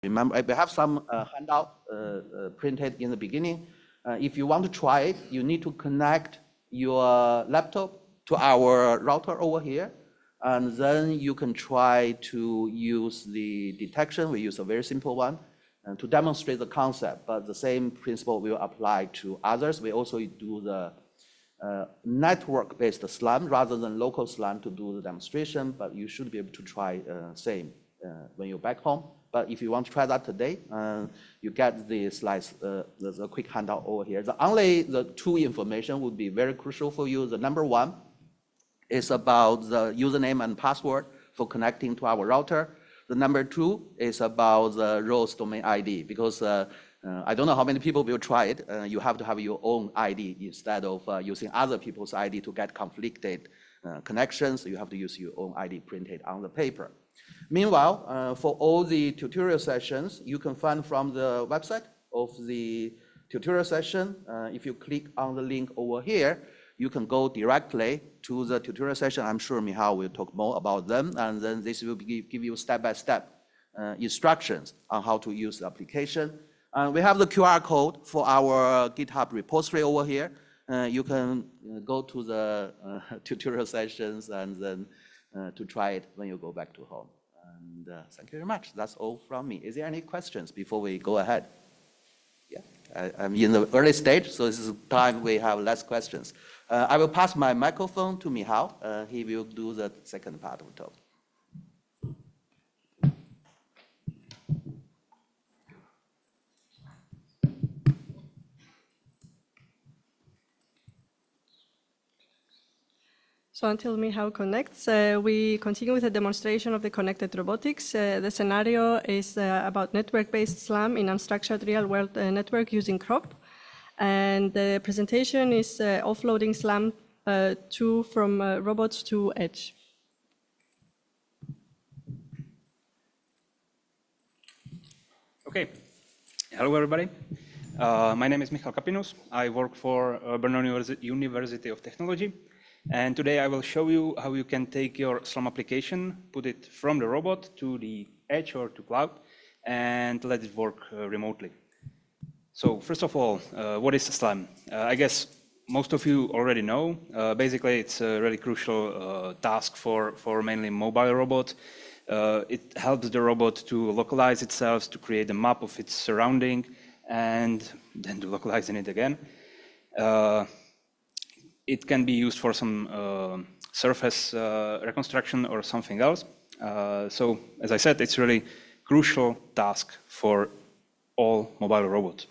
remember, we have some handout printed in the beginning. If you want to try it, you need to connect your laptop to our router over here, and then you can try to use the detection. We use a very simple one to demonstrate the concept, but the same principle will apply to others. We also do the network-based SLAM rather than local SLAM to do the demonstration, but you should be able to try same when you're back home. But if you want to try that today, you get the slides, the quick handout over here. The two information would be very crucial for you. The number one is about the username and password for connecting to our router. The number two is about the ROS domain ID, because I don't know how many people will try it. You have to have your own ID instead of using other people's ID to get conflicted connections. You have to use your own ID printed on the paper. Meanwhile, for all the tutorial sessions, you can find from the website of the tutorial session. If you click on the link over here, you can go directly to the tutorial session. I'm sure Michal will talk more about them, and then this will give you step-by-step instructions on how to use the application. We have the QR code for our GitHub repository over here. You can go to the tutorial sessions and then to try it when you go back to home. And thank you very much. That's all from me. Is there any questions before we go ahead? Yeah, I'm in the early stage, so this is time we have less questions. I will pass my microphone to Michal. He will do the second part of the talk. So until Michal connects, we continue with a demonstration of the connected robotics. The scenario is about network-based SLAM in unstructured real-world network using crop. And the presentation is offloading SLAM from robots to edge. Okay. Hello, everybody. My name is Michal Kapinus. I work for Brno University of Technology. And today I will show you how you can take your SLAM application, put it from the robot to the edge or to cloud, and let it work remotely. So first of all, what is SLAM? I guess most of you already know. Basically, it's a really crucial task for mainly mobile robots. It helps the robot to localize itself, to create a map of its surrounding, and then to localize in it again. It can be used for some surface reconstruction or something else. So, as I said, it's really crucial task for all mobile robots.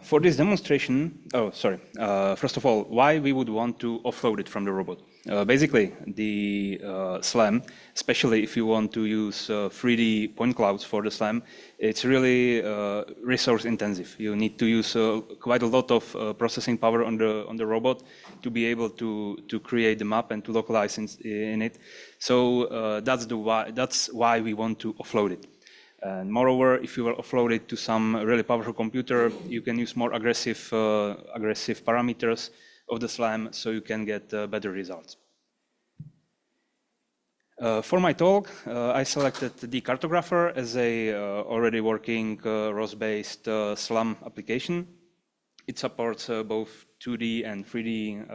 For this demonstration, first of all, why we would want to offload it from the robot? Basically, the SLAM, especially if you want to use 3D point clouds for the SLAM, it's really resource intensive. You need to use quite a lot of processing power on the robot to be able to create the map and to localize in it. So that's why we want to offload it. And moreover, if you will offload it to some really powerful computer, you can use more aggressive parameters of the SLAM, so you can get better results. For my talk, I selected the cartographer as a already working ROS-based SLAM application. It supports both 2D and 3D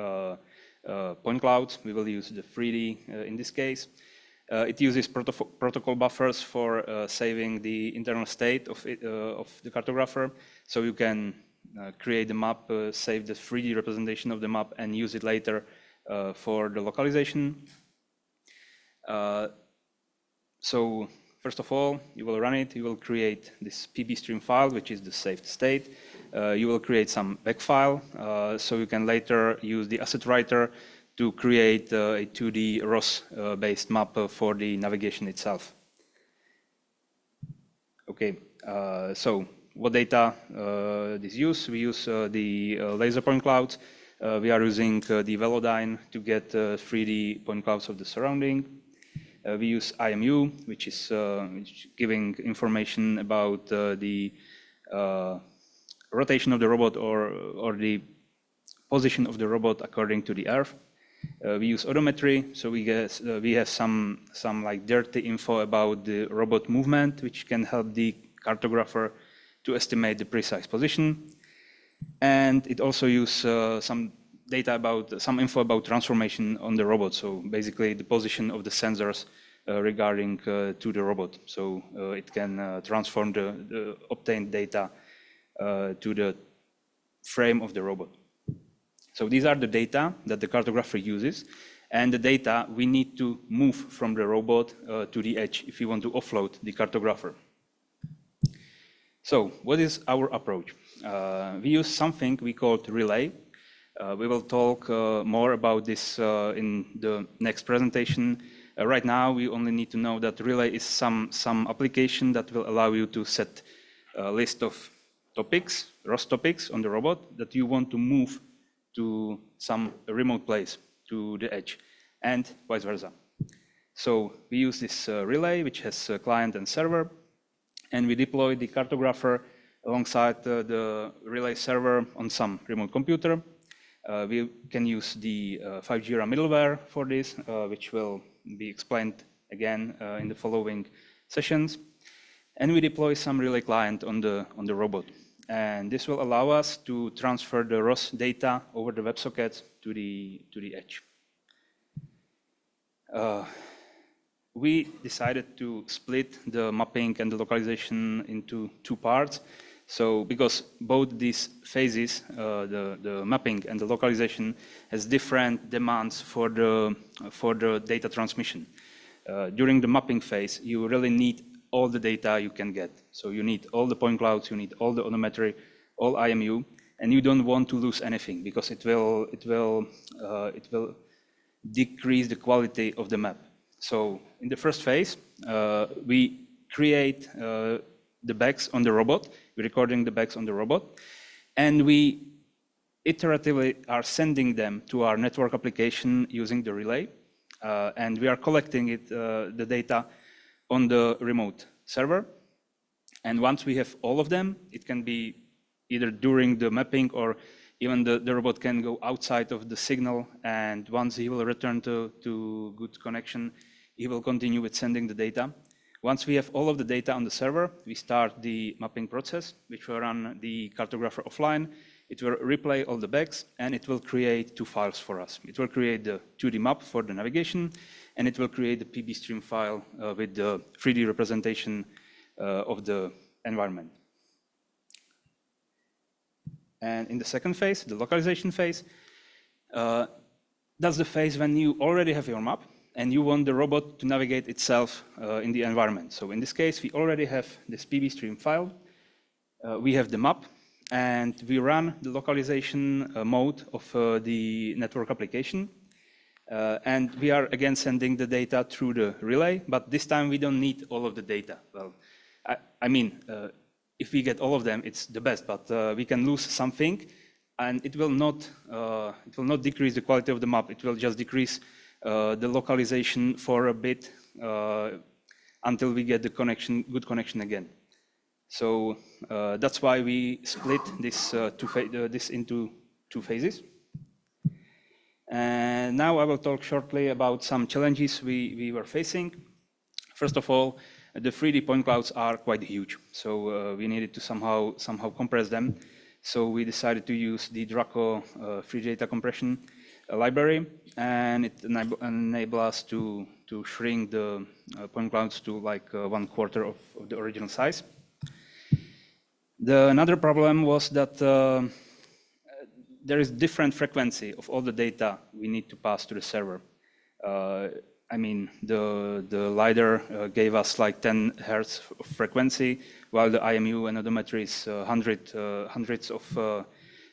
point clouds. We will use the 3D in this case. It uses protocol buffers for saving the internal state of the cartographer, so you can create the map, save the 3D representation of the map, and use it later for the localization. So first of all, you will run it. You will create this PB stream file, which is the saved state. You will create some back file, so you can later use the asset writer to create a 2D ROS-based map for the navigation itself. Okay, so what data this use? We use the laser point clouds. We are using the Velodyne to get 3D point clouds of the surrounding. We use IMU, which is giving information about the rotation of the robot or the position of the robot according to the Earth. We use odometry, so we have some like dirty info about the robot movement, which can help the cartographer to estimate the precise position. And it also uses some data about some info about transformation on the robot. So basically the position of the sensors regarding to the robot. So it can transform the obtained data to the frame of the robot. So these are the data that the cartographer uses, and the data we need to move from the robot to the edge if we want to offload the cartographer. So what is our approach? We use something we call relay. We will talk more about this in the next presentation. Right now, we only need to know that relay is some application that will allow you to set a list of topics, ROS topics on the robot that you want to move to some remote place, to the edge, and vice versa. So we use this relay, which has a client and server, and we deploy the cartographer alongside the relay server on some remote computer. We can use the 5G-ERA middleware for this, which will be explained again in the following sessions. And we deploy some relay client on the robot. And this will allow us to transfer the ROS data over the WebSockets to the edge. We decided to split the mapping and the localization into two parts. So because both these phases, the mapping and the localization, has different demands for the data transmission. During the mapping phase, you really need all the data you can get. So you need all the point clouds, you need all the odometry, all IMU, and you don't want to lose anything because it will decrease the quality of the map. So in the first phase, we create the bags on the robot. We're recording the bags on the robot, and we iteratively are sending them to our network application using the relay, and we are collecting the data on the remote server. And once we have all of them, it can be either during the mapping or even the robot can go outside of the signal, and once he will return to good connection, he will continue with sending the data. Once we have all of the data on the server, we start the mapping process, which will run the cartographer offline. It will replay all the bags, and it will create two files for us. It will create the 2D map for the navigation, and it will create the PB stream file with the 3D representation of the environment. And in the second phase, the localization phase, that's the phase when you already have your map and you want the robot to navigate itself in the environment. So in this case, we already have this PB stream file. We have the map, and we run the localization mode of the network application. And we are again sending the data through the relay, but this time we don't need all of the data. Well, I mean, if we get all of them, it's the best, but we can lose something, and it will not decrease the quality of the map. It will just decrease the localization for a bit until we get the good connection again. So that's why we split this into two phases. And now I will talk shortly about some challenges we were facing. First of all, the 3D point clouds are quite huge, so we needed to somehow compress them. So we decided to use the Draco free data compression library, and it enabled us to shrink the point clouds to like 1/4 of the original size. Another problem was that there is different frequency of all the data we need to pass to the server. I mean, the LiDAR gave us like 10 hertz of frequency, while the IMU and odometry is hundreds of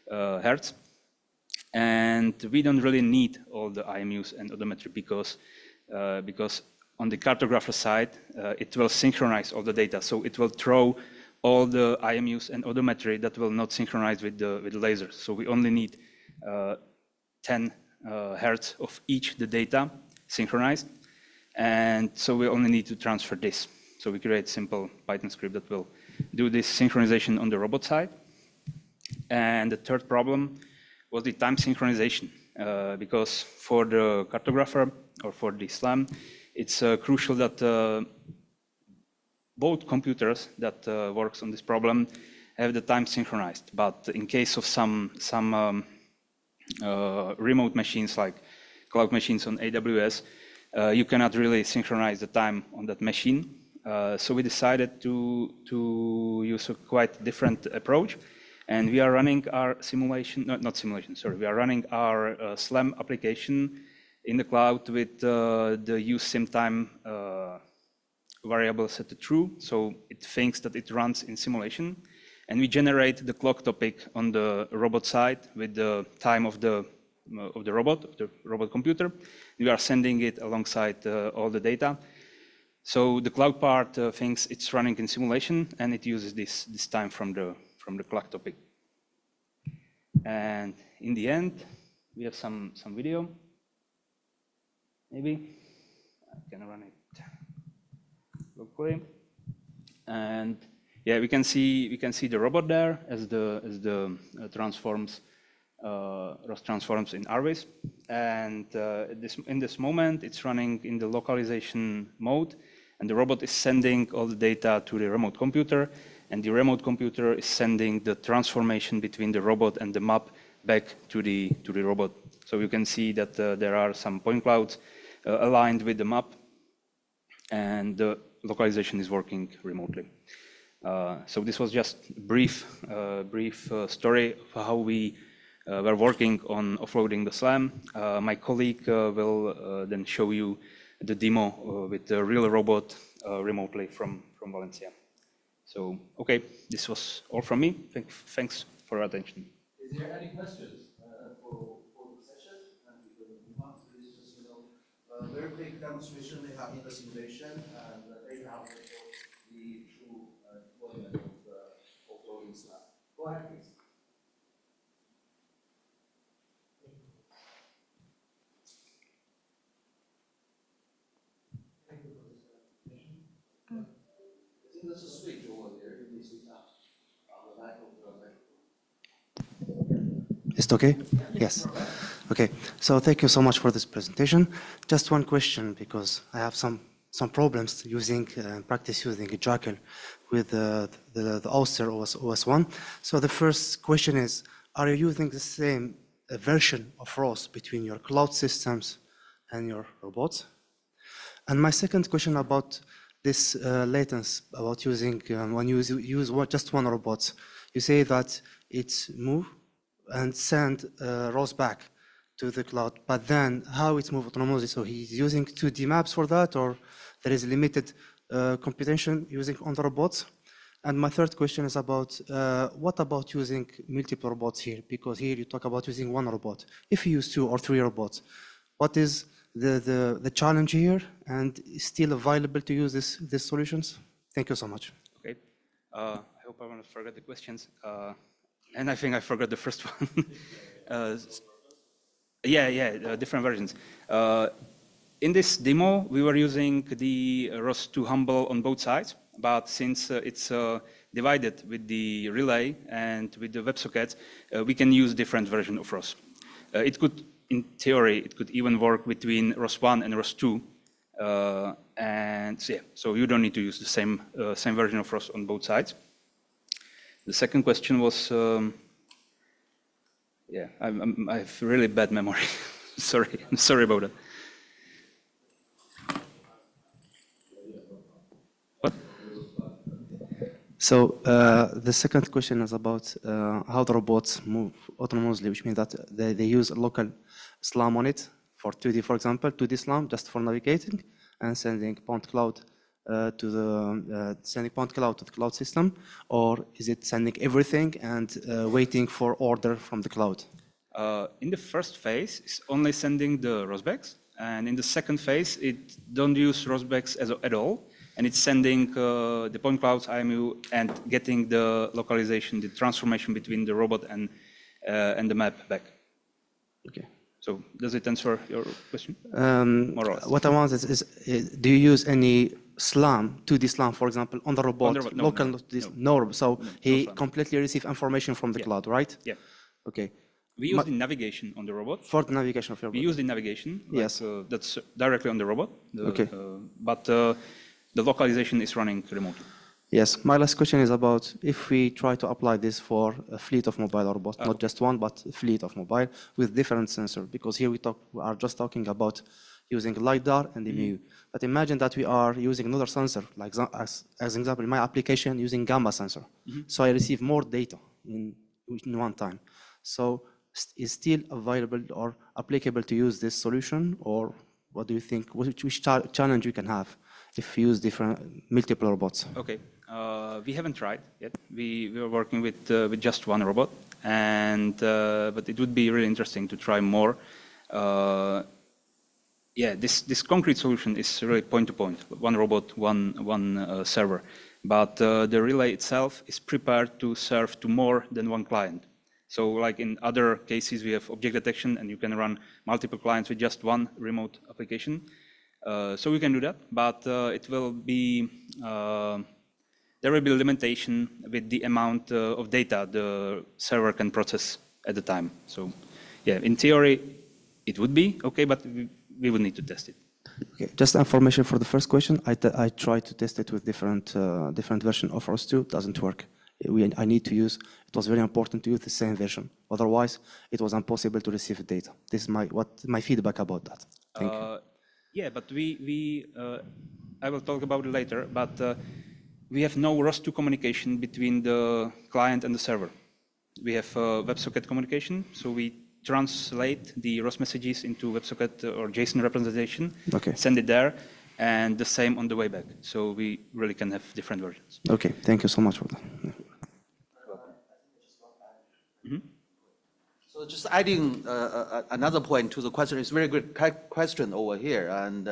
hertz. And we don't really need all the IMUs and odometry because on the cartographer side, it will synchronize all the data. So it will throw all the IMUs and odometry that will not synchronize with the laser. So we only need 10 hertz of each the data synchronized, and so we only need to transfer this. So we create simple Python script that will do this synchronization on the robot side. And the third problem was the time synchronization. because for the cartographer or for the SLAM, it's crucial that both computers that works on this problem have the time synchronized. But in case of some remote machines like cloud machines on AWS, you cannot really synchronize the time on that machine. So we decided to use a quite different approach. And we are running our simulation, not simulation, sorry, we are running our SLAM application in the cloud with the use sim time variable set to true. So it thinks that it runs in simulation. And we generate the clock topic on the robot side with the time of the robot computer. We are sending it alongside all the data. So the cloud part thinks it's running in simulation, and it uses this time from the clock topic. And in the end, we have some video. Maybe I can run it locally. And yeah, we can see the robot there as the transforms ROS transforms in Arvis. And in this moment, it's running in the localization mode, and the robot is sending all the data to the remote computer, and the remote computer is sending the transformation between the robot and the map back to the robot. So you can see that there are some point clouds aligned with the map, and the localization is working remotely. So this was just a brief story of how we were working on offloading the SLAM. My colleague will then show you the demo with the real robot remotely from Valencia. So, okay, this was all from me. Thanks for your attention. Is there any questions for the session? And we will move on to this, just, very quick demonstration they have in the simulation, and they have also the true deployment of the offloading SLAM. Go ahead, please. There's a switch over there. You can switch out on the back of the microphone. Is it okay? Yes. Okay. So thank you so much for this presentation. Just one question, because I have some problems using practice using a Jackal with the Auster OS1. So the first question is, are you using the same version of ROS between your cloud systems and your robots? And my second question about this latency, about using when you use just one robot, you say that it's move and send ROS back to the cloud, but then how it's move autonomously? So he's using 2D maps for that, or there is limited computation using on the robots? And my third question is about what about using multiple robots here? Because here you talk about using one robot. If you use 2 or 3 robots, what is the challenge here, and is still available to use these solutions? Thank you so much. Okay. I hope I won't forget the questions. And I think I forgot the first one. Different versions. In this demo, we were using the ROS 2 Humble on both sides, but since it's divided with the relay and with the WebSockets, we can use different version of ROS. It could, in theory, it could even work between ROS 1 and ROS 2. And so, yeah, so you don't need to use the same version of ROS on both sides. The second question was, I have really bad memory. I'm sorry about that. What? So the second question is about how the robots move autonomously, which means that they use local SLAM on it for 2D, for example, 2D SLAM just for navigating and sending point cloud to the cloud system, or is it sending everything and waiting for order from the cloud? In the first phase, it's only sending the ROSBECs, and in the second phase, it don't use ROSBECs at all, and it's sending the point clouds IMU and getting the localization, the transformation between the robot and the map back. Okay. So does it answer your question? More or less. What I want is do you use any SLAM, 2D SLAM, for example, on the robot? No, local, no. So no he SLAM. completely receives information from the cloud, right? Yeah. Okay. We use the navigation on the robot. For the navigation of your We robot. use the navigation. Like, Yes. That's directly on the robot. Okay. But the localization is running remotely. Yes. My last question is about if we try to apply this for a fleet of mobile robots, not just one, but a fleet of mobile with different sensors. Because here we are just talking about using LiDAR and EMU. But imagine that we are using another sensor, like as example, in my application using gamma sensor. So I receive more data in one time. So is still available or applicable to use this solution, or what do you think? Which challenge we can have if we use multiple robots? Okay, we haven't tried yet. We are working with just one robot, and but it would be really interesting to try more. Yeah, this concrete solution is really point to point, one robot, one server. But the relay itself is prepared to serve to more than one client. So like in other cases, we have object detection and you can run multiple clients with just one remote application. So we can do that, but it will be, there will be a limitation with the amount of data the server can process at the time. So yeah, in theory, it would be okay, but we would need to test it. Okay, just information for the first question. I tried to test it with different version of ROS2, doesn't work. I need to use, it was very important to use the same version. Otherwise, it was impossible to receive data. This is my feedback about that. Thank you. Yeah, but I will talk about it later, but we have no ROS2 communication between the client and the server. We have WebSocket communication, so we translate the ROS messages into WebSocket or JSON representation, send it there, and the same on the way back. So we really can have different versions. Okay, thank you so much for that. So just adding another point to the question, it's a very good question over here, and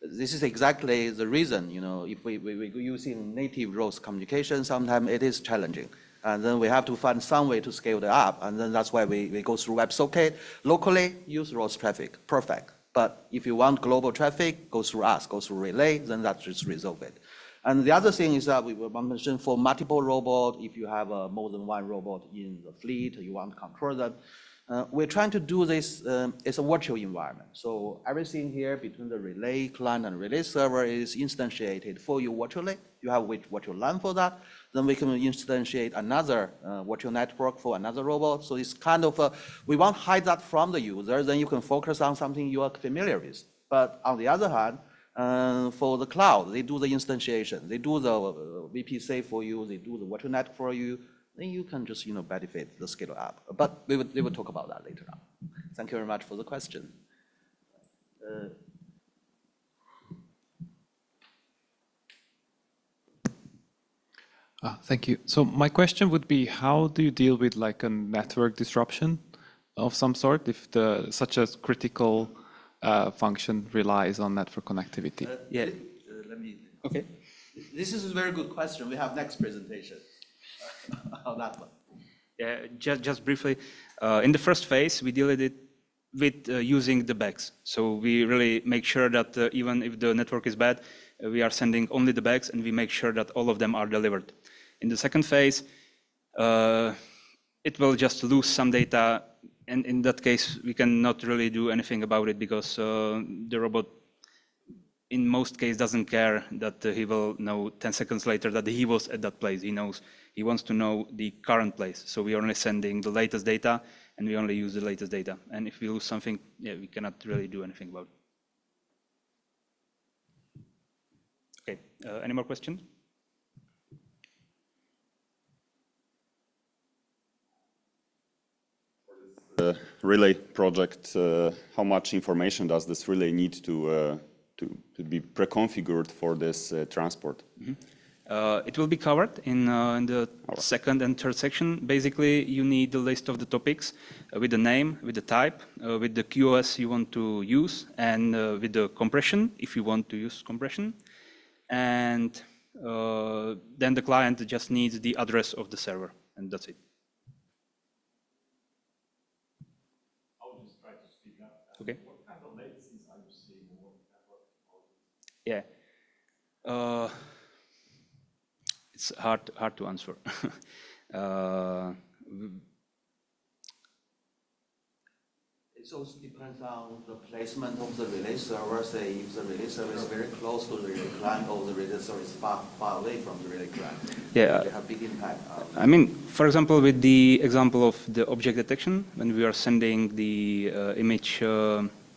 this is exactly the reason, if we're using native ROS communication, sometimes it is challenging. And then we have to find some way to scale it up, and then that's why we go through WebSocket. Locally, use ROS traffic, perfect. But if you want global traffic, go through us, go through relay, then that just resolve it. And the other thing is that we mentioned for multiple robots, if you have more than one robot in the fleet, you want to control them. We're trying to do this, it's a virtual environment. So everything here between the relay client and relay server is instantiated for you virtually. You have virtual LAN for that. Then we can instantiate another virtual network for another robot. So it's kind of, we want to hide that from the user, then you can focus on something you are familiar with. But on the other hand, for the cloud, they do the instantiation, they do the VPC for you, they do the virtual network for you, then you can just benefit the scale up. But we will talk about that later on. Thank you very much for the question. Thank you. So my question would be, how do you deal with like a network disruption of some sort if such a critical function relies on network connectivity? Yeah. Okay. This is a very good question. We have next presentation on that one. Yeah, just briefly, in the first phase, we deal with it with using the bags. So we really make sure that even if the network is bad, we are sending only the bags and we make sure that all of them are delivered. In the second phase, it will just lose some data, and in that case, we cannot really do anything about it because the robot, in most cases, doesn't care that he will know 10 seconds later that he was at that place. He wants to know the current place. So we are only sending the latest data, and we only use the latest data. And if we lose something, yeah, we cannot really do anything about it. Okay, any more questions? Relay project, how much information does this relay need to be pre-configured for this transport? It will be covered in the second and third section. Basically, you need the list of the topics with the name, with the type, with the QoS you want to use, and with the compression, if you want to use compression. And then the client just needs the address of the server, and that's it. Okay. What kind of latencies are you seeing in what network technologies? Yeah. It's hard to answer. It also depends on the placement of the relay server. Say if the relay server is very close to the relay client or the relay server is far away from the relay client, Yeah. they have big impact. I mean, for example, with the example of the object detection, when we are sending the image,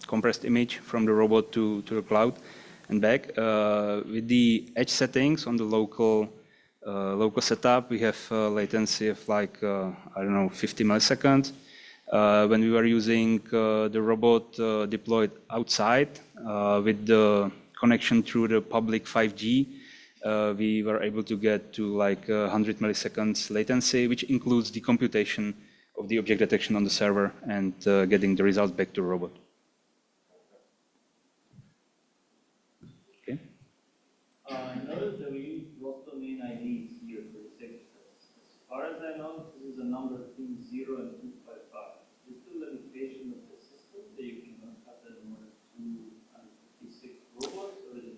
compressed image from the robot to the cloud and back, with the edge settings on the local setup, we have latency of like, I don't know, 50 milliseconds. When we were using the robot deployed outside with the connection through the public 5G, we were able to get to like 100 milliseconds latency, which includes the computation of the object detection on the server and getting the results back to the robot. Okay. I noticed that we use local domain IDs here for this exercise. As far as I know, this is a number between 0 and 255. Is the limitation of the system that you cannot have that more than 256 robots, or is it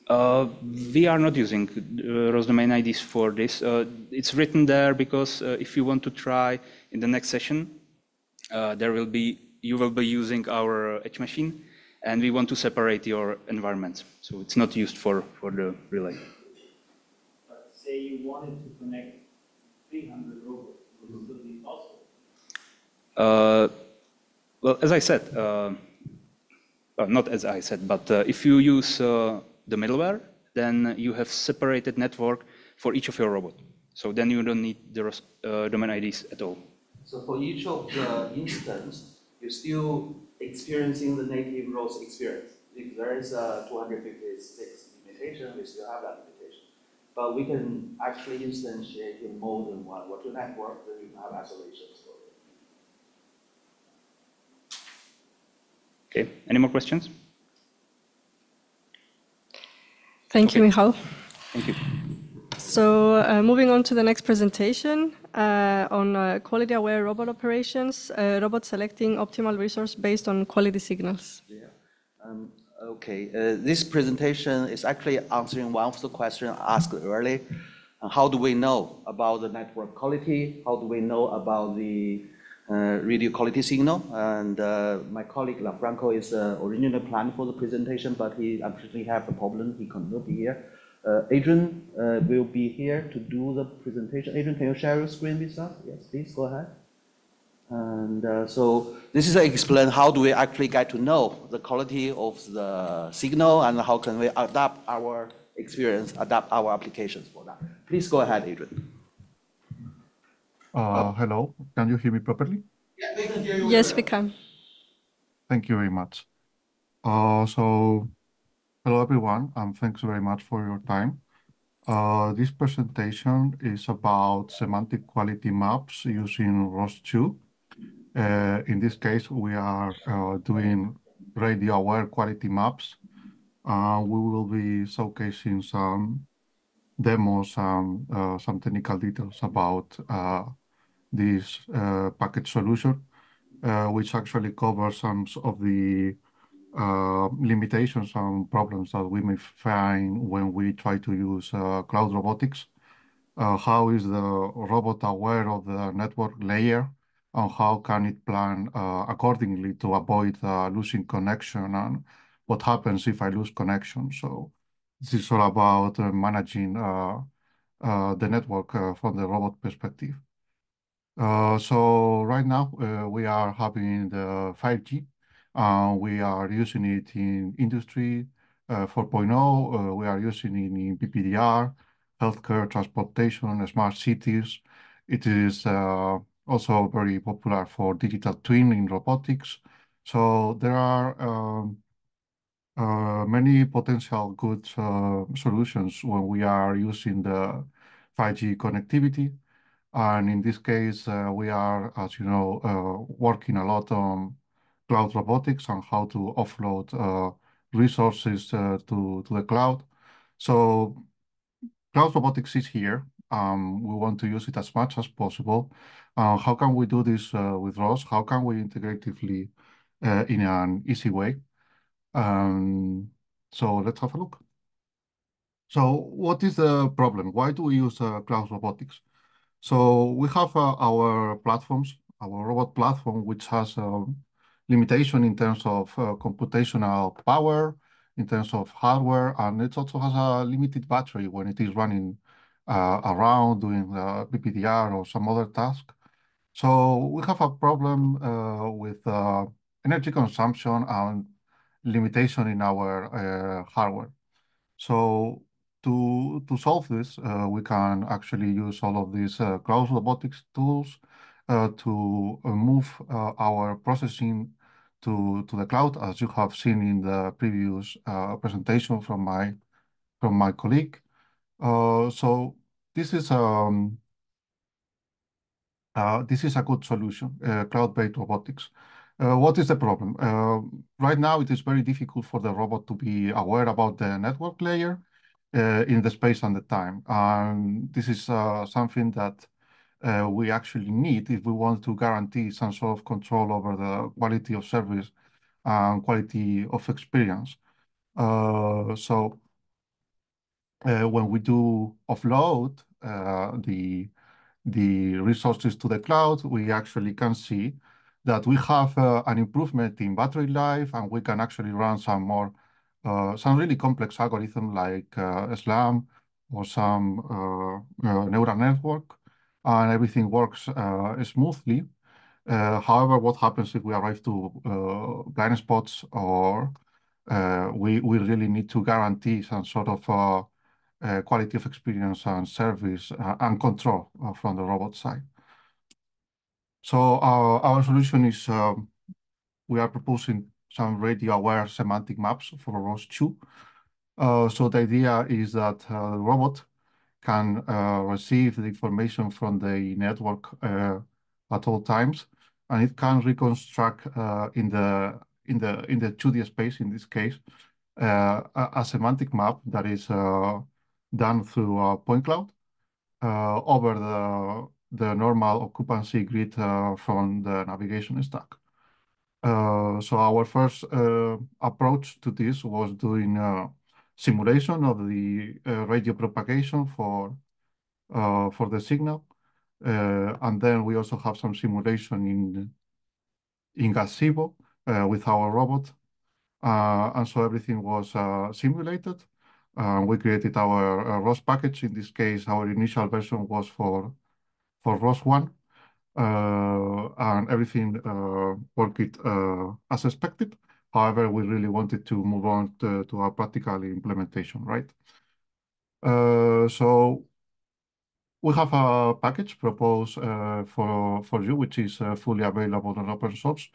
256? We are not using ROS domain IDs for this. It's written there because if you want to try in the next session, you will be using our edge machine, and we want to separate your environments. So it's not used for the relay. But say you wanted to connect 300 robots, would it still be possible? Well, as I said, not as I said, but if you use the middleware, then you have separated network for each of your robots. So then you don't need the ROS domain IDs at all. So for each of the instance, you're still experiencing the native ROS experience. If there is a 256 limitation, we still have that limitation. But we can actually instantiate in more than one virtual network, then you can have isolations for it. Okay, any more questions? Thank you, Michal. Thank you. So moving on to the next presentation on quality-aware robot operations, robot selecting optimal resource based on quality signals. Yeah. Okay. This presentation is actually answering one of the questions asked earlier. How do we know about the network quality? How do we know about the radio quality signal? And my colleague Lafranco is originally planned for the presentation, but he unfortunately have a problem. He cannot be here. Adrian will be here to do the presentation. Adrian, can you share your screen with us? Yes, please go ahead. And so this is to explain how do we actually get to know the quality of the signal and how can we adapt our experience, adapt our applications for that. Please go ahead, Adrian. Hello, can you hear me properly? Yeah, we can hear you. Yes, we can. Thank you very much. Hello everyone, and thanks very much for your time. This presentation is about semantic quality maps using ROS2. In this case, we are doing radio-aware quality maps. We will be showcasing some demos and some technical details about this package solution, which actually covers some of the limitations and problems that we may find when we try to use cloud robotics. How is the robot aware of the network layer, and how can it plan accordingly to avoid losing connection, and what happens if I lose connection? So this is all about managing the network from the robot perspective. So right now we are having the 5G. We are using it in industry 4.0. We are using it in PPDR, healthcare, transportation, smart cities. It is also very popular for digital twin in robotics. So there are many potential good solutions when we are using the 5G connectivity. And in this case, we are, as you know, working a lot on cloud robotics and how to offload resources to the cloud. So cloud robotics is here. We want to use it as much as possible. How can we do this with ROS? How can we integratively in an easy way? So let's have a look. So what is the problem? Why do we use cloud robotics? So we have our platforms, our robot platform, which has limitation in terms of computational power, in terms of hardware, and it also has a limited battery when it is running around doing PPDR or some other task. So we have a problem with energy consumption and limitation in our hardware. So to solve this, we can actually use all of these cloud robotics tools to move our processing to the cloud, as you have seen in the previous presentation from my colleague. So this is a good solution, cloud-based robotics. What is the problem? Right now, it is very difficult for the robot to be aware about the network layer in the space and the time. And this is something that we actually need if we want to guarantee some sort of control over the quality of service and quality of experience. So when we do offload the resources to the cloud, we actually can see that we have an improvement in battery life, and we can actually run some really complex algorithm like SLAM or some neural network, and everything works smoothly. However, what happens if we arrive to blind spots, or we really need to guarantee some sort of quality of experience and service and control from the robot side. So our solution is we are proposing some radio-aware semantic maps for ROS2. So the idea is that the robot can receive the information from the network at all times, and it can reconstruct in the 2D space, in this case, a semantic map that is done through a point cloud over the normal occupancy grid from the navigation stack. So our first approach to this was doing simulation of the radio propagation for the signal. And then we also have some simulation in gazebo with our robot. And so everything was simulated. We created our ROS package. In this case, our initial version was for ROS1. And everything worked as expected. However, we really wanted to move on to our practical implementation, right? So we have a package proposed for you, which is fully available on open source,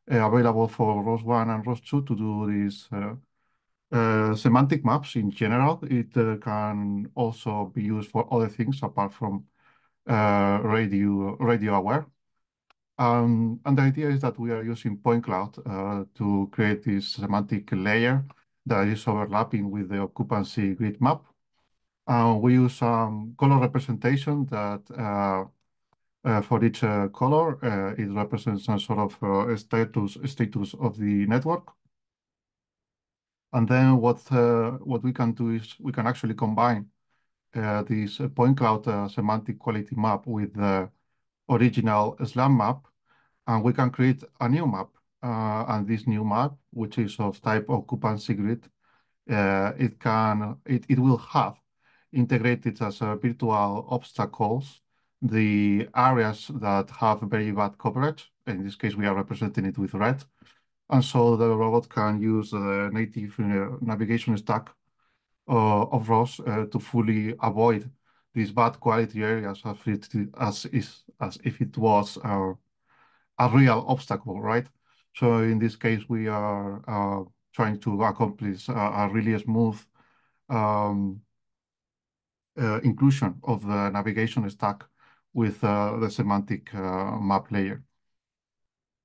available for ROS1 and ROS2 to do these semantic maps in general. It can also be used for other things apart from radio aware. And the idea is that we are using point cloud to create this semantic layer that is overlapping with the occupancy grid map. We use some color representation that for each color, it represents some sort of status of the network. And then what we can do is we can actually combine this point cloud semantic quality map with the original SLAM map, and we can create a new map. And this new map, which is of type occupancy grid, it will have integrated as virtual obstacles the areas that have very bad coverage. In this case, we are representing it with red. And so the robot can use the native navigation stack of ROS to fully avoid these bad quality areas as if it was a real obstacle, right? So in this case, we are trying to accomplish a really smooth inclusion of the navigation stack with the semantic map layer.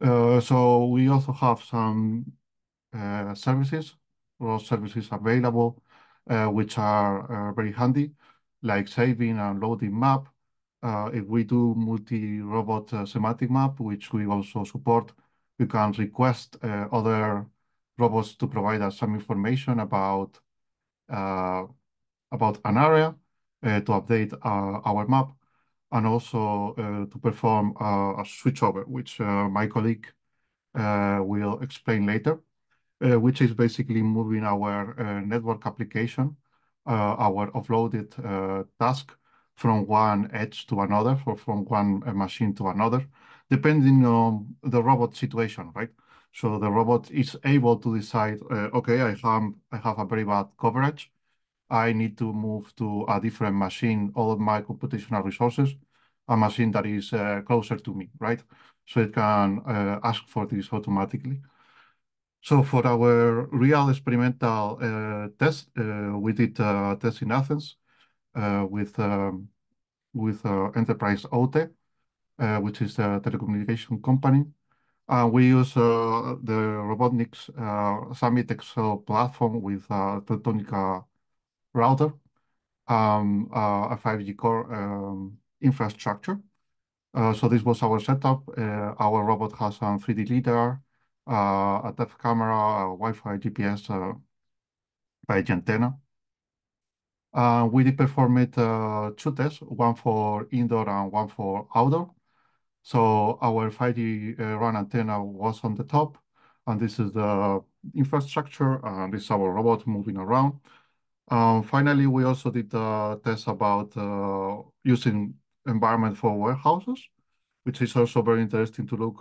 So we also have some services, ROS services available, which are very handy, like saving and loading map. If we do multi-robot semantic map, which we also support, we can request other robots to provide us some information about an area to update our map, and also to perform a switchover, which my colleague will explain later, which is basically moving our network application, our offloaded task from one edge to another, or from one machine to another, depending on the robot situation, right? So the robot is able to decide, okay, I have a very bad coverage. I need to move to a different machine, all of my computational resources, a machine that is closer to me, right? So it can ask for this automatically. So for our real experimental test, we did a test in Athens with Enterprise OTE, which is a telecommunication company. We use the Robotnik's Summit Excel platform with Teltonika router, a 5G core infrastructure. So this was our setup. Our robot has a 3D lidar, a depth camera, a Wi-Fi GPS 5G antenna. We did perform two tests, one for indoor and one for outdoor. So our 5G RAN antenna was on the top, and this is the infrastructure, and this is our robot moving around. Finally, we also did a test about using environment for warehouses, which is also very interesting to look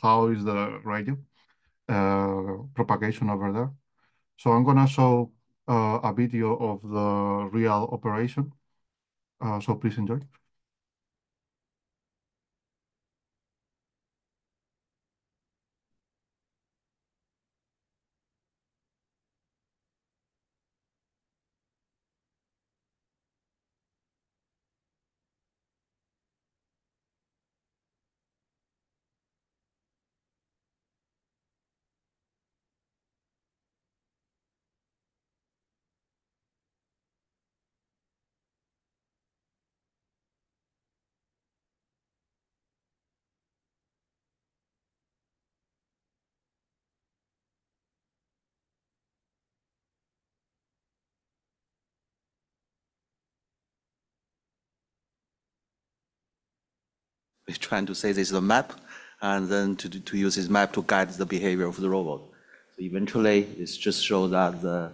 how is the radio propagation over there. So I'm gonna show a video of the real operation. So please enjoy. We're trying to say this is a map, and then to use this map to guide the behavior of the robot. So eventually, it's just show that the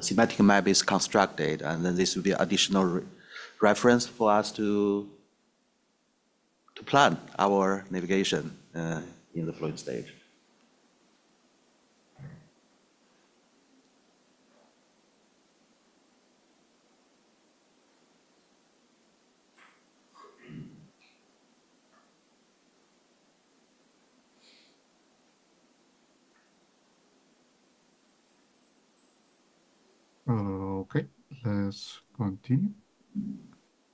semantic map is constructed, and then this will be additional reference for us to plan our navigation in the flowing stage. Okay, let's continue.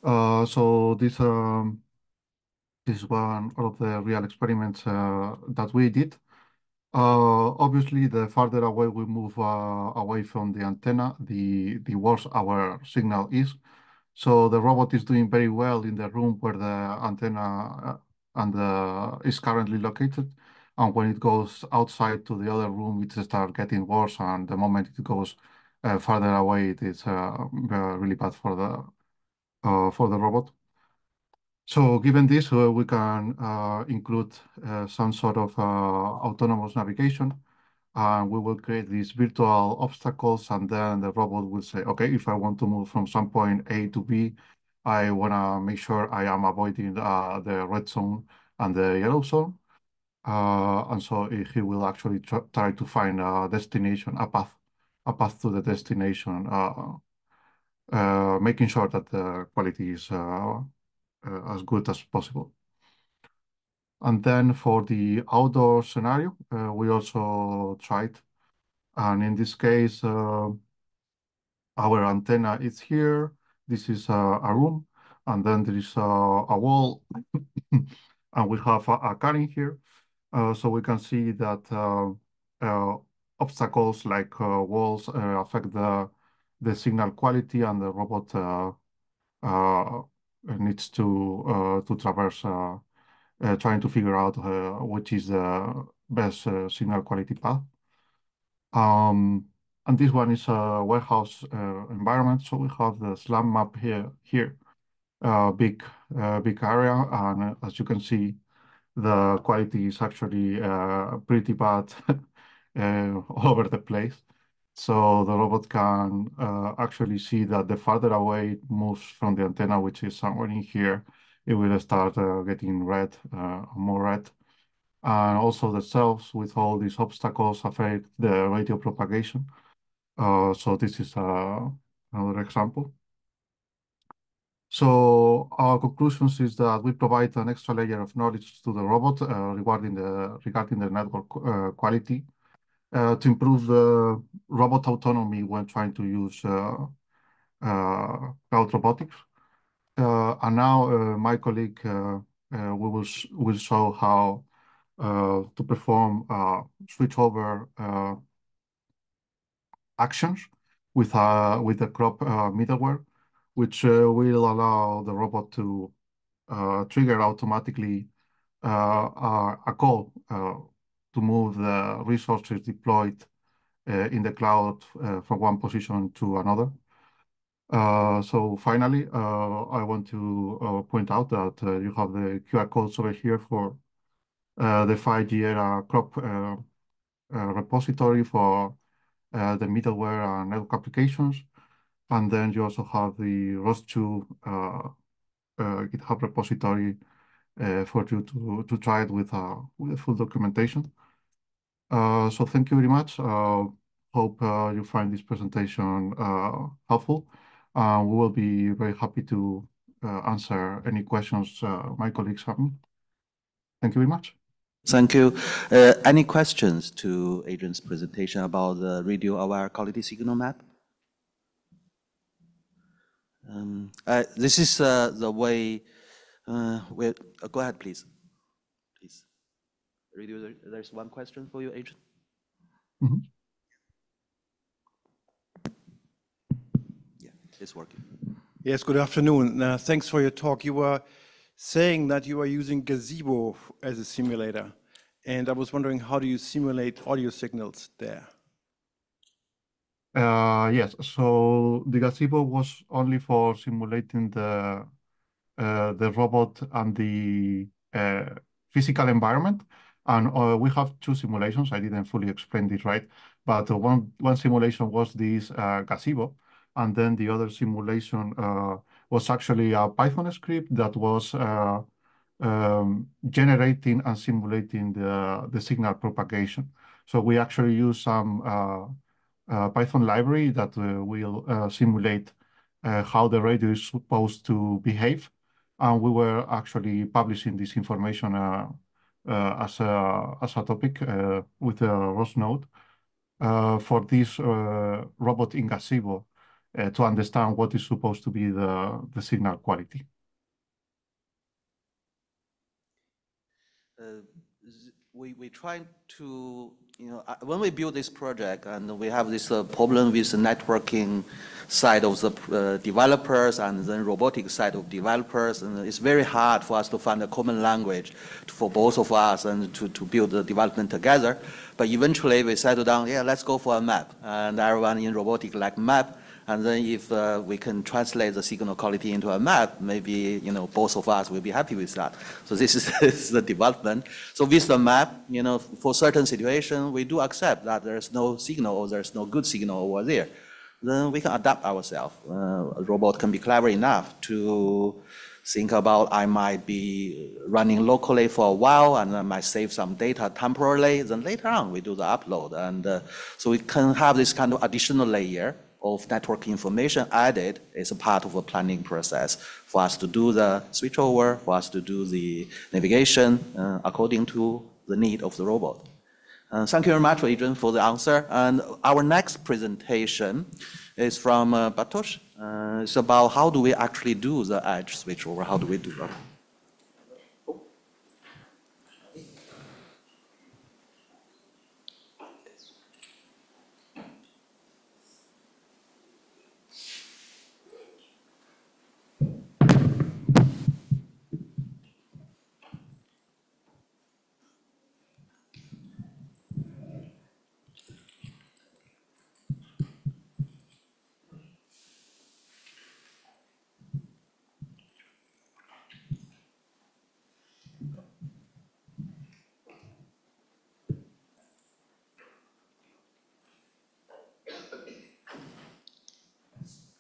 So this is one of the real experiments that we did. Obviously, the farther away we move away from the antenna, the worse our signal is. So the robot is doing very well in the room where the antenna is currently located. And when it goes outside to the other room, it starts getting worse. And the moment it goes farther away, it is really bad for the robot. So given this, we can include some sort of autonomous navigation, and we will create these virtual obstacles, and then the robot will say, okay, if I want to move from some point A to B, I want to make sure I am avoiding the red zone and the yellow zone. And so he will actually try to find a destination, a path to the destination, making sure that the quality is as good as possible. And then for the outdoor scenario, we also tried. And in this case, our antenna is here. This is a room. And then there is a wall. And we have a car in here. So we can see that obstacles like walls affect the signal quality, and the robot needs to traverse trying to figure out which is the best signal quality path. And this one is a warehouse environment. So we have the SLAM map here, big area. And as you can see, the quality is actually pretty bad all over the place. So the robot can actually see that the farther away it moves from the antenna, which is somewhere in here, it will start getting red, more red. And also the cells with all these obstacles affect the radio propagation. So this is another example. So our conclusions is that we provide an extra layer of knowledge to the robot regarding the network quality to improve the robot autonomy when trying to use cloud robotics. And now my colleague will show how to perform switchover actions with the crop middleware, which will allow the robot to trigger automatically a call to move the resources deployed in the cloud from one position to another. So finally, I want to point out that you have the QR codes over here for the 5G-ERA crop repository for the middleware and network applications. And then you also have the ROS2 GitHub repository for you to try it with full documentation. So thank you very much. Hope you find this presentation helpful. We will be very happy to answer any questions my colleagues have. Thank you very much. Thank you. Any questions to Adrian's presentation about the radio-aware quality signal map? This is the way. Go ahead, please. Please. There's one question for you, Adrian. Mm-hmm. Yeah, it's working. Yes, good afternoon. Thanks for your talk. You were saying that you are using Gazebo as a simulator, and I was wondering, how do you simulate audio signals there? Yes, so the Gazebo was only for simulating the robot and the physical environment. And we have two simulations. I didn't fully explain this right, but one simulation was this Gazebo, and then the other simulation was actually a Python script that was generating and simulating the signal propagation. So we actually use some Python library that will simulate how the radio is supposed to behave. And we were actually publishing this information as a topic with a ROS node for this robot in Gazebo to understand what is supposed to be the signal quality. We try to, when we build this project and we have this problem with the networking side of the developers and then robotic side of developers, and it's very hard for us to find a common language for both of us and to build the development together. But eventually we settled down, yeah, let's go for a map. And everyone in robotic like map. And then if we can translate the signal quality into a map, maybe both of us will be happy with that. So this is the development. So with the map, for certain situations, we do accept that there's no signal or there's no good signal over there. Then we can adapt ourselves. A robot can be clever enough to think about, I might be running locally for a while and I might save some data temporarily. Then later on, we do the upload. And so we can have this kind of additional layer of network information added as a part of a planning process for us to do the switchover, for us to do the navigation according to the need of the robot. Thank you very much, Adrian, for the answer. And our next presentation is from Bartosz. It's about how do we actually do the edge switchover, how do we do that?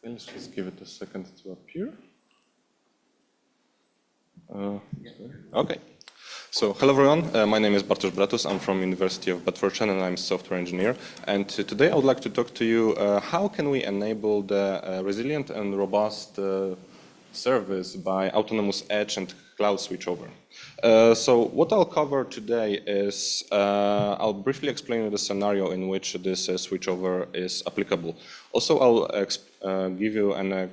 Let's just give it a second to appear. Okay. So, hello everyone. My name is Bartosz Bratus. I'm from University of Bedfordshire and I'm a software engineer. And today I would like to talk to you how can we enable the resilient and robust service by autonomous edge and cloud switchover. So what I'll cover today is I'll briefly explain the scenario in which this switchover is applicable. Also, I'll give you an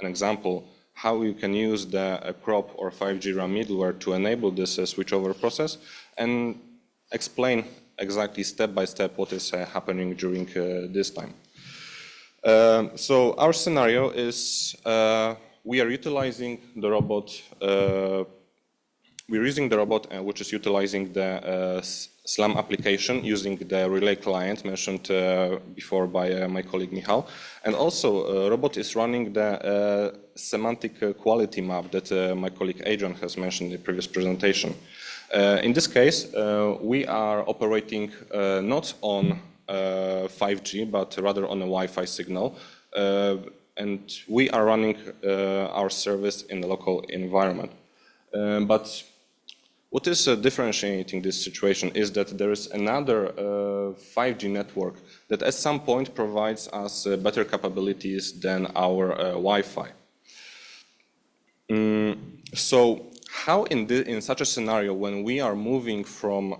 example how you can use the crop or 5G-ERA middleware to enable this switchover process and explain exactly step by step what is happening during this time. So our scenario is we are utilizing the robot. We're using the robot which is utilizing the SLAM application using the relay client mentioned before by my colleague Michał. And also, robot is running the semantic quality map that my colleague Adrian has mentioned in the previous presentation. In this case, we are operating not on 5G, but rather on a Wi-Fi signal. And we are running our service in the local environment. But what is differentiating this situation is that there is another 5G network that at some point provides us better capabilities than our Wi-Fi. So how in such a scenario, when we are moving from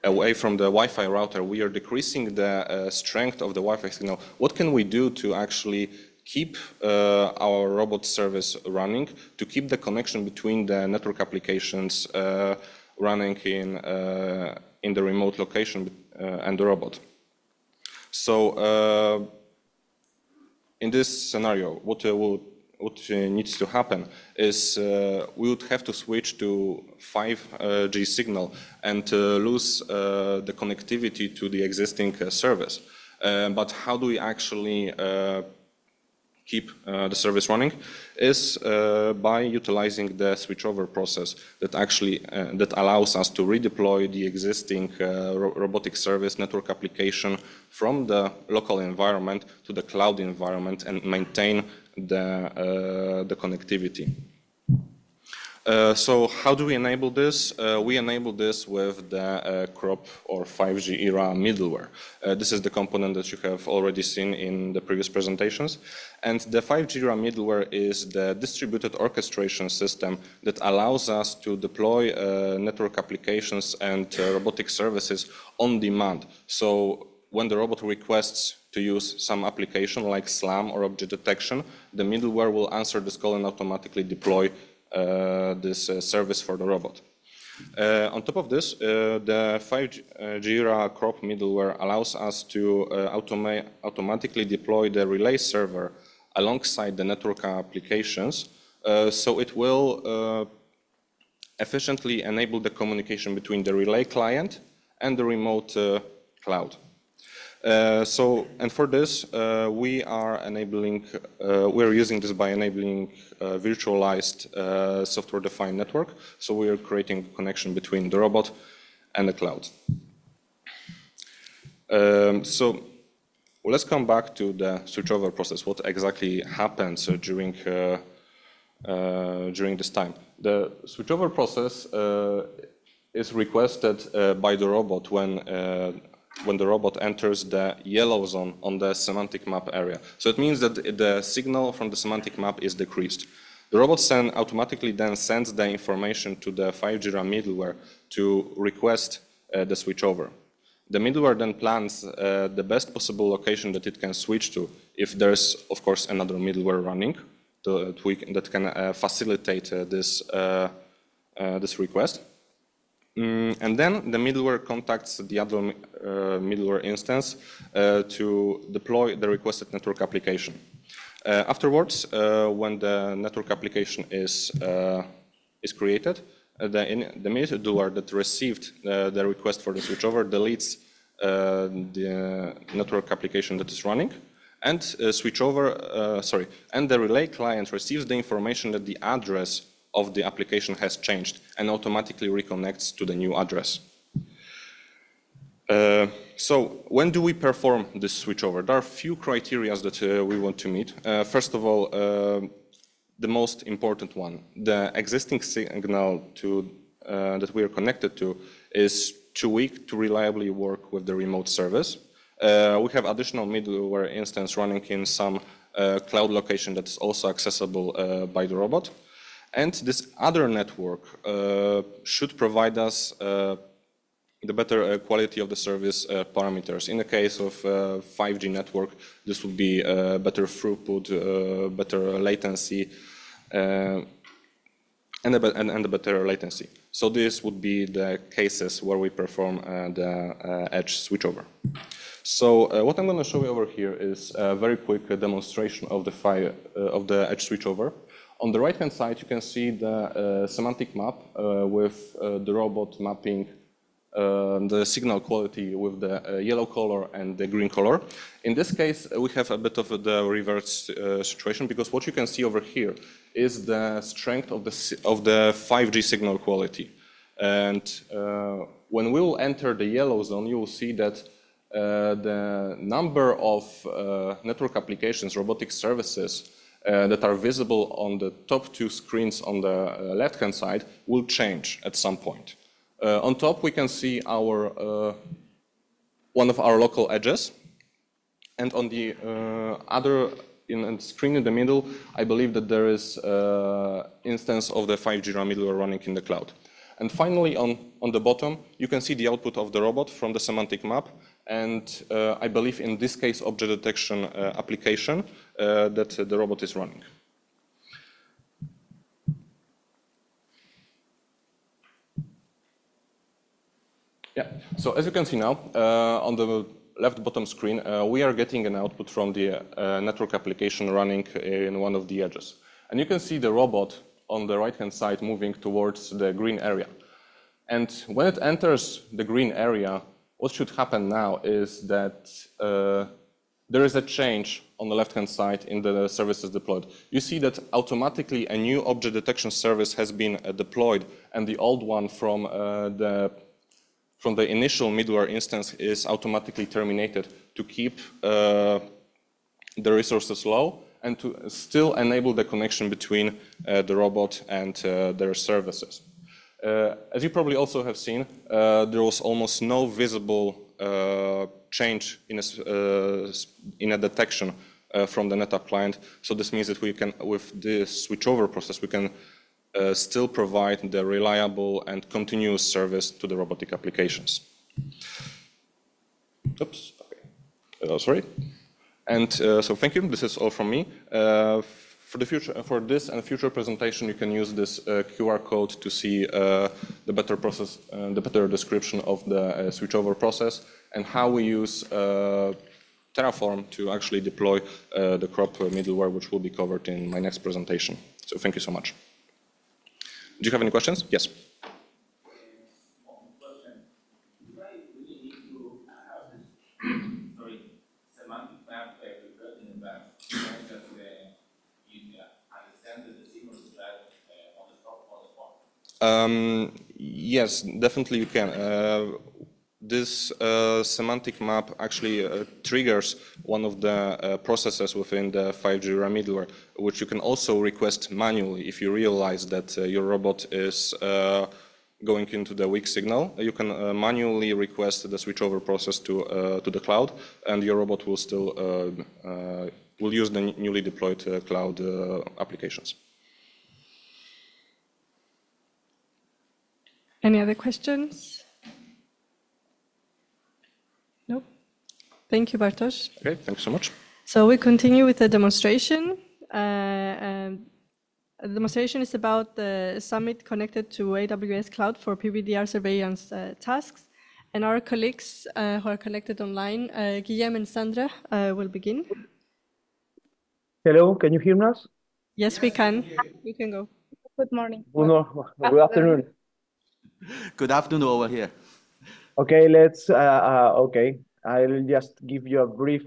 away from the Wi-Fi router, we are decreasing the strength of the Wi-Fi signal, what can we do to actually keep our robot service running, to keep the connection between the network applications running in the remote location and the robot? So in this scenario, what needs to happen is we would have to switch to 5G signal and lose the connectivity to the existing service. But how do we actually keep the service running is by utilizing the switchover process that actually that allows us to redeploy the existing robotic service network application from the local environment to the cloud environment and maintain the connectivity. So how do we enable this? We enable this with the crop or 5G-ERA middleware. This is the component that you have already seen in the previous presentations. And the 5G-ERA middleware is the distributed orchestration system that allows us to deploy network applications and robotic services on demand. So when the robot requests to use some application like SLAM or object detection, the middleware will answer this call and automatically deploy this service for the robot. On top of this, the 5G-ERA crop middleware allows us to automatically deploy the relay server alongside the network applications, so it will efficiently enable the communication between the relay client and the remote cloud. And for this, we are using this by enabling virtualized software-defined network. So we are creating a connection between the robot and the cloud. So let's come back to the switchover process. What exactly happens during this time? The switchover process is requested by the robot when the robot enters the yellow zone on the semantic map area. So it means that the signal from the semantic map is decreased. The robot automatically then sends the information to the 5G-ERA middleware to request the switchover. The middleware then plans the best possible location that it can switch to if there's, of course, another middleware running that can facilitate this request. And then the middleware contacts the other middleware instance to deploy the requested network application. Afterwards, when the network application is created, the middleware that received the request for the switchover deletes the network application that is running, and and the relay client receives the information that the address of the application has changed and automatically reconnects to the new address. So when do we perform this switchover? There are a few criteria that we want to meet. First of all, the most important one, the existing signal that we are connected to is too weak to reliably work with the remote service. We have additional middleware instance running in some cloud location that is also accessible by the robot. And this other network should provide us the better quality of the service parameters. In the case of 5G network, this would be better throughput, better latency, and a better latency. So this would be the cases where we perform the edge switchover. So what I'm going to show you over here is a very quick demonstration of the edge switchover. On the right-hand side, you can see the semantic map with the robot mapping the signal quality with the yellow color and the green color. In this case, we have a bit of the reverse situation, because what you can see over here is the strength of the 5G signal quality. And when we will enter the yellow zone, you will see that the number of network applications, robotic services that are visible on the top two screens on the left-hand side will change at some point. On top, we can see one of our local edges. And on the other screen in the middle, I believe that there is instance of the 5G-ERA middleware running in the cloud. And finally, on the bottom, you can see the output of the robot from the semantic map. And I believe in this case, object detection application that the robot is running. Yeah, so as you can see now, on the left bottom screen, we are getting an output from the network application running in one of the edges. And you can see the robot on the right-hand side moving towards the green area. And when it enters the green area, what should happen now is that there is a change on the left-hand side in the services deployed. You see that automatically a new object detection service has been deployed, and the old one from the initial middleware instance is automatically terminated to keep the resources low and to still enable the connection between the robot and their services. As you probably also have seen, there was almost no visible change in a detection from the NetApp client. So this means that we can, with this switchover process, we can still provide the reliable and continuous service to the robotic applications. Oops, okay. Sorry. And so thank you. This is all from me. For the future, for this and future presentation, you can use this QR code to see the better process, the better description of the switchover process and how we use Terraform to actually deploy the crop middleware, which will be covered in my next presentation. So thank you so much. Do you have any questions? Yes. Yes, definitely you can. This semantic map actually triggers one of the processes within the 5G-ERA middleware, which you can also request manually if you realize that your robot is going into the weak signal. You can manually request the switchover process to the cloud, and your robot will still will use the newly deployed cloud applications. Any other questions? No? Thank you, Bartosz. Okay, thanks so much. So we continue with the demonstration. The demonstration is about the summit connected to AWS Cloud for PVDR surveillance tasks. And our colleagues who are connected online, Guillaume and Sandra, will begin. Hello, can you hear us? Yes, we can. You can go. Good morning. Good afternoon. Good afternoon over here. Okay, okay. I'll just give you a brief.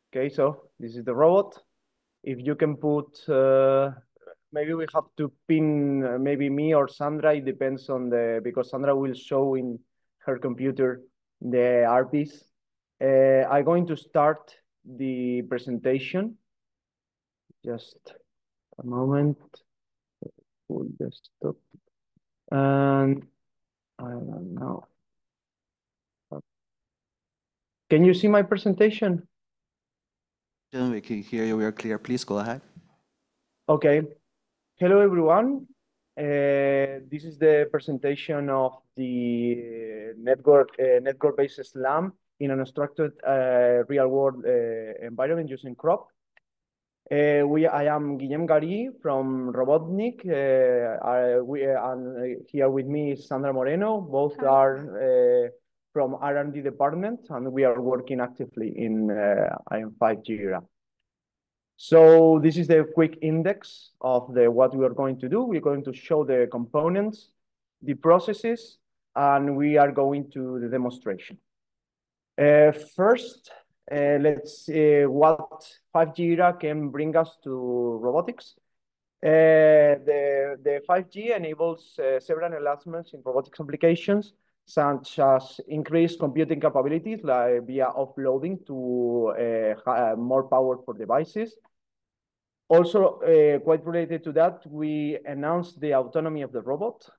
Okay, so this is the robot. If you can put, maybe we have to pin maybe me or Sandra. It depends on because Sandra will show in her computer the RPs. I'm going to start the presentation. Just a moment. Full desktop. And I don't know. Can you see my presentation? We can hear you. We are clear. Please go ahead. Okay. Hello, everyone. This is the presentation of the network-based SLAM in an unstructured real-world environment using crop. I am Guillem Garí from Robotnik. And here with me is Sandra Moreno. Both are from R&D department, and we are working actively in 5G-ERA. So this is the quick index of what we are going to do. We're going to show the components, the processes, and we are going to the demonstration. First, let's see what 5G-ERA can bring us to robotics. The 5G enables several enhancements in robotics applications, such as increased computing capabilities like via offloading to more power for devices. Also, quite related to that, we announced the autonomy of the robot.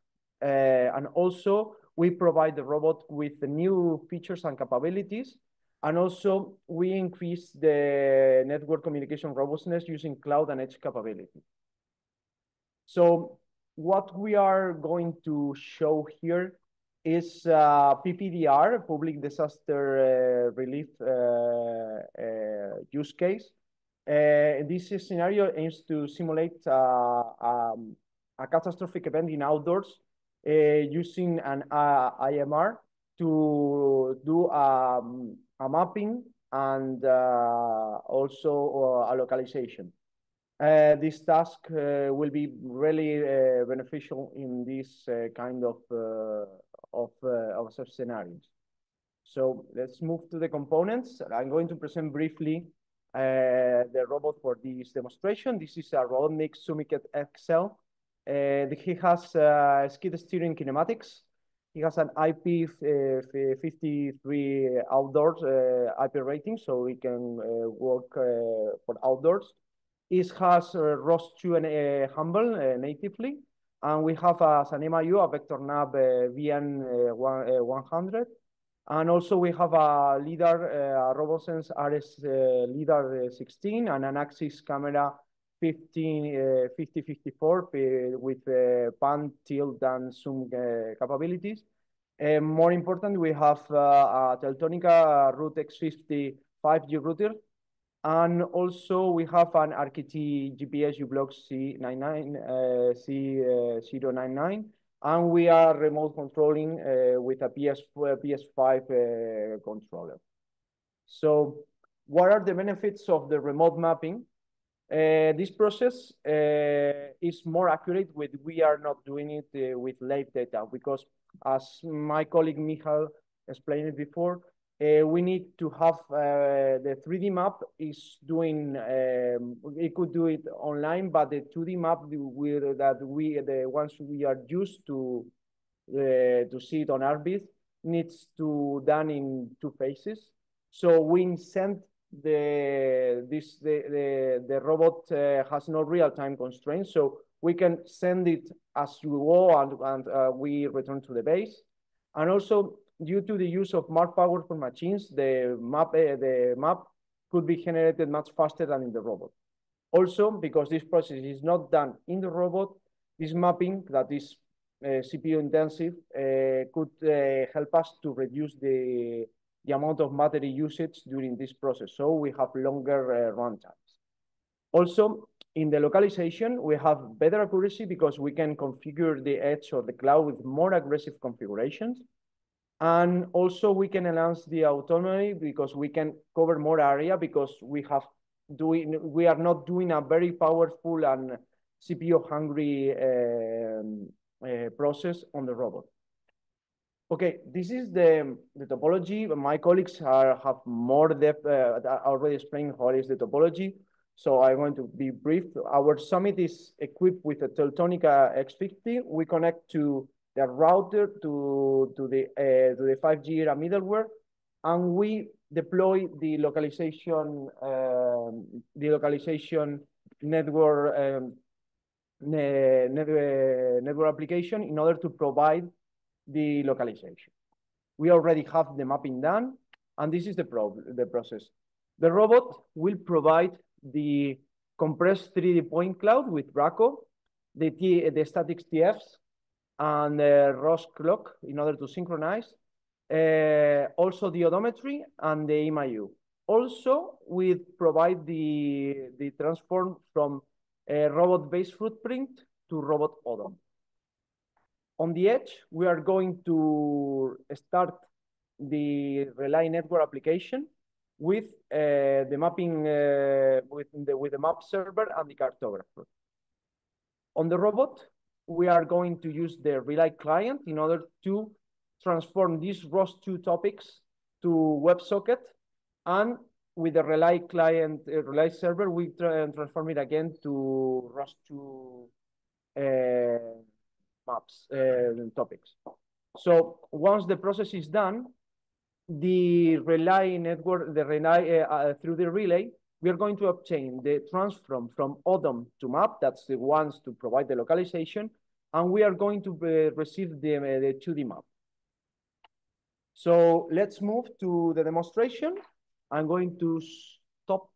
And also, we provide the robot with the new features and capabilities. And also, we increase the network communication robustness using cloud and edge capability. So what we are going to show here is PPDR, Public Disaster Relief use case. This scenario aims to simulate a catastrophic event in outdoors using an IMR to do a mapping and also a localization. This task will be really beneficial in this kind of scenarios. So let's move to the components. I'm going to present briefly the robot for this demonstration. This is a Robotnik Sumiket XL. He has skid steering kinematics. He has an IP53 outdoors IP rating, so he can work for outdoors. It has ROS2 and Humble natively. And we have as an MIU a vector nav VN100. And also we have a LiDAR, RoboSense RS LiDAR 16 and an Axis camera 5054 with pan, tilt, and zoom capabilities. More important, we have a Teltonika Root X50 5G router. And also we have an RKT GPS U-Block C099. And we are remote controlling with a PS5 controller. So what are the benefits of the remote mapping? This process is more accurate when we are not doing it with live data, because as my colleague Michal explained it before, we need to have the 3D map is doing, it could do it online, but the 2D map the ones we are used to see it on RBs needs to done in 2 phases. So we send the robot has no real-time constraints, so we can send it as you go and we return to the base. And also, due to the use of more powerful machines, the map could be generated much faster than in the robot. Also, because this process is not done in the robot, this mapping that is CPU intensive could help us to reduce the amount of battery usage during this process. So we have longer run times. Also, in the localization, we have better accuracy because we can configure the edge or the cloud with more aggressive configurations. And also we can enhance the autonomy because we can cover more area because we are not doing a very powerful and CPU hungry process on the robot. Okay, this is the topology. My colleagues have more depth, already explained what is the topology. So I'm going to be brief. Our summit is equipped with a Teltonika X50. We connect to the router to the 5G-ERA middleware, and we deploy the localization network network application in order to provide the localization. We already have the mapping done, and this is the process. The robot will provide the compressed 3D point cloud with Braco, the static TFs, and the ROS clock in order to synchronize. Also the odometry and the IMU. Also, we provide the transform from a robot-based footprint to robot odom. On the edge, we are going to start the Relay network application with the mapping with the map server and the cartographer. On the robot, we are going to use the Relay client in order to transform these ROS2 topics to WebSocket, and with the Relay client, Relay server, we transform it again to ROS2 maps topics. So once the process is done, the Relay network, the Relay through the relay, we are going to obtain the transform from ODOM to map. That's the ones to provide the localization, and we are going to receive the 2D map. So let's move to the demonstration. I'm going to stop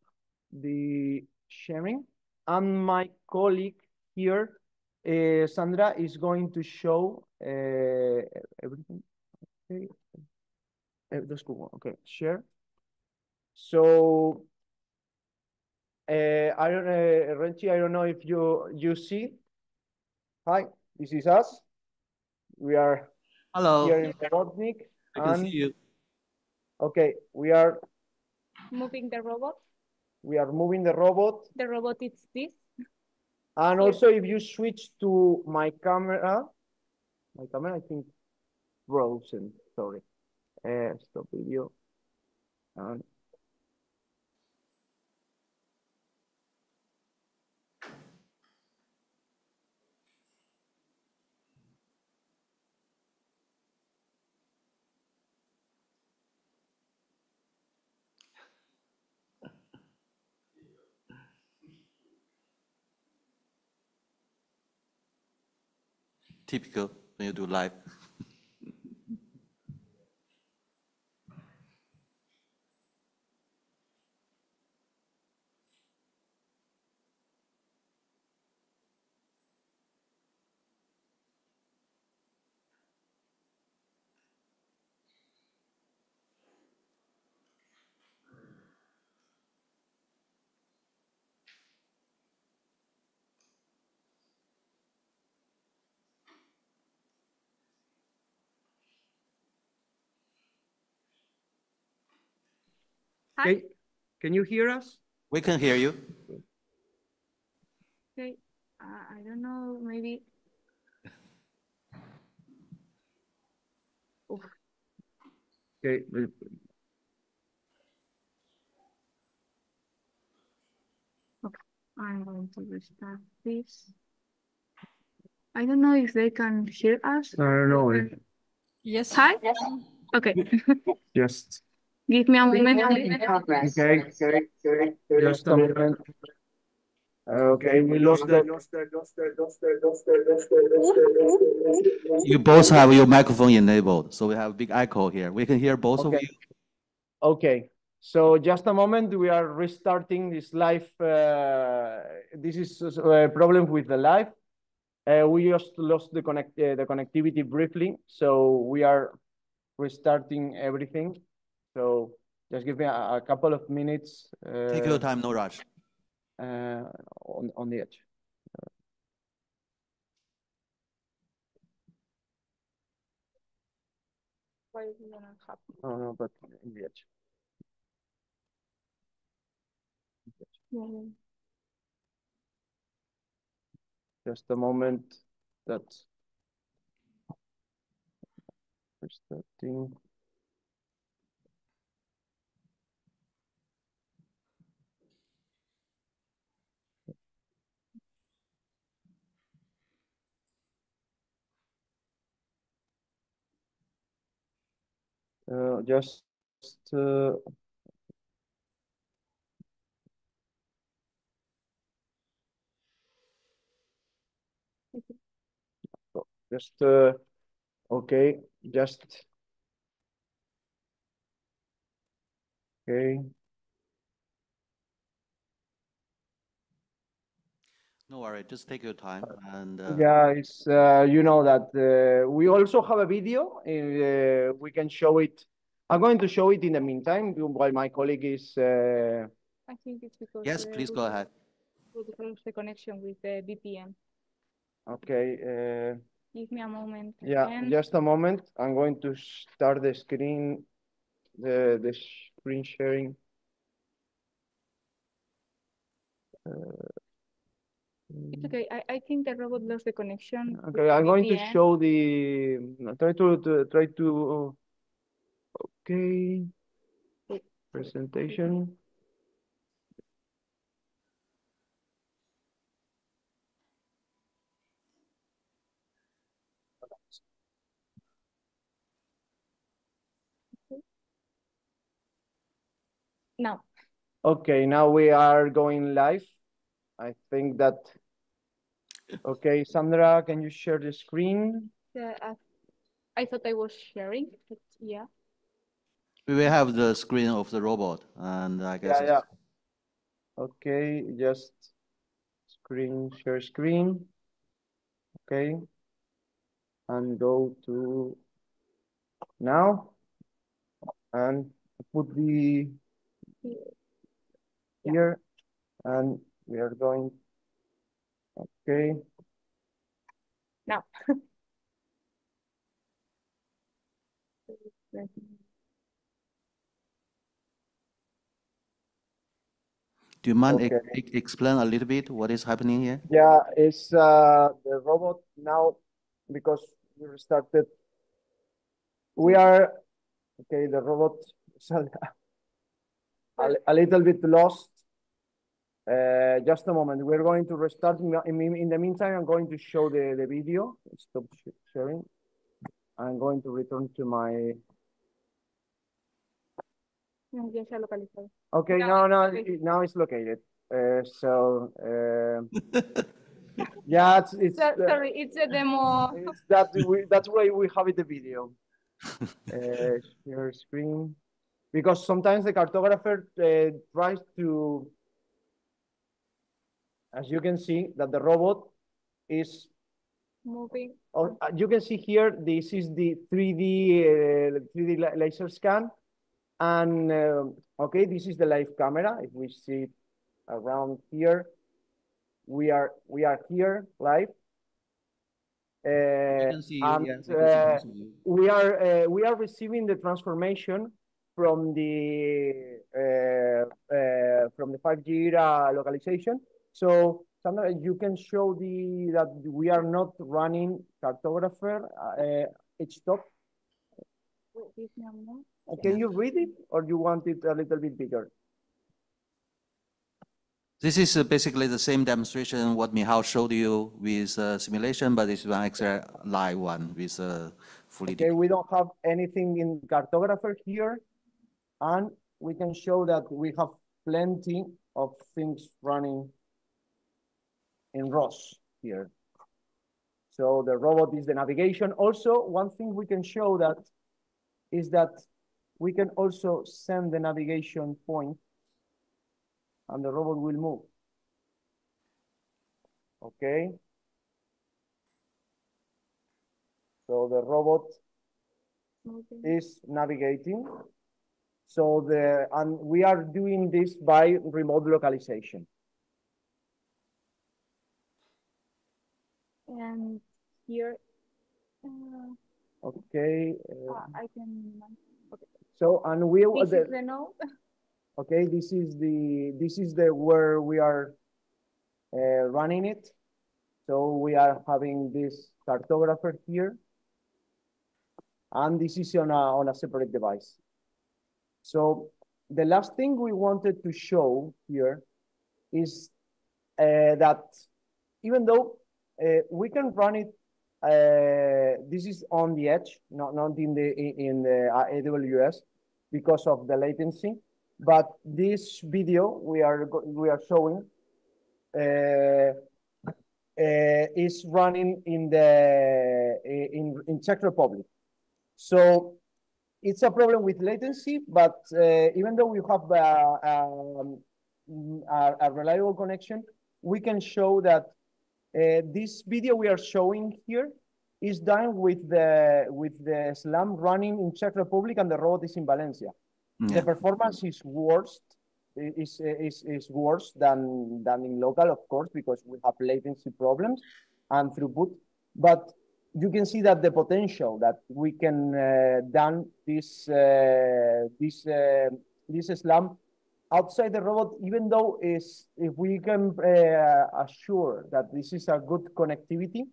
the sharing, and my colleague here, Sandra, is going to show everything. Okay. That's cool. Okay, share. So, I don't, Renchi, I don't know if you see. Hi, this is us. We are here in Robotnik. I can see you. Okay, we are moving the robot. We are moving the robot. The robot is this. And here. also, if you switch to my camera, I think frozen. Sorry. Stop video. And Typical when you do live. Hi. okay, can you hear us? We can hear you. Okay. I don't know, maybe. Oof. Okay. Okay, I'm going to restart this. I don't know if they can hear us. I don't know. Yes. Hi? Okay. Just Give me a moment, please. okay. Just a moment. Okay, we lost the. You both have your microphone enabled, so we have a big echo here. We can hear both of you. Okay, so just a moment. We are restarting this live. This is a problem with the live. We just lost the connectivity briefly, so we are restarting everything. So just give me a couple of minutes. Take your time, no rush. On the edge. Why is it not happening? No, but in the edge. Yeah. Just a moment. That's restarting. Just okay, just okay. No worry, just take your time and Yeah, it's you know that we also have a video. We can show it. I'm going to show it in the meantime while my colleague is. I think it's because yes, please go ahead. would lose the connection with the VPN. Okay. Give me a moment. Yeah, And just a moment. I'm going to start the screen, the screen sharing. it's okay. I think the robot lost the connection. Okay, I'm going to show the. Try to. Okay. Presentation. Now. Okay, now we are going live. I think that. Okay, Sandra, can you share the screen? Yeah, I thought I was sharing, but yeah. We will have the screen of the robot, and I guess Yeah. Okay, just share screen. Okay, and go to now and put the here, and we are going. Okay. Now. Do you mind Okay. explain a little bit what is happening here? Yeah, it's the robot now because we restarted. We are okay. The robot is a little bit lost. Just a moment. We're going to restart. In the meantime, I'm going to show the video. Stop sharing. I'm going to return to my. Okay, now it's located. Yeah, it's sorry, it's a demo. It's that's why we have it the video. Share screen because sometimes the cartographer tries to, as you can see, that the robot is moving. You can see here. This is the 3D laser scan, and okay, this is the live camera. If we see it around here, we are here live. You can see you, And yes, you can see you. we are receiving the transformation from the 5G-ERA localization. So Sandra, you can show that we are not running cartographer each stop. Can you read it, or you want it a little bit bigger? This is basically the same demonstration what Michal showed you with simulation, but this is one extra live one with fully. Okay, we don't have anything in cartographer here, and we can show that we have plenty of things running in ROS here. So the robot is the navigation. Also, one thing we can show that is that we can also send the navigation point and the robot will move. Okay. So the robot is navigating. So and we are doing this by remote localization. And here. Okay. I can. Okay. So and we. This is the node. Okay, this is the where we are running it. So we are having this cartographer here, and this is on a separate device. So the last thing we wanted to show here is that even though we can run it this is on the edge, not in the AWS because of the latency. But this video we are showing is running in Czech Republic. So it's a problem with latency, but even though we have a reliable connection, we can show that this video we are showing here is done with the SLAM running in Czech Republic and the robot is in Valencia. Yeah. The performance is worse than in local, of course, because we have latency problems and throughput. But you can see that the potential that we can done this SLAM outside the robot, even though if we can assure that this is a good connectivity,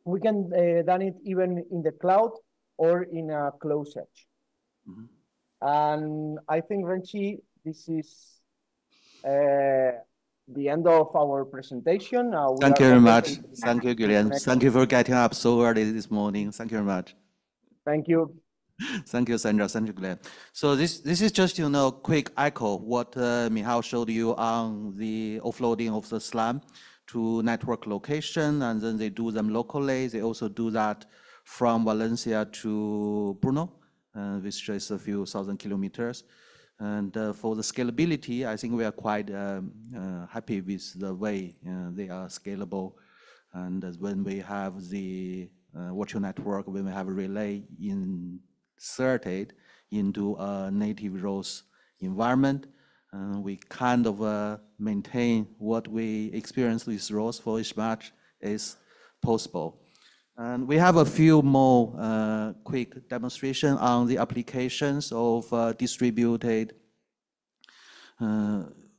we can done it even in the cloud or in a closed edge. Mm-hmm. And I think, Renchi, this is the end of our presentation. Thank you very much. Thank you, Guillaume. Thank you for getting up so early this morning. Thank you very much. Thank you. Thank you, Sandra. Thank you, Glenn. So this is just, quick echo what Michał showed you on the offloading of the SLAM to network location, and then they do them locally. They also do that from Valencia to Brno, which is a few thousand kilometers. And for the scalability, I think we are quite happy with the way they are scalable. And when we have the virtual network, when we have a relay inserted into a native ROS environment, we kind of maintain what we experience with ROS for as much as possible. And we have a few more quick demonstration on the applications of distributed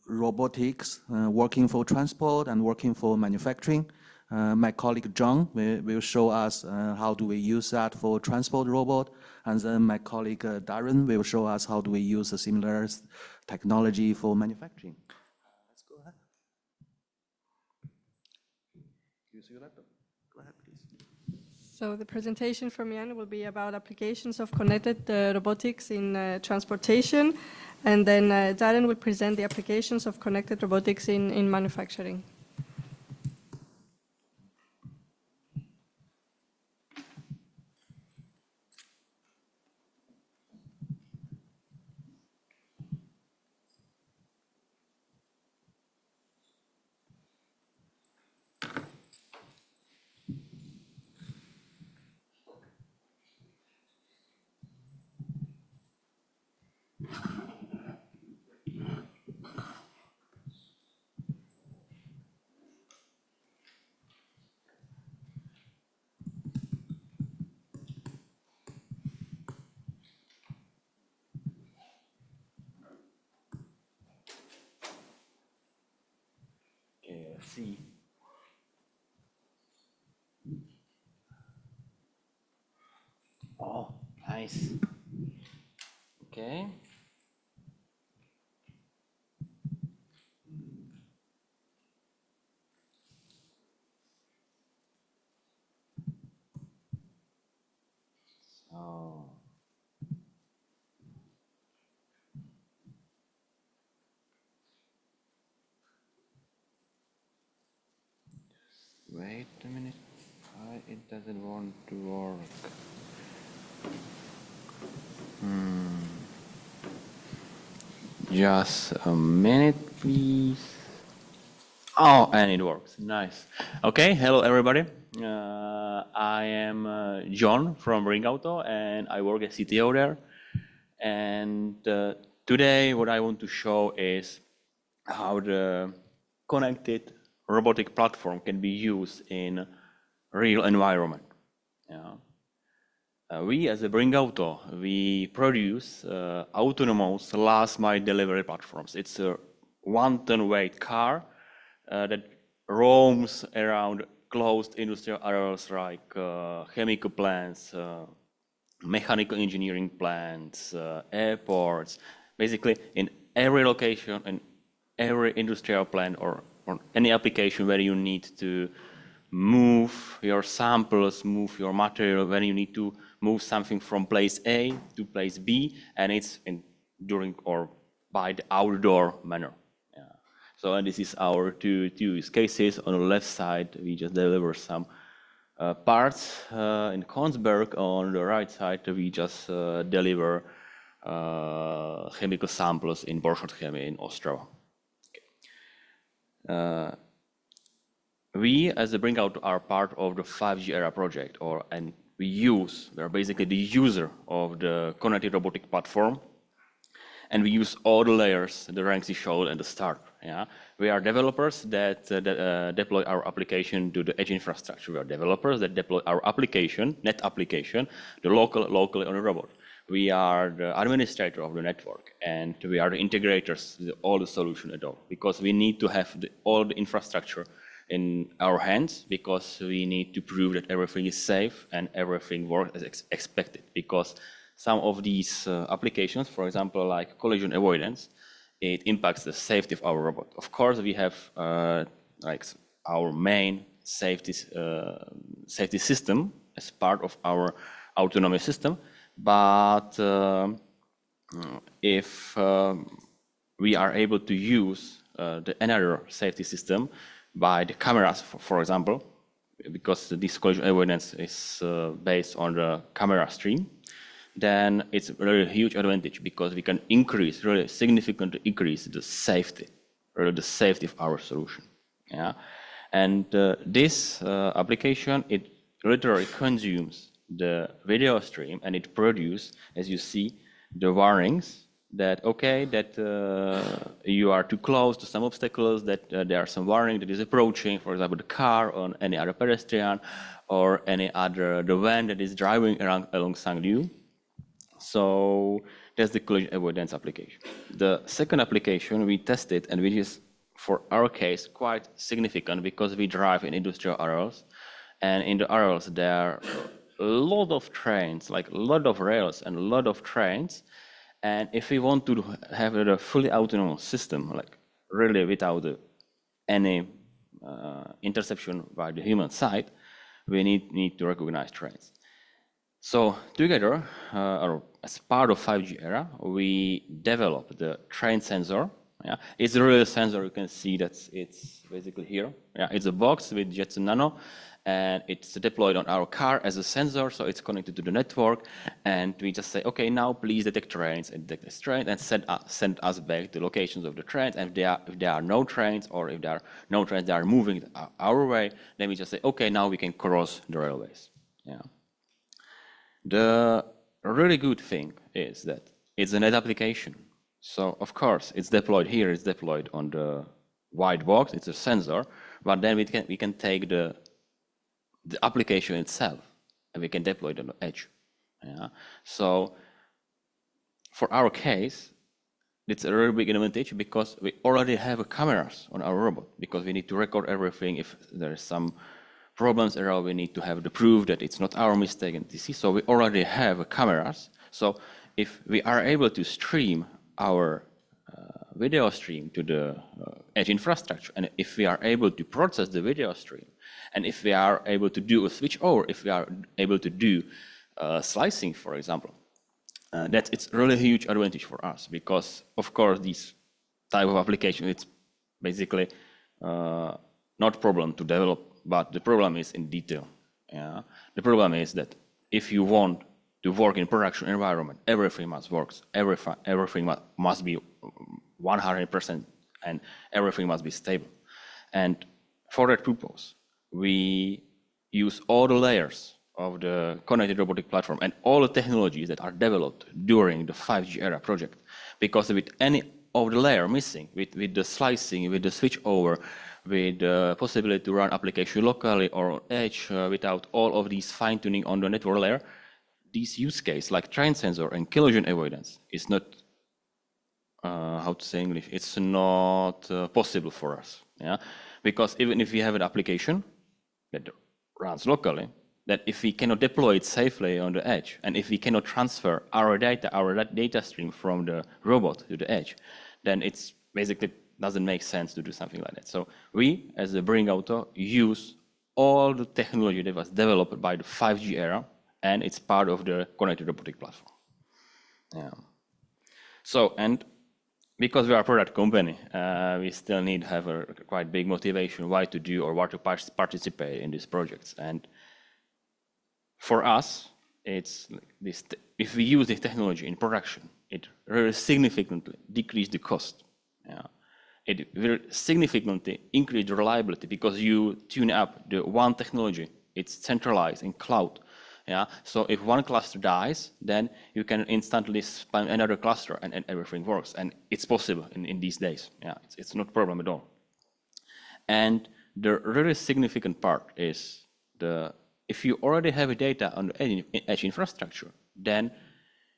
robotics working for transport and working for manufacturing. My colleague John will show us how do we use that for transport robot, and then my colleague Darren will show us how do we use a similar technology for manufacturing. Let's go ahead. Use your laptop. Go ahead, please. So the presentation from Jan will be about applications of connected robotics in transportation, and then Darren will present the applications of connected robotics in manufacturing. See. Oh, nice. Okay. So. Wait a minute. It doesn't want to work. Just a minute, please. Oh, and it works. Nice. Okay, hello everybody. I am John from Ring Auto, and I work as CTO there. And today, what I want to show is how the connected robotic platform can be used in real environment. We as a Bring Auto, we produce autonomous last mile delivery platforms. It's a 1-ton weight car that roams around closed industrial areas like chemical plants, mechanical engineering plants, airports, basically in every location, in every industrial plant or any application where you need to move your samples, move your material when you need to move something from place A to place B, and it's during or by the outdoor manner. Yeah. So, and this is our two use cases. On the left side, we just deliver some parts in Konsberg. On the right side, we just deliver chemical samples in Borchardt Chemie in Ostrava. Okay. We, as a Bringout, are part of the 5G-ERA project, and we're basically the user of the connected robotic platform, and we use all the layers, the ranks you showed at the start. Yeah, we are developers that deploy our application to the edge infrastructure. We are developers that deploy our application, net application, locally on the robot. We are the administrator of the network, and we are the integrators of all the solution at all, because we need to have all the infrastructure in our hands, because we need to prove that everything is safe and everything works as expected. Because some of these applications, for example, like collision avoidance, it impacts the safety of our robot. Of course, we have like our main safety system as part of our autonomy system, but if we are able to use another safety system by the cameras, for example, because this collision avoidance is based on the camera stream, then it's really a huge advantage, because we can really significantly increase the safety of our solution. Yeah, and this application, it literally consumes the video stream, and it produces, as you see, the warnings that you are too close to some obstacles, that there are some warning that is approaching, for example, the car or any other pedestrian or any other the van that is driving alongside you. So that's the collision avoidance application. The second application we tested, and which is for our case quite significant, because we drive in industrial areas, and in the areas there are a lot of trains, like a lot of rails and a lot of trains. And if we want to have a fully autonomous system, like really without any interception by the human side, we need to recognize trains. So together, or as part of 5G-ERA, we developed the train sensor. Yeah, it's a real sensor. You can see that it's basically here. Yeah, it's a box with Jetson Nano, and it's deployed on our car as a sensor, so it's connected to the network. And we just say, okay, now please detect trains, and detect this train, and send us back the locations of the trains. And if there are no trains, or if there are no trains that are moving our way, then we just say, okay, now we can cross the railways. Yeah. The really good thing is that it's a net application. So of course it's deployed here, it's deployed on the white box, it's a sensor, but then we can take the application itself and we can deploy it on the edge. Yeah. So for our case, it's a really big advantage, because we already have cameras on our robot, because we need to record everything. If there is some problems around, we need to have the proof that it's not our mistake and etc. So we already have cameras. So if we are able to stream our video stream to the edge infrastructure, and if we are able to process the video stream, and if we are able to do a switch over, if we are able to do slicing, for example, it's really a huge advantage for us, because of course this type of application, it's basically not a problem to develop, but the problem is in detail. Yeah? The problem is that if you want to work in production environment, everything must work, everything must be 100%, and everything must be stable. And for that purpose, we use all the layers of the connected robotic platform and all the technologies that are developed during the 5G-ERA project. Because with any of the layer missing, with the slicing, with the switch over, with the possibility to run application locally or on edge, without all of these fine-tuning on the network layer, this use case, like train sensor and collision avoidance, is not, how to say English, it's not possible for us. Yeah? Because even if we have an application that runs locally, that if we cannot deploy it safely on the edge, and if we cannot transfer our data stream from the robot to the edge, then it's basically doesn't make sense to do something like that. So we, as a Bring Auto, use all the technology that was developed by the 5G era, and it's part of the connected robotic platform. Yeah. So, and because we are a product company, we still need to have a quite big motivation why to do or why to participate in these projects. And for us, it's this: if we use this technology in production, it really significantly decreases the cost. Yeah. It will significantly increase the reliability because you tune up the one technology. It's centralized in cloud. Yeah. So if one cluster dies, then you can instantly spam another cluster and everything works. And it's possible in these days. Yeah. It's not a problem at all. And the really significant part is if you already have data on the edge infrastructure, then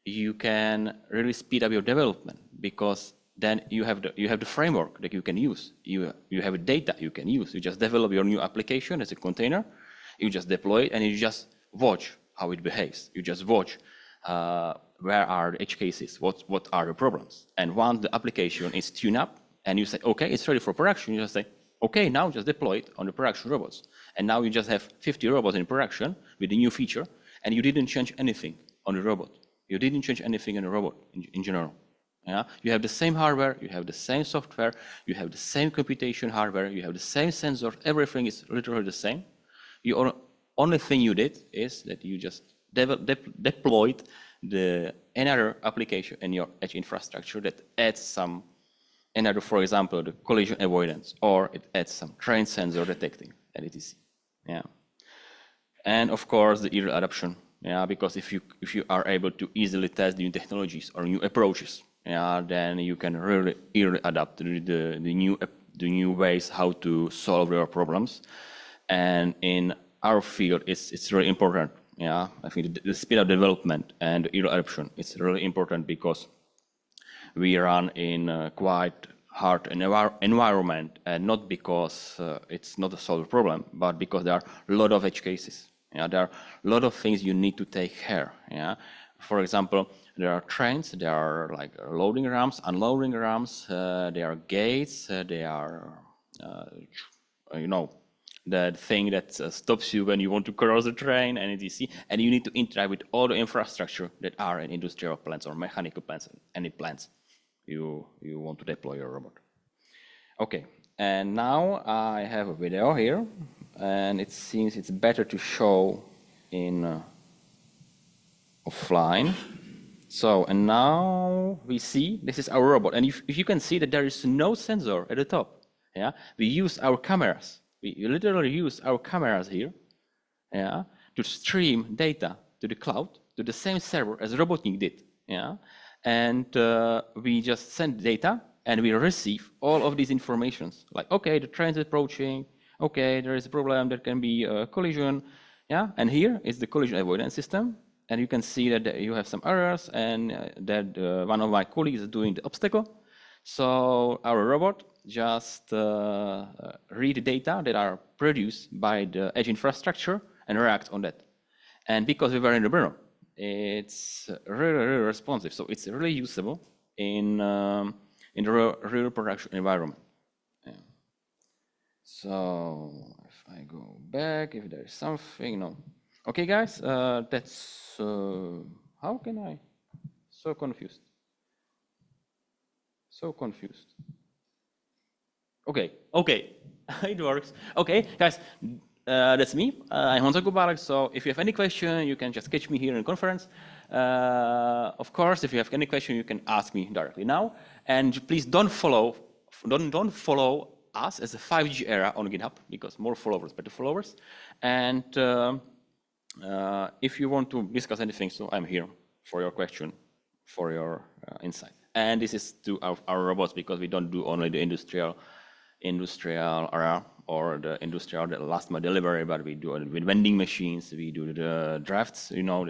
you can really speed up your development because then you have the framework that you can use. You have data you can use. You just develop your new application as a container. You just deploy it and you just watch how it behaves. You just watch where are the edge cases, what are the problems. And once the application is tuned up and you say, okay, it's ready for production, you just say, okay, now just deploy it on the production robots. And now you just have 50 robots in production with a new feature, and you didn't change anything on the robot. You didn't change anything in the robot in general. Yeah? You have the same hardware, you have the same software, you have the same computation hardware, you have the same sensor, everything is literally the same. The only thing you did is that you just deployed another application in your edge infrastructure that adds another, for example, the collision avoidance, or it adds some train sensor detecting, and etc. Yeah. And of course, the ERA adoption. Yeah, because if you are able to easily test new technologies or new approaches, yeah, then you can really adapt to the new ways how to solve your problems. And in our field, it's really important. Yeah, I think the speed of development and ERA adoption is really important because we run in a quite hard environment, and not because it's not a solved problem, but because there are a lot of edge cases. Yeah, there are a lot of things you need to take care. Yeah, for example, there are trains, there are like loading ramps, unloading ramps, there are gates, there are, the thing that stops you when you want to cross the train, and etc. And you need to interact with all the infrastructure that are in industrial plants or mechanical plants, any plants you want to deploy your robot. Okay, and now I have a video here, and it seems it's better to show in offline. So, and now we see this is our robot, and if you can see that there is no sensor at the top. Yeah, we use our cameras. We literally use our cameras here, yeah, to stream data to the cloud, to the same server as Robotnik did. Yeah, and we just send data, and we receive all of these informations. Like, okay, the train is approaching. Okay, there is a problem. There can be a collision. Yeah, and here is the collision avoidance system. And you can see that you have some errors, and that one of my colleagues is doing the obstacle. So our robot just read the data that are produced by the edge infrastructure and react on that. And because we were in the Brno, it's really, really responsive. So it's really usable in the real production environment. Yeah. So if I go back, if there's something, no. Okay, guys, that's, how can I? So confused. So confused. Okay, it works. Okay, guys, that's me. I'm Honza Kubalek, so if you have any question, you can just catch me here in the conference. Of course, if you have any question, you can ask me directly now. And please don't follow us as a 5G-ERA on GitHub, because more followers, better followers. And if you want to discuss anything, so I'm here for your question, for your insight. And this is to our robots, because we don't do only the industrial area or the industrial last mile delivery, but we do it with vending machines. We do the drafts. You know,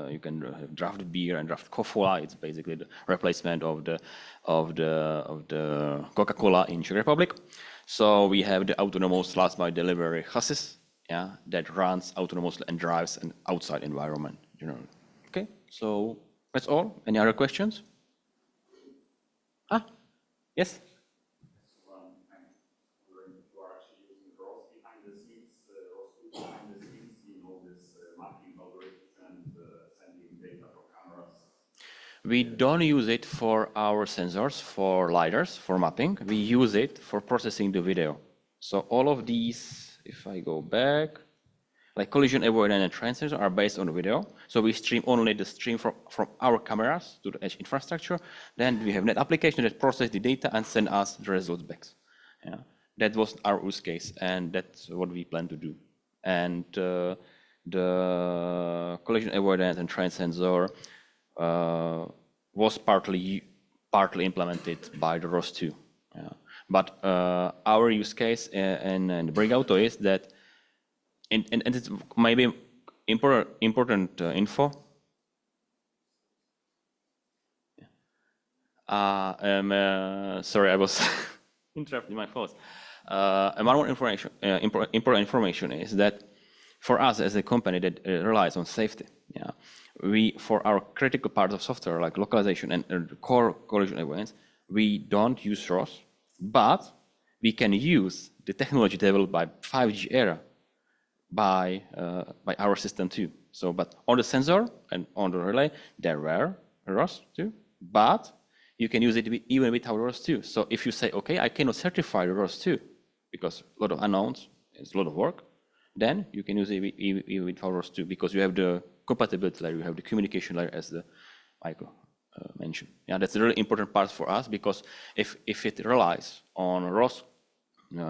you can draft beer and draft Coca-Cola. It's basically the replacement of the Coca-Cola in Czech Republic. So we have the autonomous last mile delivery chassis, yeah, that runs autonomously and drives an outside environment. You know. Okay, so that's all. Any other questions? Yes. We don't use it for our sensors, for LiDARs, for mapping. We use it for processing the video. So all of these, if I go back, like collision avoidance and train sensor are based on video. So we stream only the stream from our cameras to the edge infrastructure. Then we have net application that process the data and send us the results back. Yeah. That was our use case, and that's what we plan to do. And the collision avoidance and train sensor was partly implemented by the ROS2. Yeah. But our use case in the Brig Auto is that, and it's maybe important info. Sorry, I was interrupting my thoughts. And one more information, important information is that for us as a company that relies on safety, yeah, we, for our critical parts of software like localization and core collision avoidance, we don't use ROS, but we can use the technology developed by 5G-ERA by our system too. So, but on the sensor and on the relay, there were ROS too, but you can use it even without ROS too. So if you say, okay, I cannot certify the ROS too, because a lot of unknowns, it's a lot of work, then you can use it even without ROS too, because you have the compatibility layer, you have the communication layer, as the Michael mentioned. Yeah, that's a really important part for us, because if it relies on ROS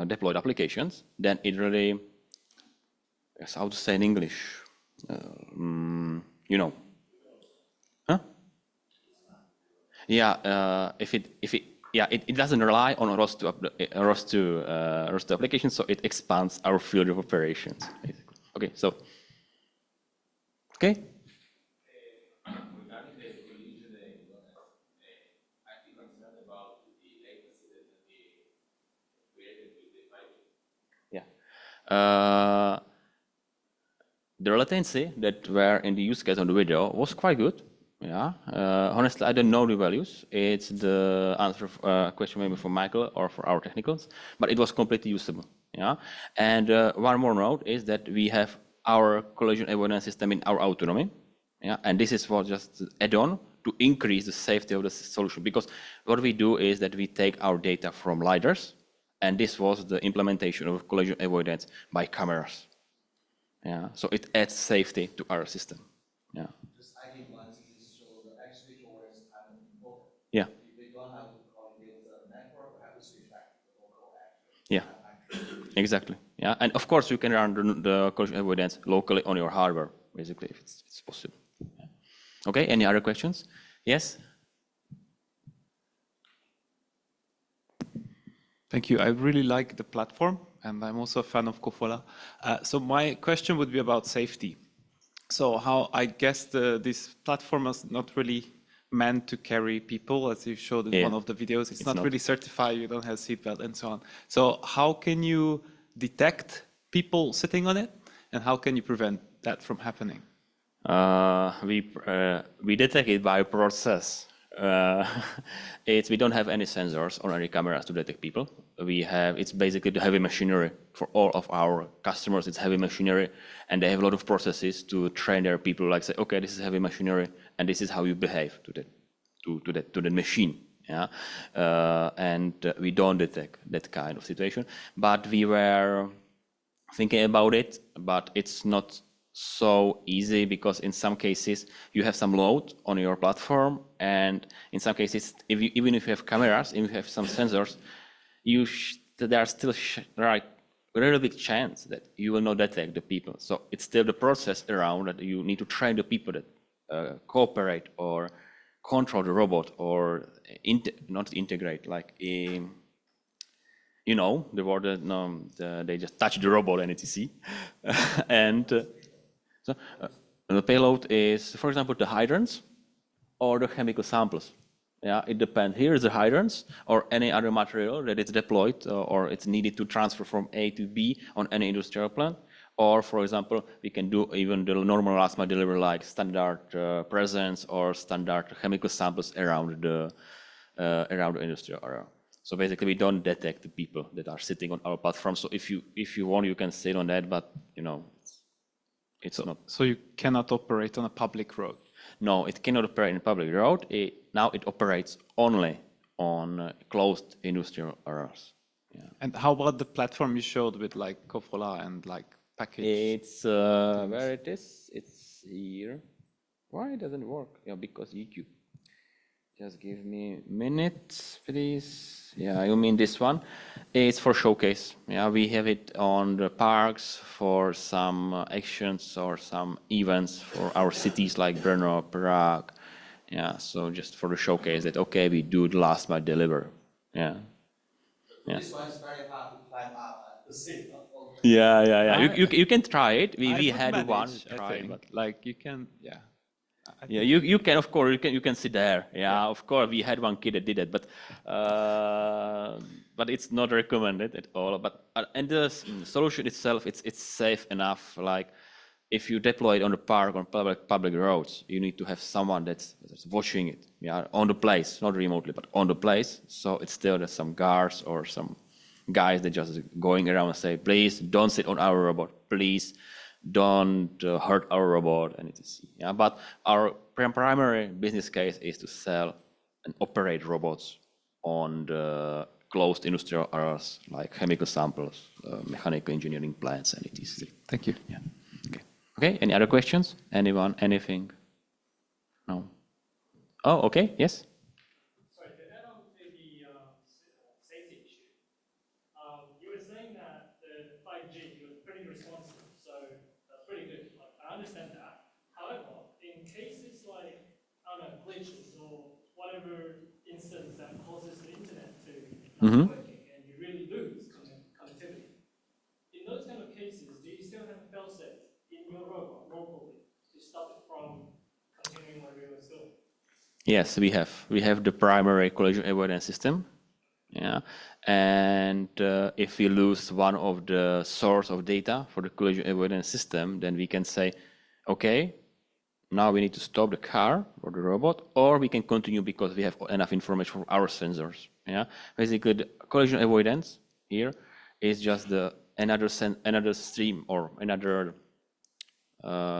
deployed applications, then it really, how to say in English, you know, huh? Yeah, it doesn't rely on ROS2 applications, so it expands our field of operations, basically. Okay, so, okay. Yeah. The latency that were in the use case on the video was quite good. Yeah. Honestly, I don't know the values. It's the answer question maybe for Michael or for our technicals, but it was completely usable. Yeah. And one more note is that we have our collision avoidance system in our autonomy. Yeah. And this is for just add-on to increase the safety of the solution, because what we do is that we take our data from LiDARs, and this was the implementation of collision avoidance by cameras. Yeah, so it adds safety to our system. Yeah. Just adding one thing is so the actuator is kind of important. Yeah. If they don't have to coordinate the network, we have to switch back to the local actuator. Yeah. Exactly. Yeah, and of course you can run the collision avoidance locally on your hardware, basically, if it's possible. Yeah. Okay. Any other questions? Yes. Thank you. I really like the platform, and I'm also a fan of Kofola. So my question would be about safety. So how, I guess this platform is not really meant to carry people, as you showed in one of the videos. It's not really certified, you don't have seatbelt and so on. So how can you detect people sitting on it, and how can you prevent that from happening? We detect it by process. We don't have any sensors or any cameras to detect people. It's basically the heavy machinery for all of our customers. It's heavy machinery, and they have a lot of processes to train their people. Like say, okay, this is heavy machinery, and this is how you behave to the machine. Yeah, and we don't detect that kind of situation. But we were thinking about it, but it's not so easy, because in some cases you have some load on your platform, and in some cases, even if you have cameras, if you have some sensors, there are still a really big chance that you will not detect the people. So it's still the process around that you need to train the people that cooperate or control the robot, or not integrate, like you know, the word they just touch the robot and etc. And so the payload is, for example, the hydrants or the chemical samples. Yeah, it depends. Here is the hydrants or any other material that is deployed or it's needed to transfer from A to B on any industrial plant. Or, for example, we can do even the normal last mile delivery, like standard presence or standard chemical samples around the industrial area. So basically, we don't detect the people that are sitting on our platform. So if you want, you can sit on that, but you know. It's not. So you cannot operate on a public road? No, it cannot operate in a public road. Now it operates only on closed industrial areas. Yeah. And how about the platform you showed with like Kofola and like package? It's where it is. It's here. Why it doesn't work? Yeah, because YouTube. Just give me minutes, please. Yeah, you mean this one? It's for showcase. Yeah, we have it on the parks for some actions or some events for our cities like Brno, Prague. Yeah, so just for the showcase that, okay, we do the last mile delivery. Yeah. Yeah. This one is very hard to climb up to see. Yeah. You can try it. We would had manage, one I try, think. but Like you can, yeah. yeah, you can, of course, you can sit there. Yeah, of course, we had one kid that did it, but it's not recommended at all. But and the solution itself, it's safe enough. Like if you deploy it on the park on public roads, you need to have someone that's watching it. Yeah, on the place, not remotely, but on the place. So it's still there's some guards or some guys that just going around and say, please don't sit on our robot, please don't hurt our robot, and etc. Yeah, but our primary business case is to sell and operate robots on the closed industrial areas like chemical samples, mechanical engineering plants, and etc. Thank you. Yeah. Okay. Okay. Any other questions? Anyone? Anything? No. Oh, okay. Yes. Sorry, to add on to the safety issue, you were saying that the 5G was pretty responsive, so that's pretty good. Like, I understand that. However, in cases like, I don't know, glitches or whatever instance that causes the internet to not working and you really lose connectivity, in those kind of cases, do you still have a failsafe in your robot locally to stop it from continuing whatever it was doing? Yes, we have. We have the primary collision avoidance system. Yeah, and if we lose one of the source of data for the collision avoidance system, then we can say, okay, now we need to stop the car or the robot, or we can continue because we have enough information from our sensors. Yeah, basically the collision avoidance here is just the another stream or another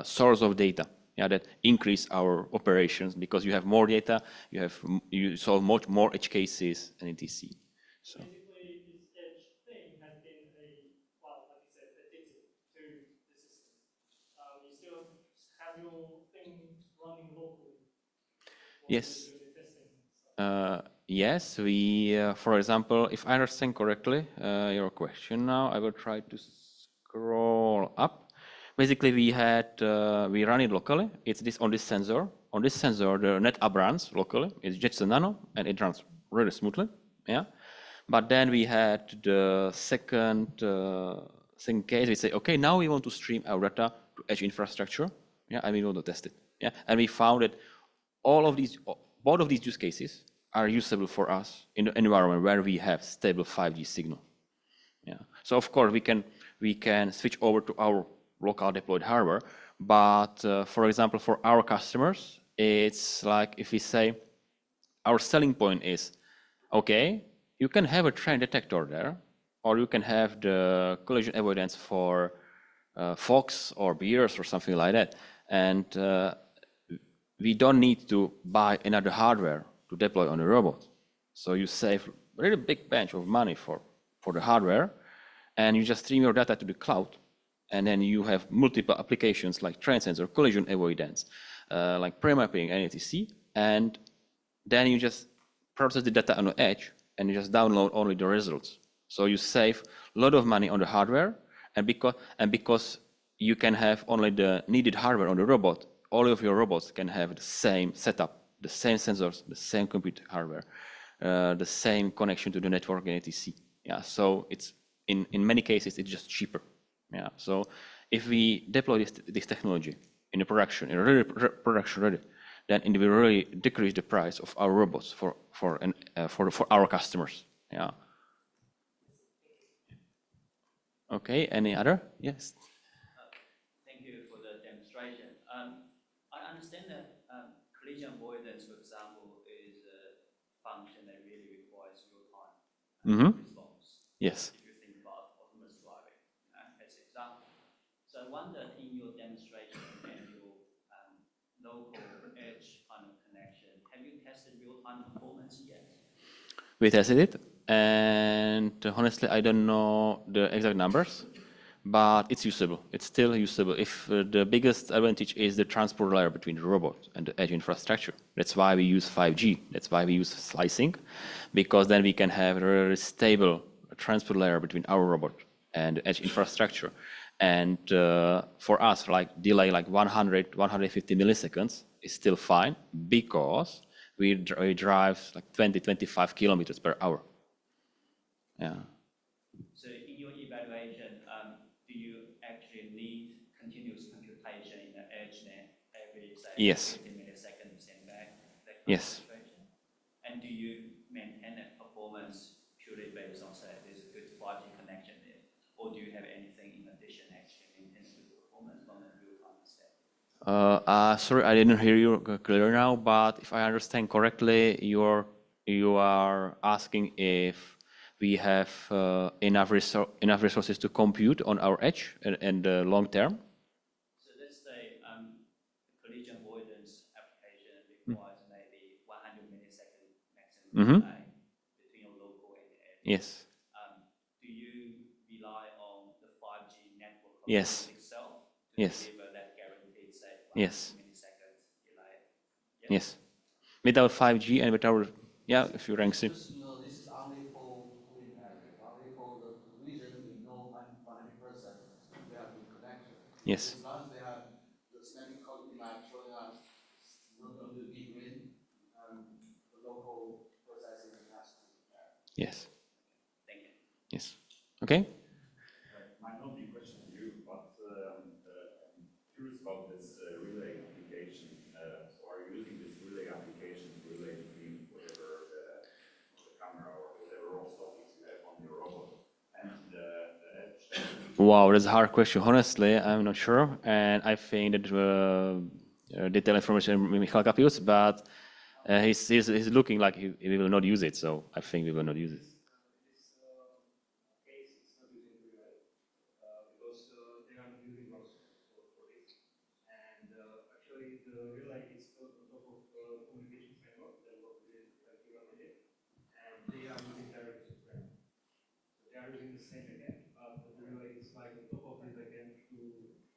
source of data. Yeah, that increase our operations because you have more data, you solve much more edge cases and etc. So basically, this edge thing has been well, like you said, addicted to the system. You still have your thing running locally. yes, yes. We, for example, if I understand correctly, your question now, I will try to scroll up. Basically, we run it locally. It's on this sensor. On this sensor, the net app runs locally. It's Jetson Nano, and it runs really smoothly. Yeah. But then we had the second case. We say, okay, now we want to stream our data to edge infrastructure. Yeah, and we want to test it. Yeah, and we found that both of these use cases are usable for us in the environment where we have stable 5G signal. Yeah. So of course we can switch over to our local deployed hardware. But for example, for our customers, it's like if we say our selling point is, okay, you can have a train detector there, or you can have the collision avoidance for fogs or bears or something like that. And we don't need to buy another hardware to deploy on a robot. So you save a really big bunch of money for the hardware, and you just stream your data to the cloud. And then you have multiple applications like train sensor, collision avoidance, like pre-mapping and etc. And then you just process the data on the edge and you just download only the results. So you save a lot of money on the hardware, and because you can have only the needed hardware on the robot, all of your robots can have the same setup, the same sensors, the same compute hardware, the same connection to the network and etc. Yeah, so it's in many cases it's just cheaper. Yeah, so if we deploy this technology in a production, production ready, then it will really decrease the price of our robots for our customers. Yeah. Okay. Any other? Yes. Thank you for the demonstration. I understand that collision avoidance, for example, is a function that really requires real-time response. Yes. So I wonder in your demonstration and your local edge kind of connection. Have you tested real-time performance yet? We tested it, and honestly, I don't know the exact numbers, but it's usable. It's still usable. If the biggest advantage is the transport layer between the robot and the edge infrastructure. That's why we use 5G. That's why we use slicing, because then we can have a really stable transport layer between our robot and the edge infrastructure. And for us, like delay like 100, 150 milliseconds is still fine because we drive like 20, 25 kilometers per hour. Yeah. So in your evaluation, do you actually need continuous computation in the edge net every, say, Yes. 50 milliseconds to send back that kind Yes. of situation? And do you maintain that performance purely based on, say, there's a good 5G connection there? Or do you have anything in addition actually maintain a good performance from a real-time perspective? Sorry, I didn't hear you clear now, but if I understand correctly, you are asking if we have enough resources to compute on our edge and long term. So let's say collision avoidance application requires maybe 100 millisecond maximum delay between your local and edge. Yes. Do you rely on the 5G network Yes. itself to Yes. deliver that guaranteed, say, 100 Yes. milliseconds delay? Yes. Without 5G and without, yeah, if you rank it. This is only for cooling area, only for the region we know 100% we have good connection. Yes. As long as they have the static quality map showing us not going to be green, the local processing has to be there. Yes. Thank you. Yes. Okay. Might not be a question to you, but I'm curious about this relay application. So are you using this relay application to relay between whatever the camera or whatever raw sockets you have on your robot and the edge? Wow, that's a hard question. Honestly, I'm not sure, and I think that detailed information Michal Kapius, but he's looking like he will not use it. So I think we will not use it. The relay is built on top of communication framework that work with 5G-ERA, and they are using direct to frame. So they are using the same backend, but the relay is like on top of the backend to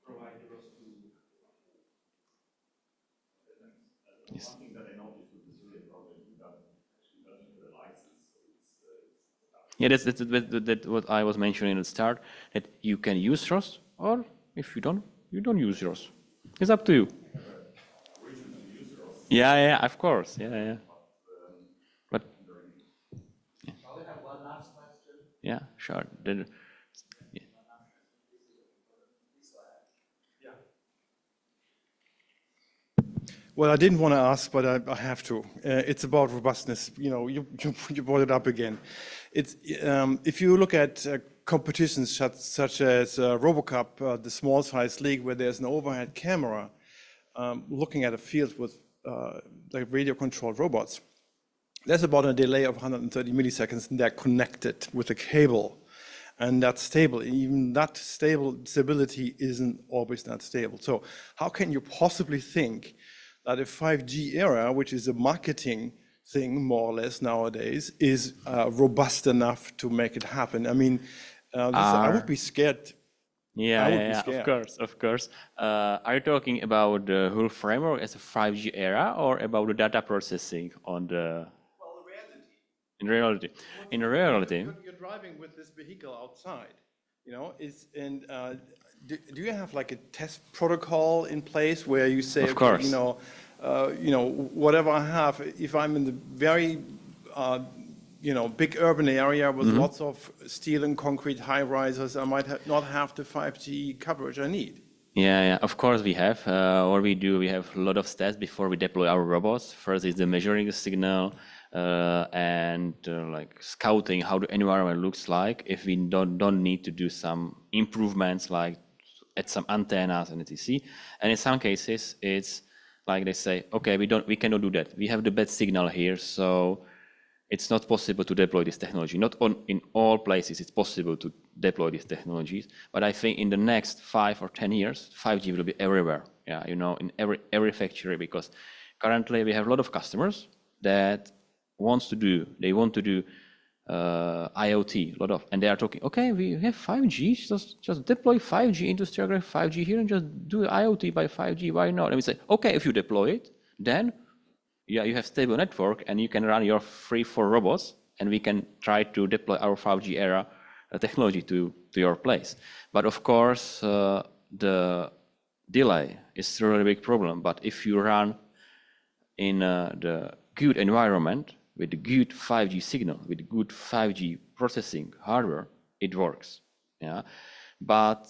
provide the ROS to. Yes. One thing that I noticed with this relay project is that actually doesn't have a license. So yeah, that's what I was mentioning at the start. That you can use ROS, or if you don't use ROS. It's up to you. Yeah, of course. Yeah. But yeah. Shall we have one last question? Yeah, sure. Well, I didn't want to ask, but I have to. It's about robustness. You brought it up again. It's if you look at competitions such as RoboCup, the small size league where there's an overhead camera, looking at a field with like radio-controlled robots, there's about a delay of 130 milliseconds, and they're connected with a cable, and that's stable. Even that stability isn't always that stable. So how can you possibly think that a 5G era, which is a marketing thing more or less nowadays, is robust enough to make it happen? I mean, I would be scared. Yeah, of course. Are you talking about the whole framework as a 5G era, or about the data processing on the? Well, the reality. In reality. You're driving with this vehicle outside, do you have like a test protocol in place where you say, of course. Whatever I have, if I'm in the very big urban area with lots of steel and concrete high rises, I might not have the 5G coverage I need. Yeah, of course we have. What we do, we have a lot of steps before we deploy our robots. First is the measuring the signal and like scouting how the environment looks like. If we don't need to do some improvements like add some antennas and etc. And in some cases, it's like they say, okay, we cannot do that. We have the bad signal here, so it's not possible to deploy this technology. Not in all places it's possible to deploy these technologies, but I think in the next 5 or 10 years, 5G will be everywhere. yeah, you know, in every factory, because currently we have a lot of customers that want to do IoT, a lot of, and they are talking, okay, we have 5G, just deploy 5G industrial grade 5G here and just do IoT by 5G, why not? And we say, okay, if you deploy it, then yeah, you have stable network and you can run your free for robots, and we can try to deploy our 5G-ERA technology to your place. But of course, the delay is a really big problem. But if you run in the good environment with the good 5G signal, with good 5G processing hardware, it works. Yeah, but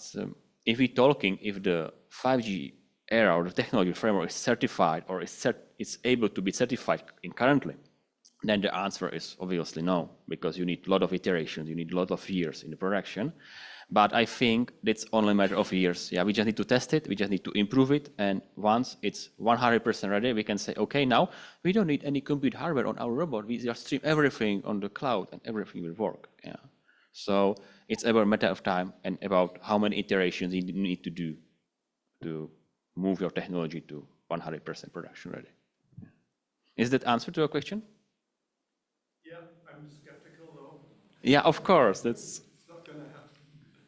if we're talking, if the 5G era or the technology framework is certified or is able to be certified currently, then the answer is obviously no, because you need a lot of iterations, you need a lot of years in the production. But I think it's only a matter of years. Yeah, we just need to test it, we just need to improve it, and once it's 100% ready, we can say, okay, now we don't need any compute hardware on our robot, we just stream everything on the cloud and everything will work. Yeah. So it's about a matter of time and about how many iterations you need to do to move your technology to 100% production ready. Is that answer to your question? Yeah, I'm skeptical though. Yeah, of course. That's. It's not going to happen.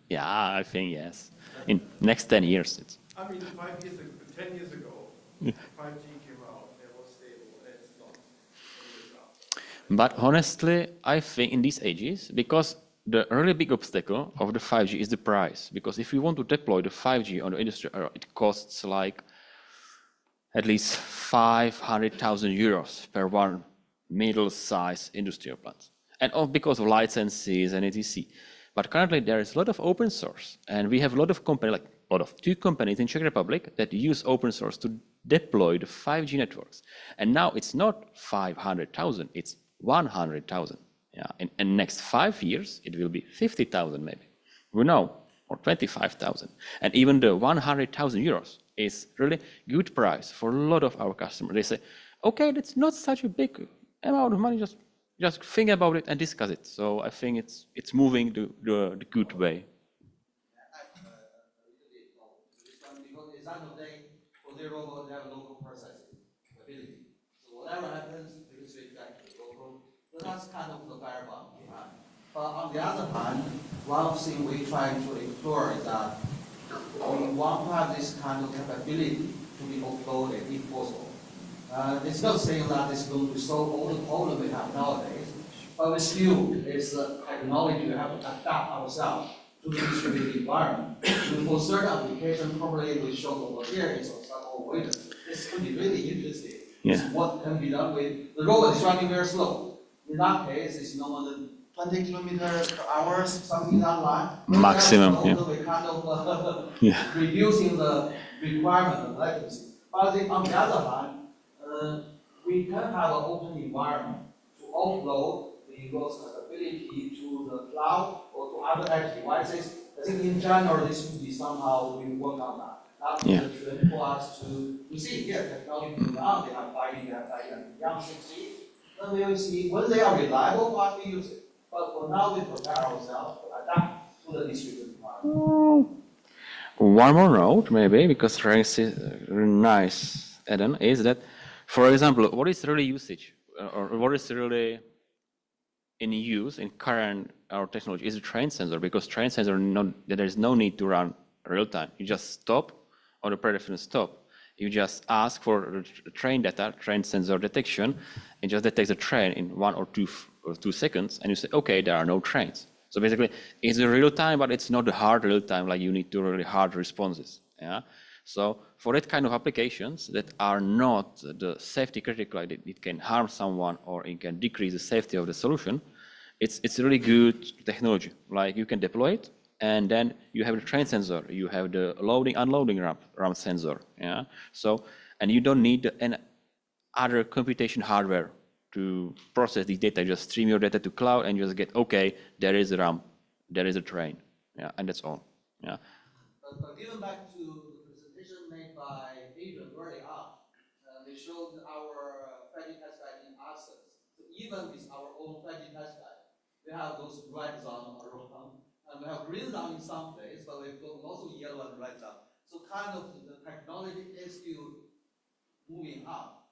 Yeah, I think yes. In next 10 years, it's. I mean, 5 years ago, 10 years ago, 5G came out. It was stable. It's not. But honestly, I think in these ages, because the really big obstacle of the 5G is the price. Because if you want to deploy the 5G on the industry, it costs like at least 500,000 euros per one middle-sized industrial plant. And because of licenses and etc. But currently there is a lot of open source. And we have a lot of companies, like a lot of 2 companies in Czech Republic that use open source to deploy the 5G networks. And now it's not 500,000, it's 100,000. Yeah, in next 5 years, it will be 50,000 maybe. We know, or 25,000. And even the 100,000 euros is really good price for a lot of our customers. They say, okay, that's not such a big amount of money, just think about it and discuss it. So I think it's moving the good way. Because at the end of the day, for their robot, they have local processing ability. So whatever happens, we can switch back to local. So that's kind of the background behind. But on the other hand, one thing we're trying to explore is that we want to have this kind of capability to be offloaded if possible. It's not saying that it's going to solve all the problems we have nowadays, but we still, it's the technology we have to adapt ourselves to the distributed environment. For certain applications, probably with short materials or some waivers, this could be really interesting. Yeah. It's what can be done with the robot is running very slow. In that case, it's no more than 20 kilometers per hour, something that line. Maximum, yeah. We're kind of reducing the requirement of latency. But I think on the other hand, we can have an open environment to offload the robot's capability to the cloud or to other edge devices. I think in general, this would be somehow we work on that. That would be the trend for us to see, yeah, technology now, they have 5G, they have beyond 6G. Then we will see when they are reliable for us to use it. But for now, we prepare ourselves to adapt to the distributed environment. One more note, maybe, because it's nice, Eden, is that, for example, what is really usage, or what is really in use in current our technology is a train sensor, because train sensor, there is no need to run real time. You just stop, or the predefined stop. You just ask for train data, train sensor detection, and just detects the train in 1 or 2 seconds, and you say, okay, there are no trains. So basically, it's a real time, but it's not the hard real time, like you need to really hard responses. Yeah. So for that kind of applications that are not the safety critical, like it can harm someone or it can decrease the safety of the solution, it's really good technology. Like you can deploy it, and then you have the train sensor, you have the loading, unloading ramp sensor. Yeah. So, and you don't need any other computation hardware to process the data. Just stream your data to cloud and just get, okay, there is a ramp, there is a train. Yeah, and that's all. Yeah. But given back to the presentation made by Adrian early on, they showed our 5G test bed in Athens. So even with our own 5G test bed, we have those red zone around, and we have green zone in some place, but we've got also yellow and red zone. So So kind of the technology is still moving up,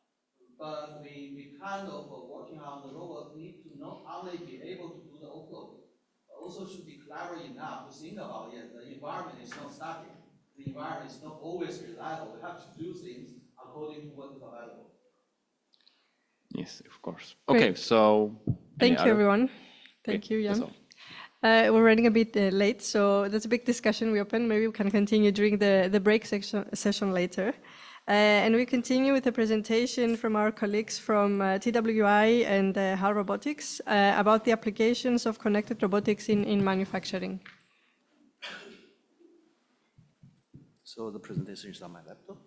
but we kind of working on the robot need to not only be able to do the offload, but also should be clever enough to think about, yes, the environment is not static. The environment is not always reliable. We have to do things according to what is available. Yes, of course. Great. Okay, so thank you, everyone. Thank you, that's Jan. all. We're running a bit late, so there's a big discussion we opened. Maybe we can continue during the break session later. And we continue with a presentation from our colleagues from TWI and HAL Robotics about the applications of connected robotics in manufacturing. So the presentation is on my laptop.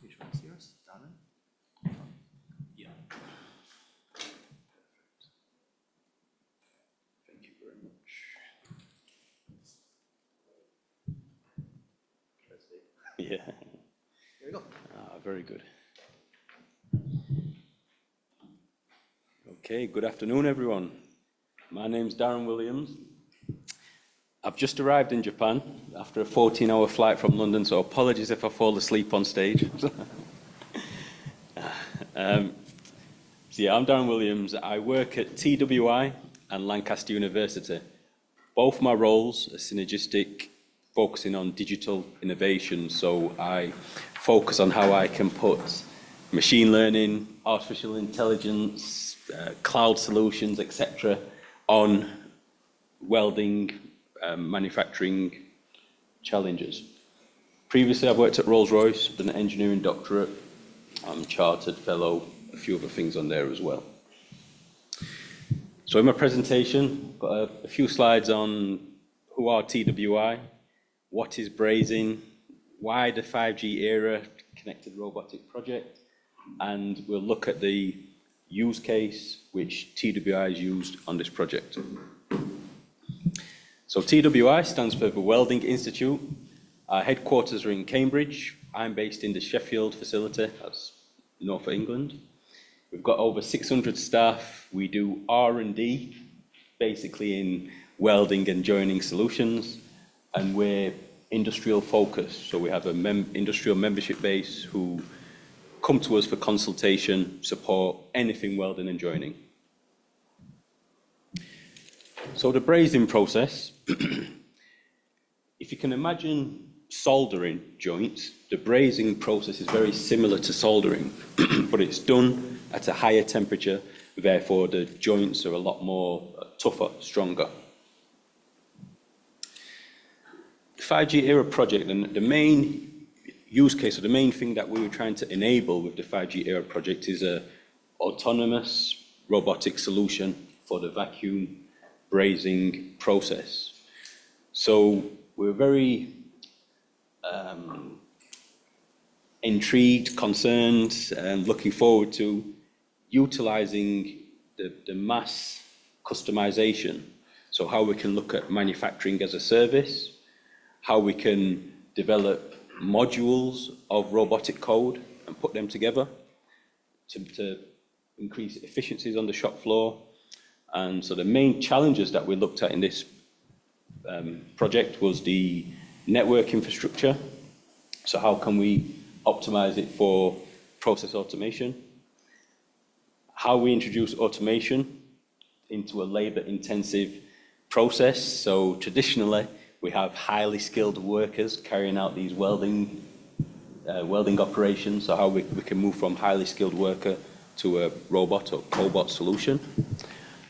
Which one's yours, Darren? Yeah. Thank you very much. Yeah. Here we go. Very good. Okay, good afternoon, everyone. My name's Darren Williams. I've just arrived in Japan after a 14-hour flight from London, so apologies if I fall asleep on stage. So yeah, I'm Darren Williams. I work at TWI and Lancaster University. Both my roles are synergistic, focusing on digital innovation. So I focus on how I can put machine learning, artificial intelligence, cloud solutions, etc., on welding, manufacturing challenges. Previously, I've worked at Rolls-Royce, done an engineering doctorate. I'm a chartered fellow, a few other things on there as well. So in my presentation, I've got a few slides on who are TWI, what is brazing, why the 5G-ERA connected robotic project, and we'll look at the use case which TWI has used on this project. So TWI stands for the Welding Institute. Our headquarters are in Cambridge. I'm based in the Sheffield facility, that's north of England. We've got over 600 staff. We do R&D, basically in welding and joining solutions, and we're industrial focused. So we have an industrial membership base who come to us for consultation, support, anything welding and joining. So the brazing process, if you can imagine soldering joints, the brazing process is very similar to soldering, but it's done at a higher temperature, therefore the joints are a lot more tougher, stronger. The 5G-ERA project, and the main use case, or the main thing that we were trying to enable with the 5G-ERA project is an autonomous robotic solution for the vacuum brazing process. So we're very intrigued, concerned, and looking forward to utilizing the mass customization. So how we can look at manufacturing as a service, how we can develop modules of robotic code and put them together to increase efficiencies on the shop floor. And so the main challenges that we looked at in this project was the network infrastructure. So how can we optimize it for process automation? How we introduce automation into a labor-intensive process. So traditionally, we have highly skilled workers carrying out these welding operations. So how we can move from highly skilled worker to a robot or cobot solution.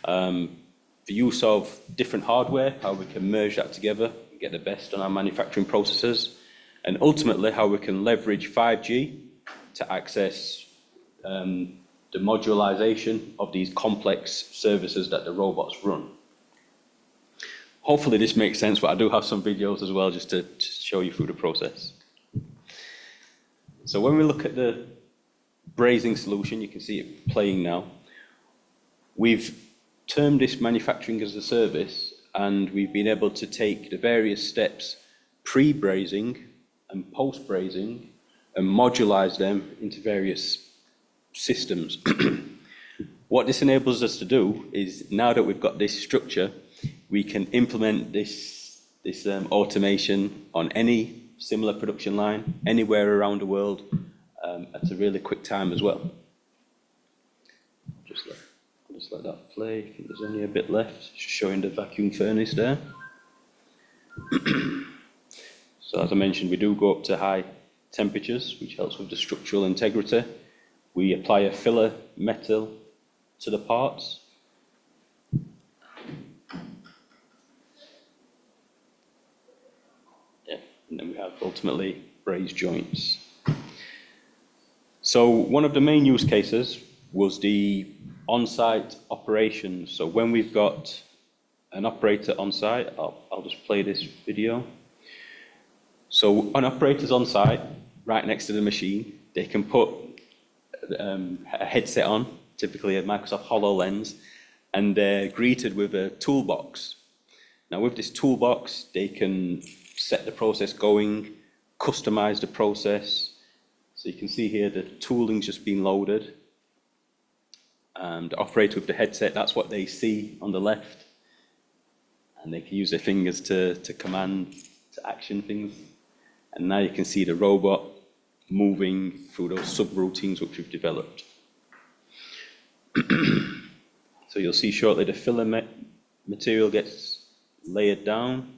The use of different hardware, how we can merge that together, get the best on our manufacturing processes, and ultimately how we can leverage 5G to access the modularization of these complex services that the robots run. Hopefully this makes sense, but I do have some videos as well just to show you through the process. So when we look at the brazing solution, you can see it playing now. We've termed this manufacturing as a service, and we've been able to take the various steps pre-brazing and post-brazing and modularize them into various systems. What this enables us to do is, now that we've got this structure, we can implement this automation on any similar production line, anywhere around the world, at a really quick time as well. Just let that play. I think there's only a bit left, just showing the vacuum furnace there. So as I mentioned, we do go up to high temperatures, which helps with the structural integrity. We apply a filler metal to the parts. Yeah, and then we have ultimately brazed joints. So one of the main use cases was the on-site operations. So when we've got an operator on site, I'll just play this video. So an operator's on site, right next to the machine, they can put a headset on, typically a Microsoft HoloLens, and they're greeted with a toolbox. Now with this toolbox, they can set the process going, customize the process. So you can see here the tooling's just been loaded. The operator with the headset, that's what they see on the left. And they can use their fingers to command, to action things. And now you can see the robot moving through those subroutines which we've developed. So you'll see shortly the filler material gets layered down.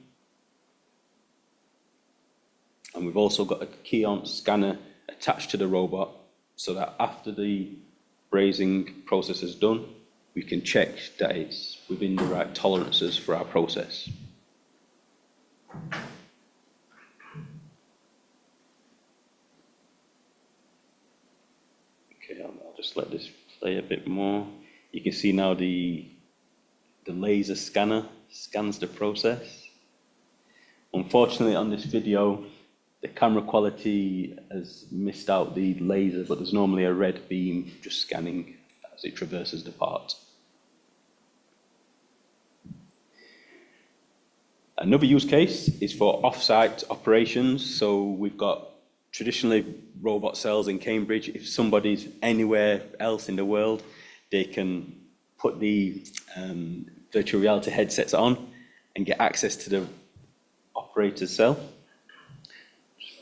And we've also got a key-on scanner attached to the robot so that after the brazing process is done, we can check that it's within the right tolerances for our process. Okay, I'll just let this play a bit more. You can see now the laser scanner scans the process. Unfortunately, on this video, the camera quality has missed out the laser, but there's normally a red beam just scanning as it traverses the part. Another use case is for off-site operations. So we've got traditionally robot cells in Cambridge. If somebody's anywhere else in the world, they can put the virtual reality headsets on and get access to the operator's cell.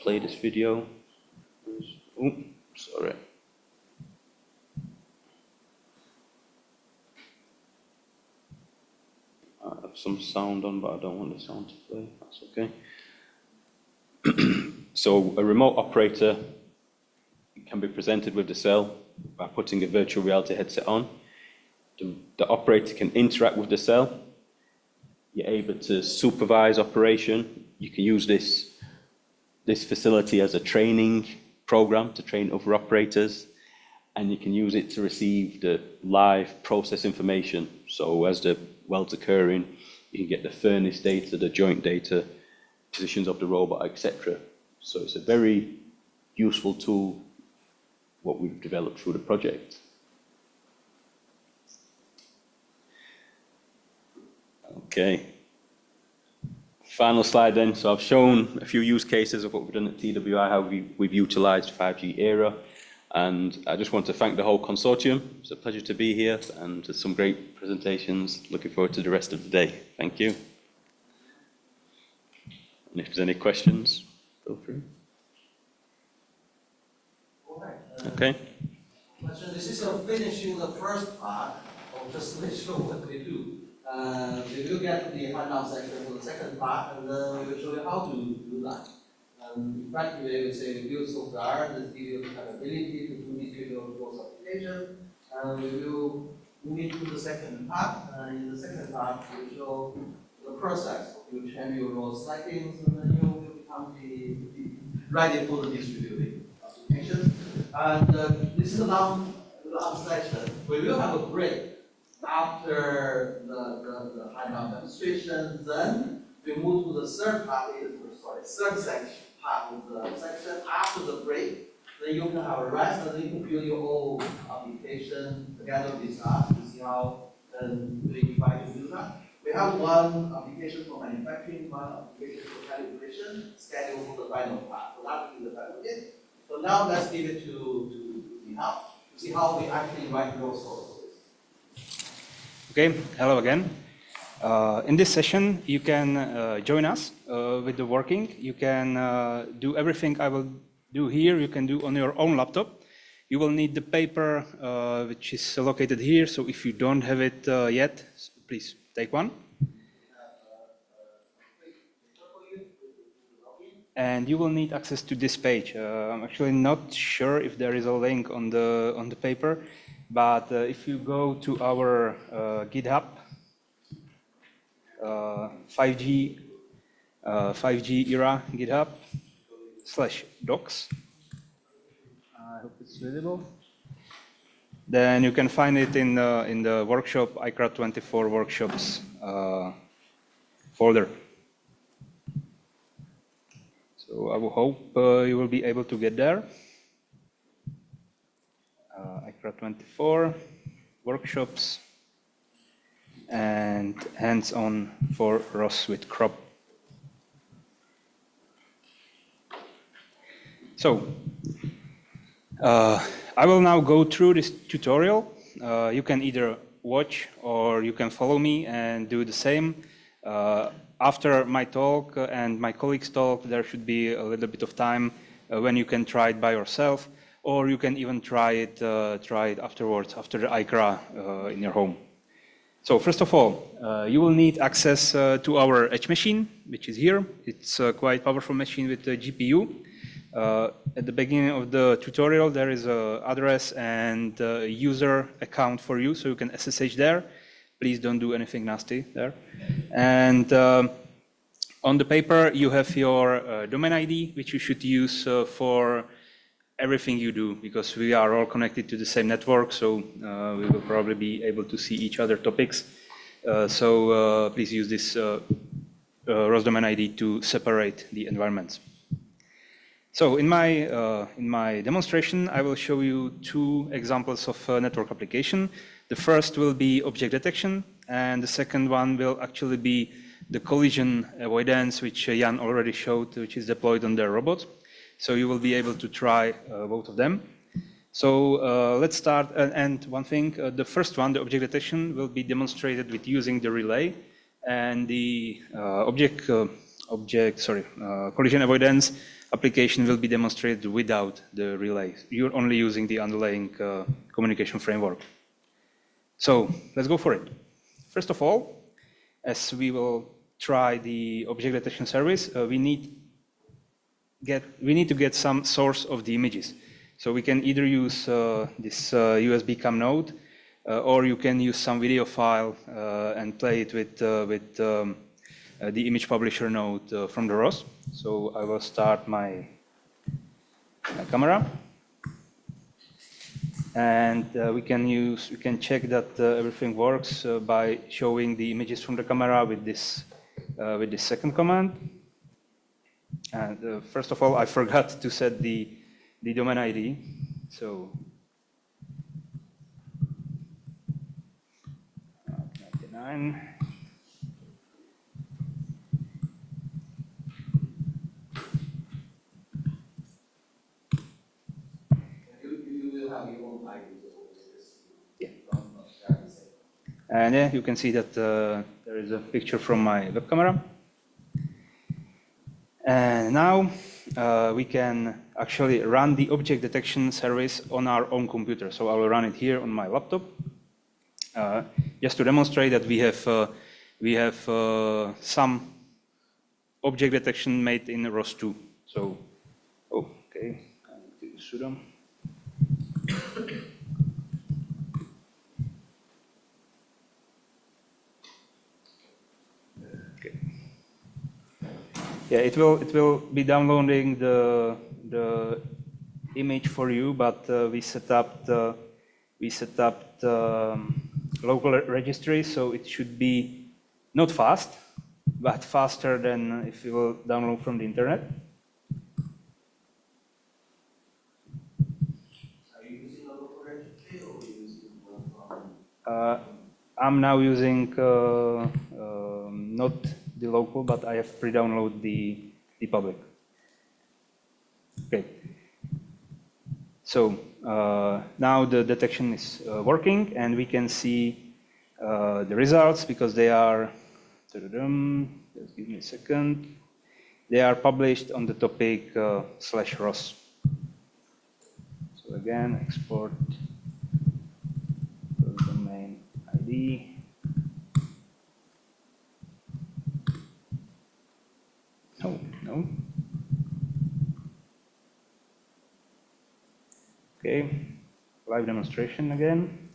Play this video. Oh, sorry. I have some sound on, but I don't want the sound to play. That's okay. So a remote operator can be presented with the cell by putting a virtual reality headset on. The operator can interact with the cell. You're able to supervise operation. You can use this facility as a training program to train other operators, and you can use it to receive the live process information. So as the weld's occurring, you can get the furnace data, the joint data, positions of the robot, etc. So it's a very useful tool, what we've developed through the project. Okay. Final slide then. So I've shown a few use cases of what we've done at TWI, how we've utilized 5G-ERA. And I just want to thank the whole consortium. It's a pleasure to be here and some great presentations. Looking forward to the rest of the day. Thank you. And if there's any questions, feel free. Okay. So this is finishing the first part of just to show what we do. We will get the handout section for the second part, and then we will show you how to do that. In fact, we will say we build software that gives you the capability to do individual course application. And we will move into the second part. In the second part, we will show the process. You will change your role settings, and then you will become ready for the distributed application. And this is the last session. We will have a break after the handout demonstration. Then we move to the third section part of the section. After the break, then you can have a rest, and then you can build your own application together with us to see how we try to do that. We have one application for manufacturing, one application for calibration, scheduled for the final part. So that will be the final bit. So now let's give it to Nihal to see how we actually write those sources. Okay, hello again. In this session, you can join us with the working. You can do everything I will do here. You can do on your own laptop. You will need the paper, which is located here. So if you don't have it yet, please take one. And you will need access to this page. I'm actually not sure if there is a link on the paper, but if you go to our GitHub, 5G-ERA GitHub /docs. I hope it's visible. Then you can find it in the workshop ICRA 24 workshops folder. So I will hope you will be able to get there. ICRA 24 workshops and hands-on for ROS with crop. So I will now go through this tutorial. You can either watch or you can follow me and do the same. After my talk and my colleagues' talk, there should be a little bit of time when you can try it by yourself, or you can even try it afterwards, after the ICRA in your home. So first of all, you will need access to our edge machine, which is here. It's a quite powerful machine with a GPU. At the beginning of the tutorial, there is an address and a user account for you, so you can SSH there. Please don't do anything nasty there. And on the paper, you have your domain ID, which you should use for everything you do, because we are all connected to the same network, so we will probably be able to see each other topics. So please use this ROS domain ID to separate the environments. So in my demonstration, I will show you two examples of network application. The first will be object detection, and the second one will actually be the collision avoidance, which Jan already showed, which is deployed on the robot. So you will be able to try both of them. So let's start. And one thing, the first one, the object detection, will be demonstrated with using the relay, and the collision avoidance application will be demonstrated without the relay. You're only using the underlying communication framework. So let's go for it. First of all, as we will try the object detection service, we need to get some source of the images. So we can either use this USB cam node, or you can use some video file and play it with the image publisher node from the ROS. So I will start my camera. And we can check that everything works by showing the images from the camera with this second command. And first of all, I forgot to set the domain ID. So 99. And yeah, you can see that there is a picture from my web camera. And now we can actually run the object detection service on our own computer. So I will run it here on my laptop, just to demonstrate that we have some object detection made in ROS 2. So, okay, I need to use sudo. Yeah, it will be downloading the image for you, but we set up the local registry, so it should be not fast, but faster than if you will download from the internet. Are you using a local registry or are you using one from? I'm now using not the local, but I have pre-downloaded the public. Okay. So now the detection is working, and we can see the results because they are, just give me a second, they are published on the topic /ROS. So again, export domain ID. No. Okay, live demonstration again.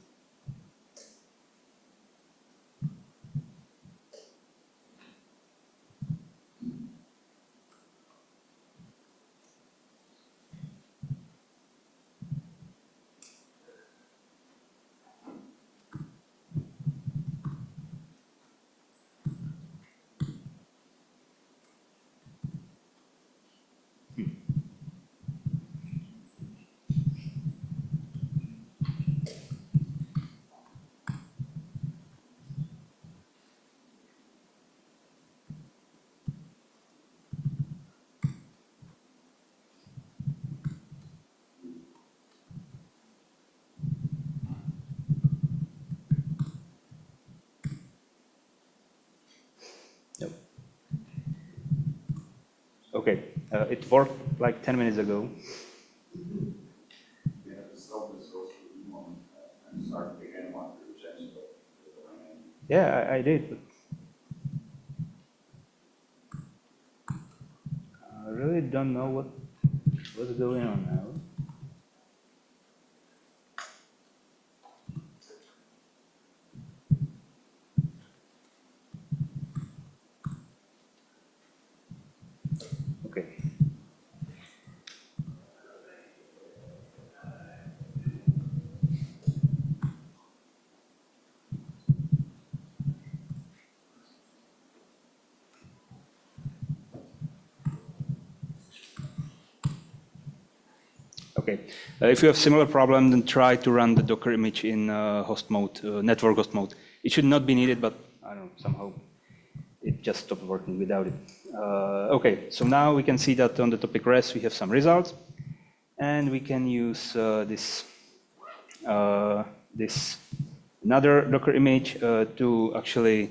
Okay, it worked like 10 minutes ago. You have to stop this goes to the moment and start again once you change the domain. Yeah, I did. But I really don't know what's going on now. Okay. Okay. If you have similar problem, then try to run the Docker image in host mode, network host mode. It should not be needed, but I don't know, somehow it just stopped working without it. Okay, so now we can see that on the topic res we have some results, and we can use this another Docker image to actually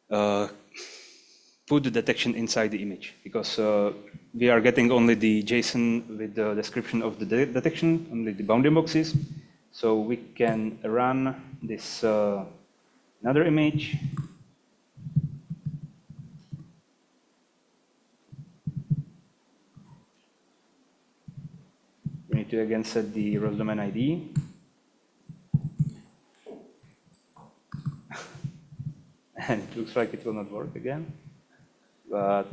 put the detection inside the image, because we are getting only the JSON with the description of the detection, only the bounding boxes. So we can run this another image. We need to again set the ROS domain ID. And it looks like it will not work again, but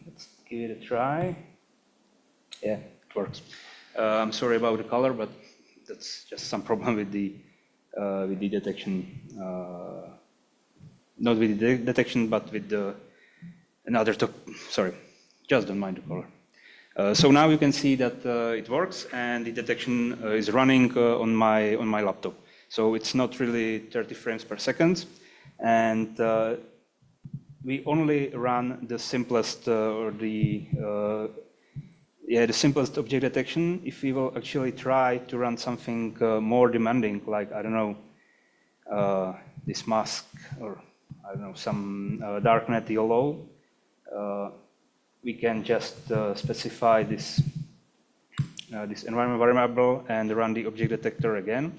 let's give it a try. Yeah, it works. I'm sorry about the color, but that's just some problem with the detection. Not with the detection, but with the another. Sorry, just don't mind the color. So now you can see that it works, and the detection is running on my laptop. So it's not really 30 frames per second, and we only run the simplest the simplest object detection. If we will actually try to run something more demanding, like, I don't know, this mask, or I don't know, some darknet YOLO, we can just specify this environment variable and run the object detector again.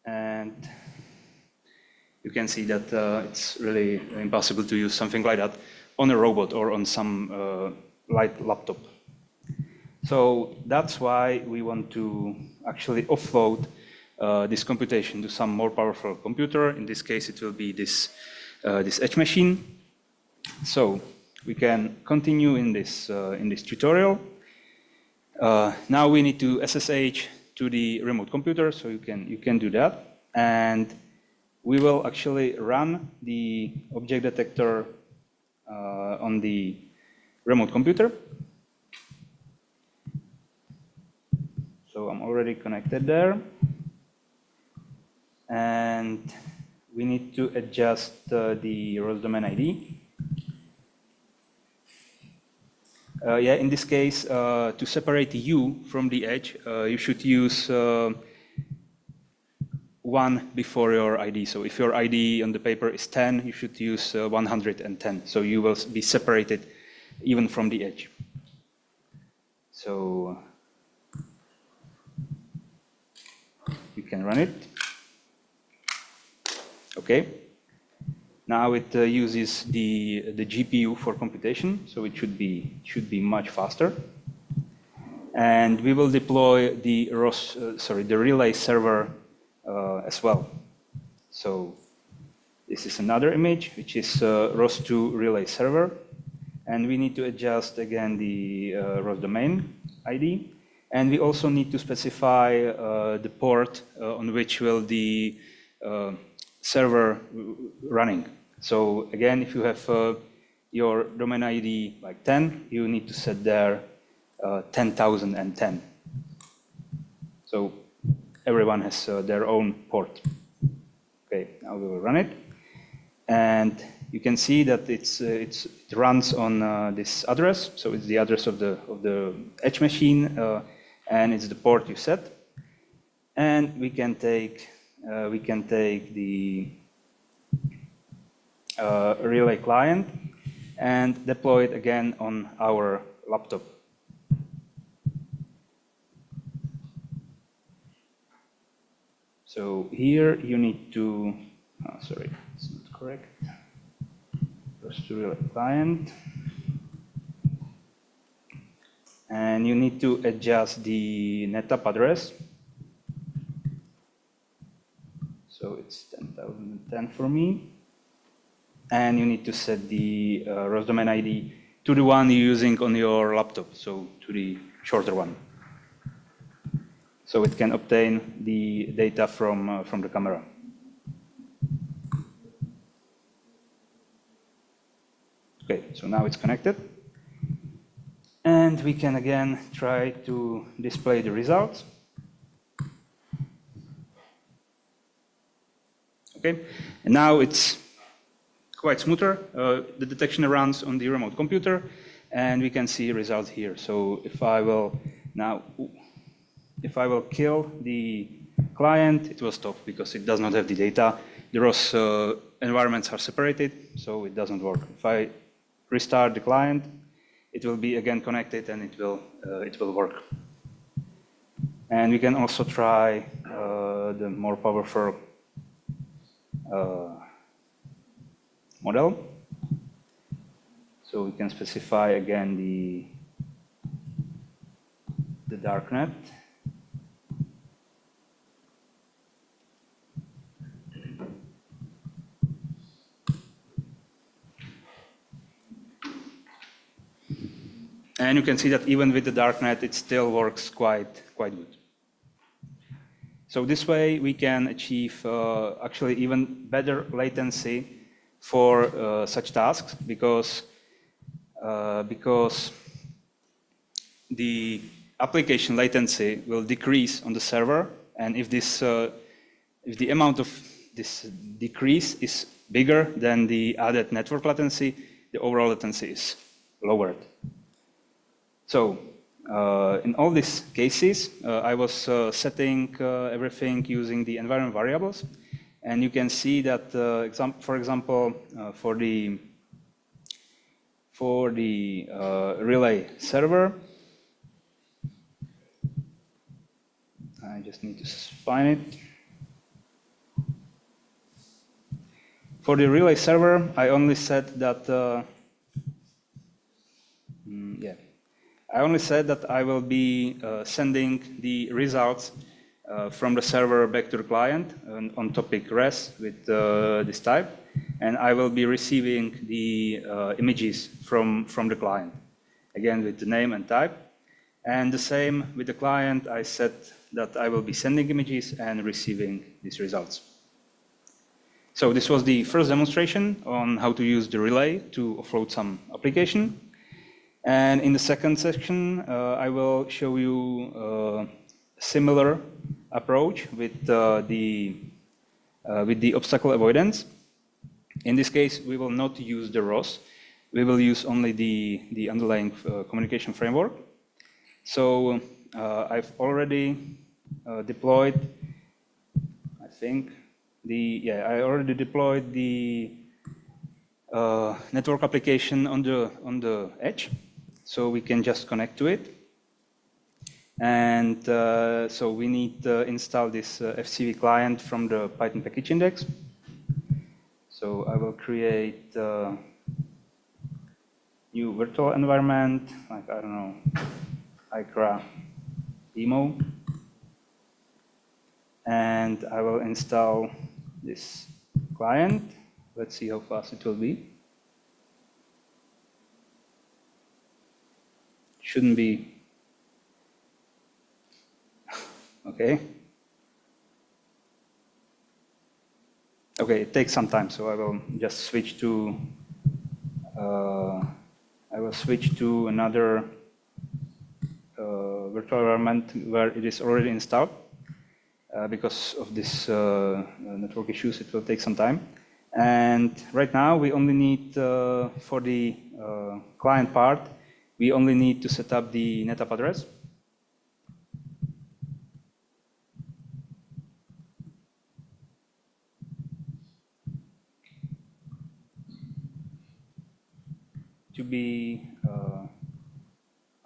And you can see that it's really impossible to use something like that on a robot or on some light laptop. So that's why we want to actually offload this computation to some more powerful computer. In this case, it will be this edge machine. So we can continue in this tutorial. Now we need to SSH to the remote computer, so you can do that, and we will actually run the object detector on the remote computer. So I'm already connected there, and we need to adjust the ROS domain ID. Yeah, in this case, to separate U from the edge, you should use 1 before your ID. So if your ID on the paper is 10, you should use 110. So you will be separated even from the edge. So we can run it. Okay. Now it uses the GPU for computation, so it should be much faster. And we will deploy the the relay server as well. So this is another image, which is ROS2 relay server. And we need to adjust again the ROS domain ID. And we also need to specify the port on which will the server running. So again, if you have your domain ID like 10, you need to set there 10,010. So everyone has their own port. Okay, now we will run it. And you can see that it runs on this address. So it's the address of the edge machine, and it's the port you set. And we can take the relay client and deploy it again on our laptop. So here you need to, sorry, it's not correct. First to relay client. And you need to adjust the NetApp address. So it's 10,010 for me. And you need to set the ROS domain ID to the one you're using on your laptop, so to the shorter one. So it can obtain the data from the camera. Okay, so now it's connected. And we can again try to display the results. Okay, and now it's quite smoother. The detection runs on the remote computer, and we can see results here. So if I will kill the client, it will stop because it does not have the data. The ROS environments are separated, so it doesn't work. If I restart the client, it will be again connected, and it will work. And we can also try the more powerful model. So we can specify again the darknet. And you can see that even with the darknet, it still works quite good. So this way, we can achieve actually even better latency for such tasks because the application latency will decrease on the server, and if the amount of this decrease is bigger than the added network latency, the overall latency is lowered. So in all these cases, I was setting everything using the environment variables. And you can see that, for example, for the relay server, I just need to find it. For the relay server, I only said that, I only said that I will be sending the results from the server back to the client on topic res with this type, and I will be receiving the images from the client, again with the name and type. And the same with the client, I said that I will be sending images and receiving these results. So this was the first demonstration on how to use the relay to offload some application. And in the second section, I will show you a similar approach with the obstacle avoidance. In this case, we will not use the ROS. we will use only the underlying communication framework. So I've already deployed, I think, I already deployed the network application on the edge, so we can just connect to it. And so we need to install this FCV client from the Python package index. So I will create a new virtual environment, like, I don't know, ICRA demo. And I will install this client. Let's see how fast it will be. Shouldn't be. Okay. Okay, it takes some time, so I will just switch to another virtual environment where it is already installed. Because of this network issues, it will take some time. And right now, we only need, for the client part, we only need to set up the NetApp address. To be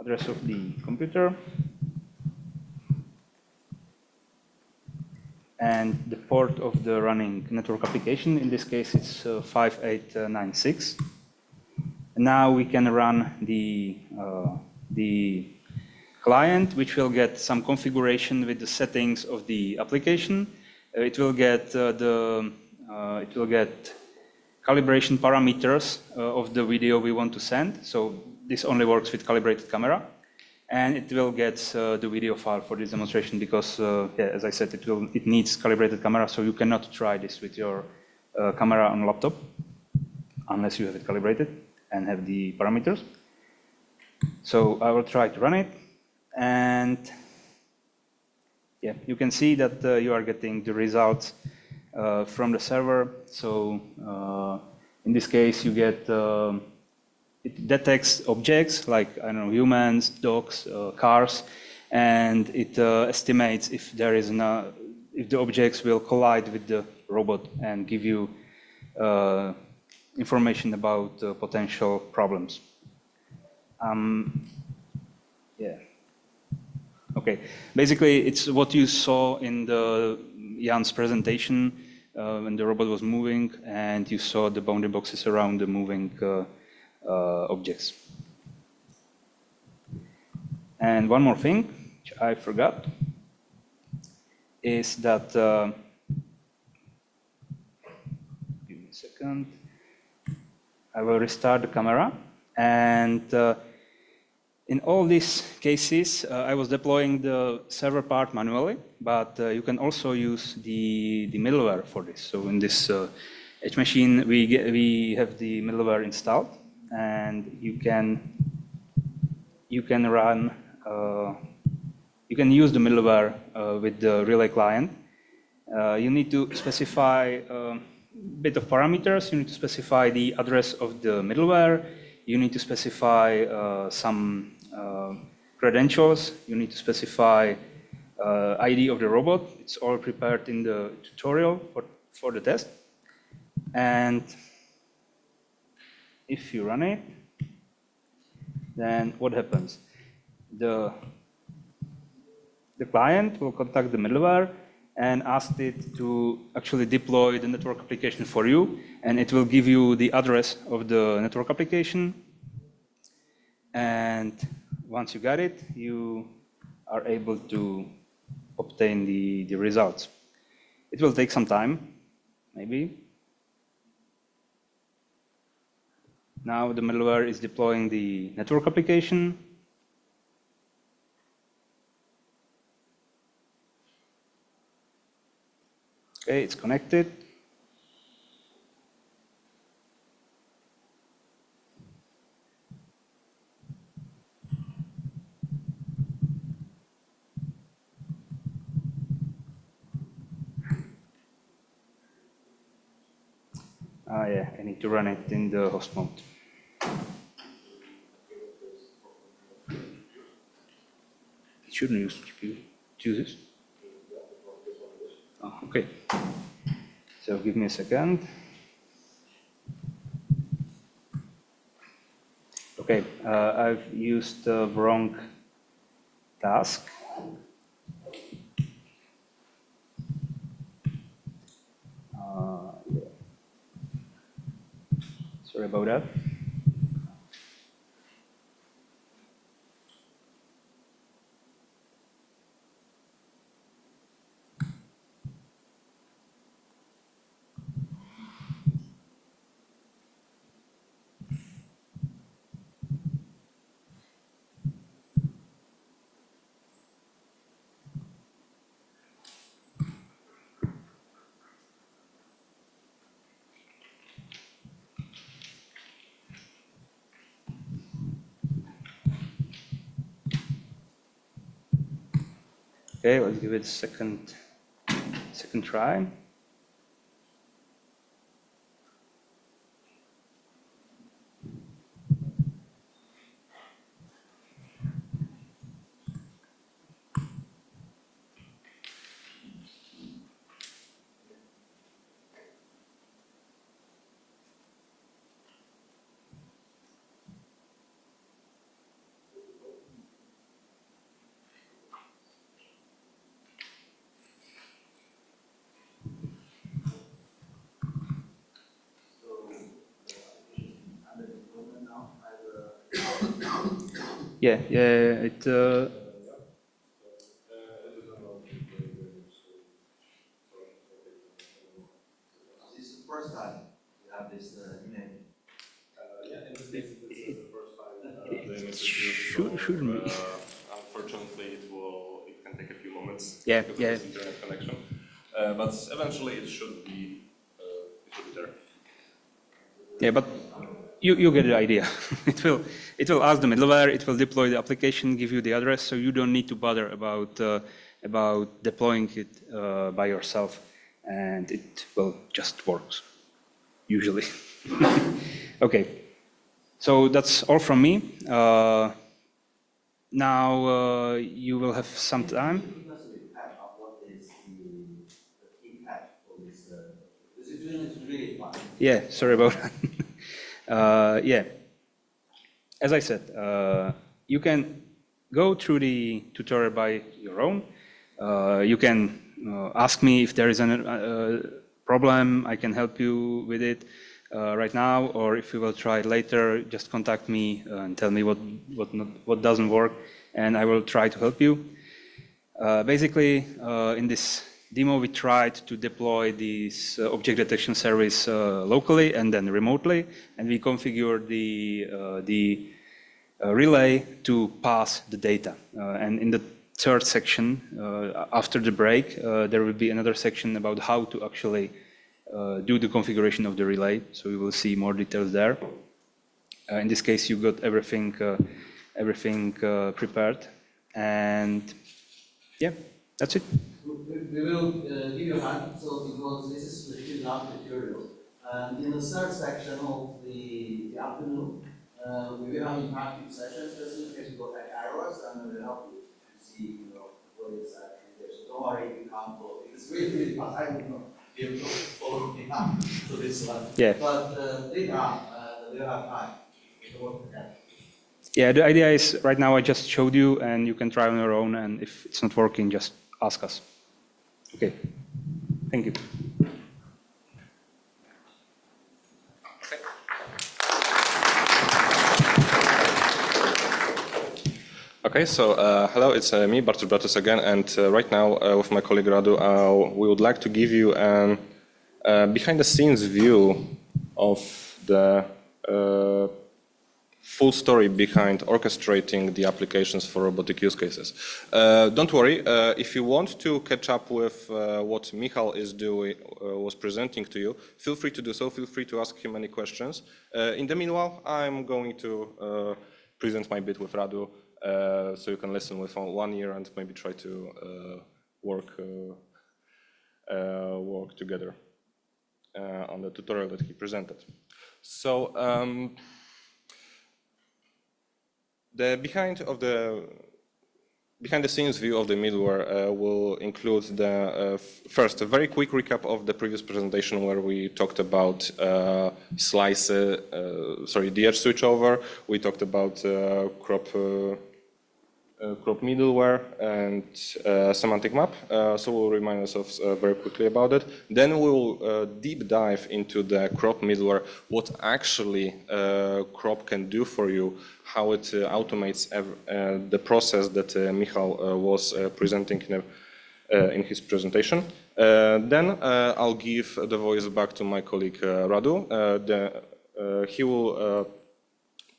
address of the computer. And the port of the running network application, in this case, it's 5896. And now we can run the client, which will get some configuration with the settings of the application. It will get calibration parameters of the video we want to send. So this only works with calibrated camera. And it will get the video file for this demonstration because, as I said, it needs calibrated camera, so you cannot try this with your camera on laptop unless you have it calibrated and have the parameters. So I will try to run it, and yeah, you can see that you are getting the results from the server. So in this case, you get it detects objects like, I don't know, humans, dogs, cars, and it estimates if there is if the objects will collide with the robot and give you information about potential problems. Yeah. Okay. Basically, it's what you saw in Jan's presentation when the robot was moving, and you saw the boundary boxes around the moving objects. And one more thing, which I forgot, is that, give me a second, I will restart the camera, and in all these cases, I was deploying the server part manually, but you can also use the middleware for this. So in this edge machine, we have the middleware installed, and you can run, you can use the middleware with the relay client. You need to specify a bit of parameters. You need to specify the address of the middleware. You need to specify some credentials. You need to specify ID of the robot. It's all prepared in the tutorial for the test. And if you run it, then what happens? The client will contact the middleware and ask it to actually deploy the network application for you, and it will give you the address of the network application. And once you got it, you are able to obtain the results. It will take some time, maybe. Now the middleware is deploying the network application. Okay, it's connected. Yeah, I need to run it in the host mode. shouldn't use this. Oh, okay. So give me a second. Okay, I've used the wrong task. Yeah. Sorry about that. Okay, let's give it a second try. Yeah, it. This is the first time you have this image. Yeah, in this case, this is the first time doing it with you. Shouldn't be. Unfortunately, it can take a few moments. Yeah, because yeah. of this internet connection. But eventually, it should be there. Yeah, but you get the idea. it will ask the middleware, it will deploy the application, give you the address, so you don't need to bother about deploying it by yourself, and it will just works usually. Okay, so that's all from me. Now you will have some time. Yeah, sorry about that. Yeah, as I said, you can go through the tutorial by your own. You can ask me if there is a problem, I can help you with it right now, or if you will try it later, just contact me and tell me what doesn't work, and I will try to help you. Basically, in this demo, we tried to deploy this object detection service locally and then remotely, and we configured the relay to pass the data. And in the third section, after the break, there will be another section about how to actually do the configuration of the relay. So we will see more details there. In this case, you got everything prepared, and yeah, that's it. We will give you a hand, so because this is a pretty long tutorial. And in the third section of the afternoon, we will have interactive sessions just in case you got any errors, and we will help you to see what is actually there. So don't worry if you can't follow. It's really fast. I would not be able to follow the up to this one. Yeah. But later on, we'll have time to work together. Yeah, the idea is right now I just showed you, and you can try on your own, and if it's not working, just ask us. Okay, thank you. Okay, so hello, it's me, Bartosz Bratus again, and right now with my colleague Radu, we would like to give you a behind-the-scenes view of the full story behind orchestrating the applications for robotic use cases. Don't worry, if you want to catch up with what Michal is doing, was presenting to you, feel free to do so, feel free to ask him any questions. In the meanwhile, I'm going to present my bit with Radu, so you can listen with one ear and maybe try to work together on the tutorial that he presented. So the behind of the behind-the-scenes view of the middleware will include the first a very quick recap of the previous presentation where we talked about the edge switchover. We talked about crop middleware and semantic map. So we'll remind ourselves very quickly about it. Then we will deep dive into the crop middleware, what actually crop can do for you, how it automates the process that Michal was presenting in his presentation. Then I'll give the voice back to my colleague Radu. He will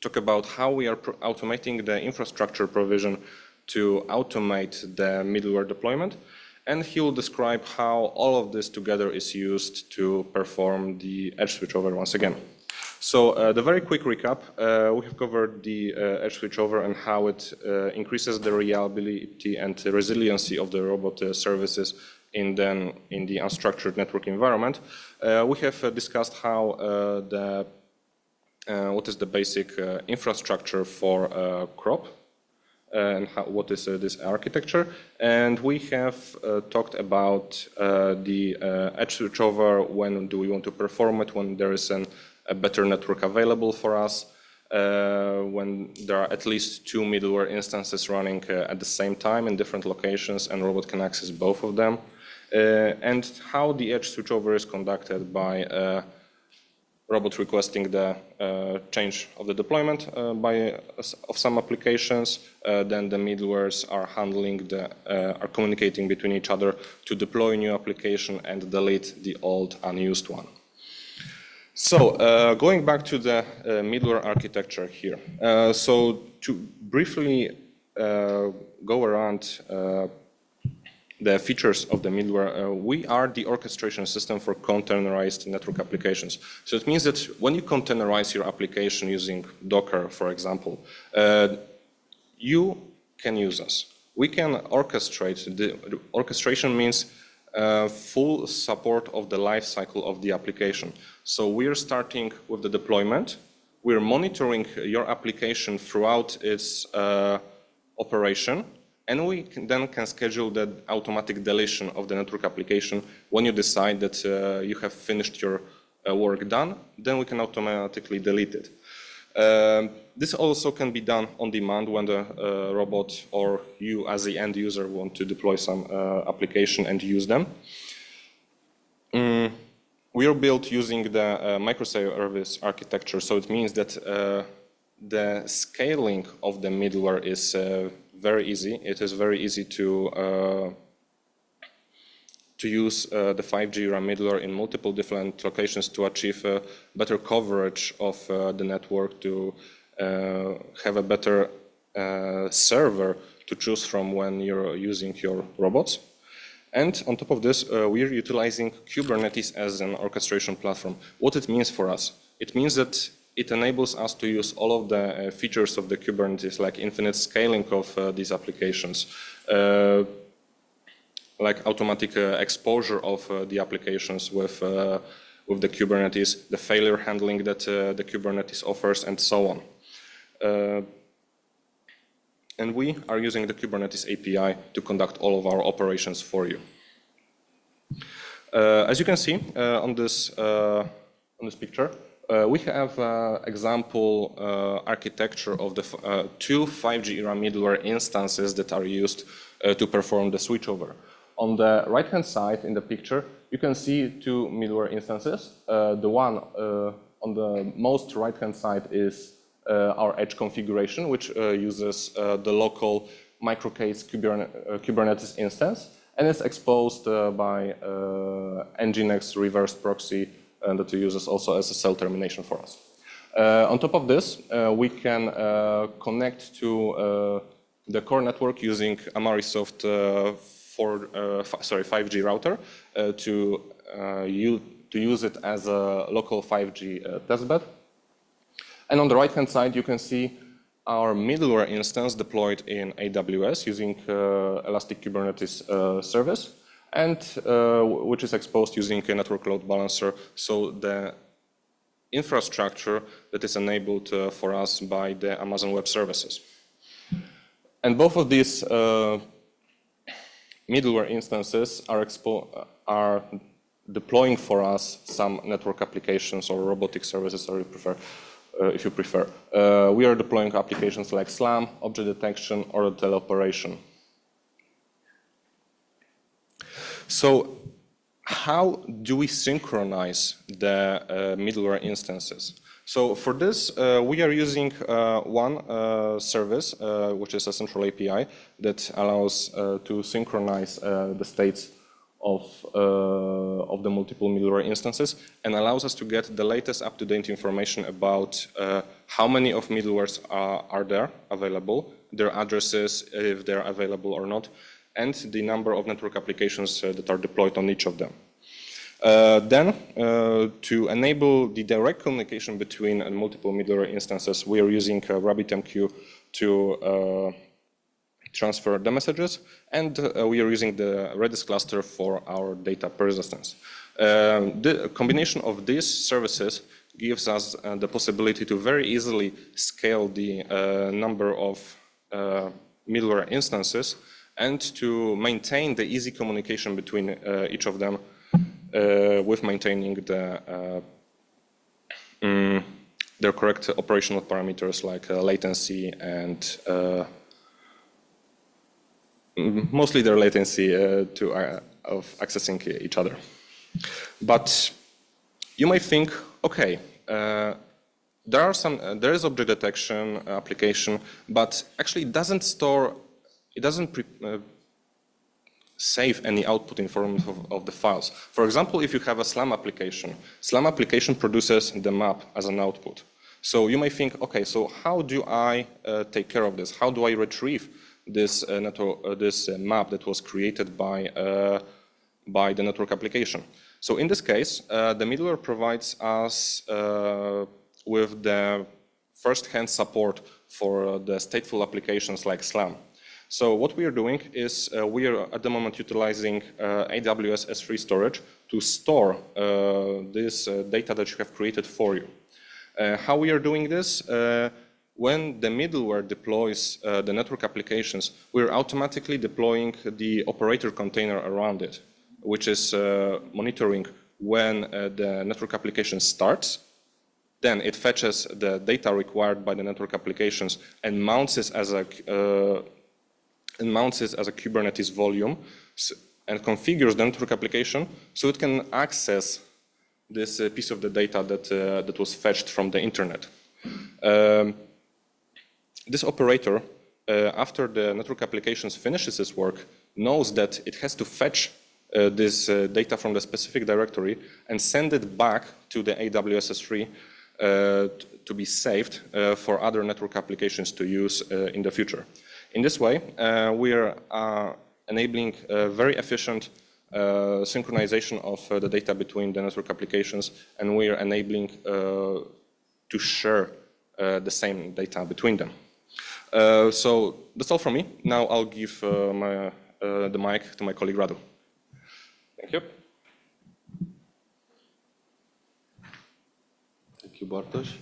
talk about how we are automating the infrastructure provision to automate the middleware deployment. And he will describe how all of this together is used to perform the edge switchover once again. So the very quick recap, we have covered the edge switchover and how it increases the reliability and resiliency of the robot services in the unstructured network environment. We have discussed how what is the basic infrastructure for crop and what is this architecture. And we have talked about the edge switchover, when do we want to perform it, when there is a better network available for us, when there are at least 2 middleware instances running at the same time in different locations and robot can access both of them, and how the edge switchover is conducted by robot requesting the change of the deployment of some applications. Then the middlewares are are communicating between each other to deploy a new application and delete the old unused one. So going back to the middleware architecture here. So to briefly go around the features of the middleware, we are the orchestration system for containerized network applications. So it means that when you containerize your application using Docker, for example, you can use us. We can orchestrate. The orchestration means full support of the life cycle of the application. So we're starting with the deployment. We're monitoring your application throughout its operation. And we then can schedule the automatic deletion of the network application. When you decide that you have finished your work done, then we can automatically delete it. This also can be done on demand when the robot or you as the end user want to deploy some application and use them. We are built using the microservice architecture, so it means that the scaling of the middleware is very easy. It is very easy to use the 5G-ERA middleware in multiple different locations to achieve better coverage of the network, to have a better server to choose from when you're using your robots. And on top of this, we're utilizing Kubernetes as an orchestration platform. What it means for us? It means that it enables us to use all of the features of the Kubernetes, like infinite scaling of these applications, like automatic exposure of the applications with the Kubernetes, the failure handling that the Kubernetes offers, and so on. And we are using the Kubernetes API to conduct all of our operations for you. As you can see on this picture, we have example architecture of the 2 5G-ERA middleware instances that are used to perform the switchover. On the right-hand side in the picture, you can see 2 middleware instances. The one on the most right-hand side is our edge configuration, which uses the local microcase Kubernetes instance, and is exposed by Nginx reverse proxy that uses also as a cell termination for us. On top of this, we can connect to the core network using Amarisoft 5G router to use it as a local 5G testbed. And on the right-hand side, you can see our middleware instance deployed in AWS using Elastic Kubernetes service, and which is exposed using a network load balancer. So the infrastructure that is enabled for us by the Amazon Web Services. And both of these middleware instances are deploying for us some network applications or robotic services, or if you prefer. We are deploying applications like SLAM, object detection, or teleoperation. So how do we synchronize the middleware instances? So for this, we are using one service, which is a central API that allows to synchronize the states of the multiple middleware instances and allows us to get the latest up-to-date information about how many of middlewares are there available, their addresses, if they're available or not, and the number of network applications that are deployed on each of them. Then, to enable the direct communication between multiple middleware instances, we are using RabbitMQ to transfer the messages, and we are using the Redis cluster for our data persistence. The combination of these services gives us the possibility to very easily scale the number of middleware instances and to maintain the easy communication between each of them with maintaining their correct operational parameters like latency and mostly their latency of accessing each other. But you might think, okay, there is object detection application, but actually it doesn't save any output in form of the files. For example, if you have a SLAM application produces the map as an output. So you may think, okay, so how do I take care of this? How do I retrieve this map that was created by the network application? So in this case, the middleware provides us with the first-hand support for the stateful applications like SLAM. So what we are doing is we are at the moment utilizing AWS S3 storage to store this data that you have created for you. How we are doing this? When the middleware deploys the network applications, we're automatically deploying the operator container around it, which is monitoring when the network application starts. Then it fetches the data required by the network applications and mounts it as a Kubernetes volume and configures the network application so it can access this piece of the data that was fetched from the internet. This operator, after the network applications finishes its work, knows that it has to fetch this data from the specific directory and send it back to the AWS S3 to be saved for other network applications to use in the future. In this way, we are enabling very efficient synchronization of the data between the network applications, and we are enabling to share the same data between them. So that's all from me. Now I'll give the mic to my colleague Radu. Thank you. Thank you, Bartosz.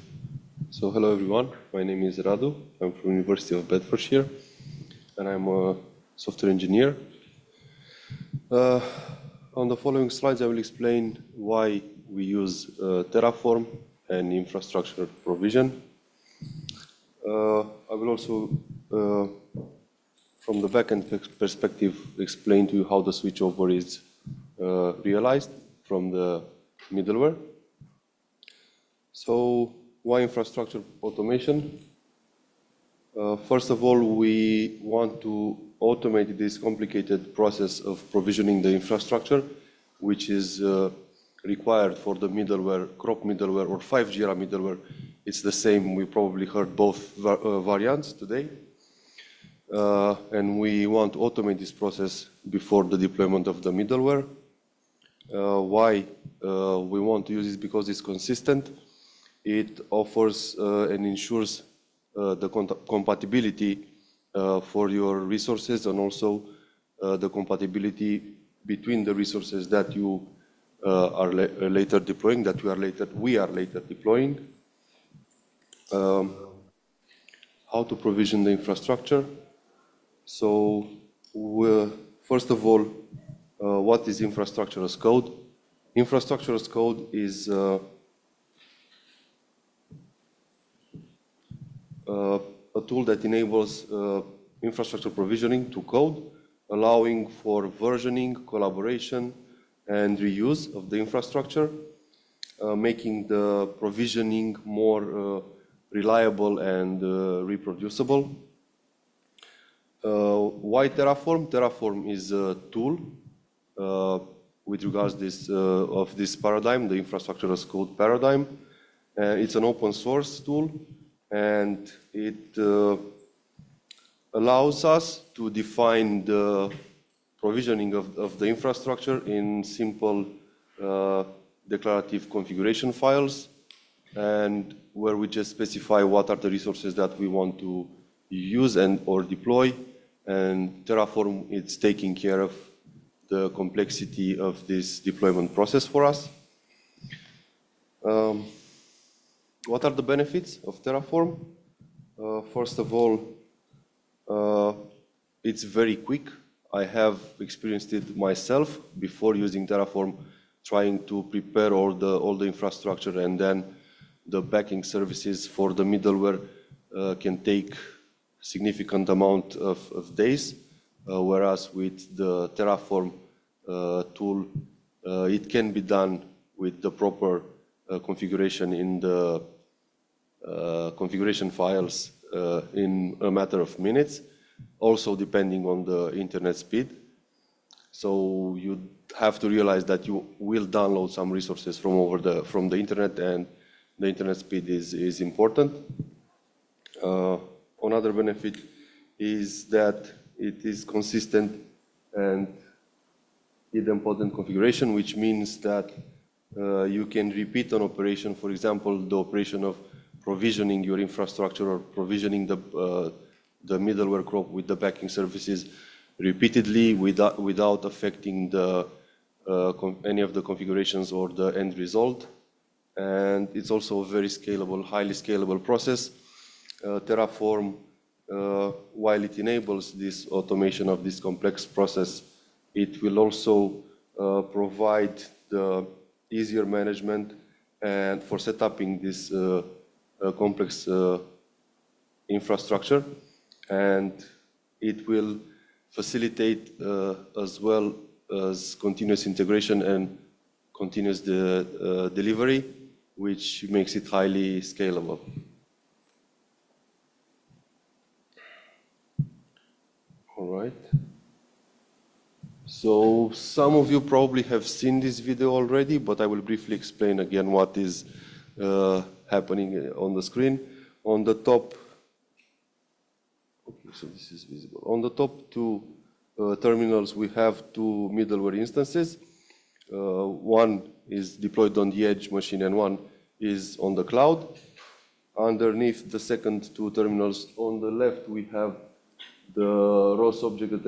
So hello everyone, my name is Radu. I'm from University of Bedfordshire, and I'm a software engineer. On the following slides, I will explain why we use Terraform and infrastructure provision. I will also, from the backend perspective, explain to you how the switchover is realized from the middleware. So why infrastructure automation? First of all, we want to automate this complicated process of provisioning the infrastructure, which is required for the middleware, crop middleware or 5G-ERA middleware. It's the same. We probably heard both variants today. And we want to automate this process before the deployment of the middleware. Why we want to use this? Because it's consistent. It offers and ensures the compatibility for your resources, and also the compatibility between the resources that you are later deploying, that we are later deploying. How to provision the infrastructure? So first of all, what is infrastructure as code? Infrastructure as code is a tool that enables infrastructure provisioning to code, allowing for versioning, collaboration, and reuse of the infrastructure, making the provisioning more reliable and reproducible. Why Terraform? Terraform is a tool with regards of this paradigm, the infrastructure as code paradigm. It's an open source tool, and it allows us to define the provisioning of the infrastructure in simple declarative configuration files, and where we just specify what are the resources that we want to use and or deploy. And Terraform, it's taking care of the complexity of this deployment process for us. What are the benefits of Terraform? First of all, it's very quick. I have experienced it myself before using Terraform, trying to prepare all the infrastructure, and then the backing services for the middleware can take significant amount of days, whereas with the Terraform tool, it can be done with the proper configuration in the configuration files in a matter of minutes, also depending on the internet speed. So you have to realize that you will download some resources from the internet, and the internet speed is important. Another benefit is that it is consistent and idempotent configuration, which means that you can repeat an operation, for example, the operation of provisioning your infrastructure or provisioning the middleware crop with the backing services repeatedly without affecting any of the configurations or the end result. And it's also a very scalable, highly scalable process. Terraform, while it enables this automation of this complex process, it will also provide the easier management and for setting this complex infrastructure, and it will facilitate as well as continuous integration and continuous delivery, which makes it highly scalable. All right. So some of you probably have seen this video already, but I will briefly explain again what is happening on the screen. On the top, okay, so this is visible. On the top two terminals, we have two middleware instances. One is deployed on the edge machine and one is on the cloud. Underneath the second two terminals, on the left, we have the ROS object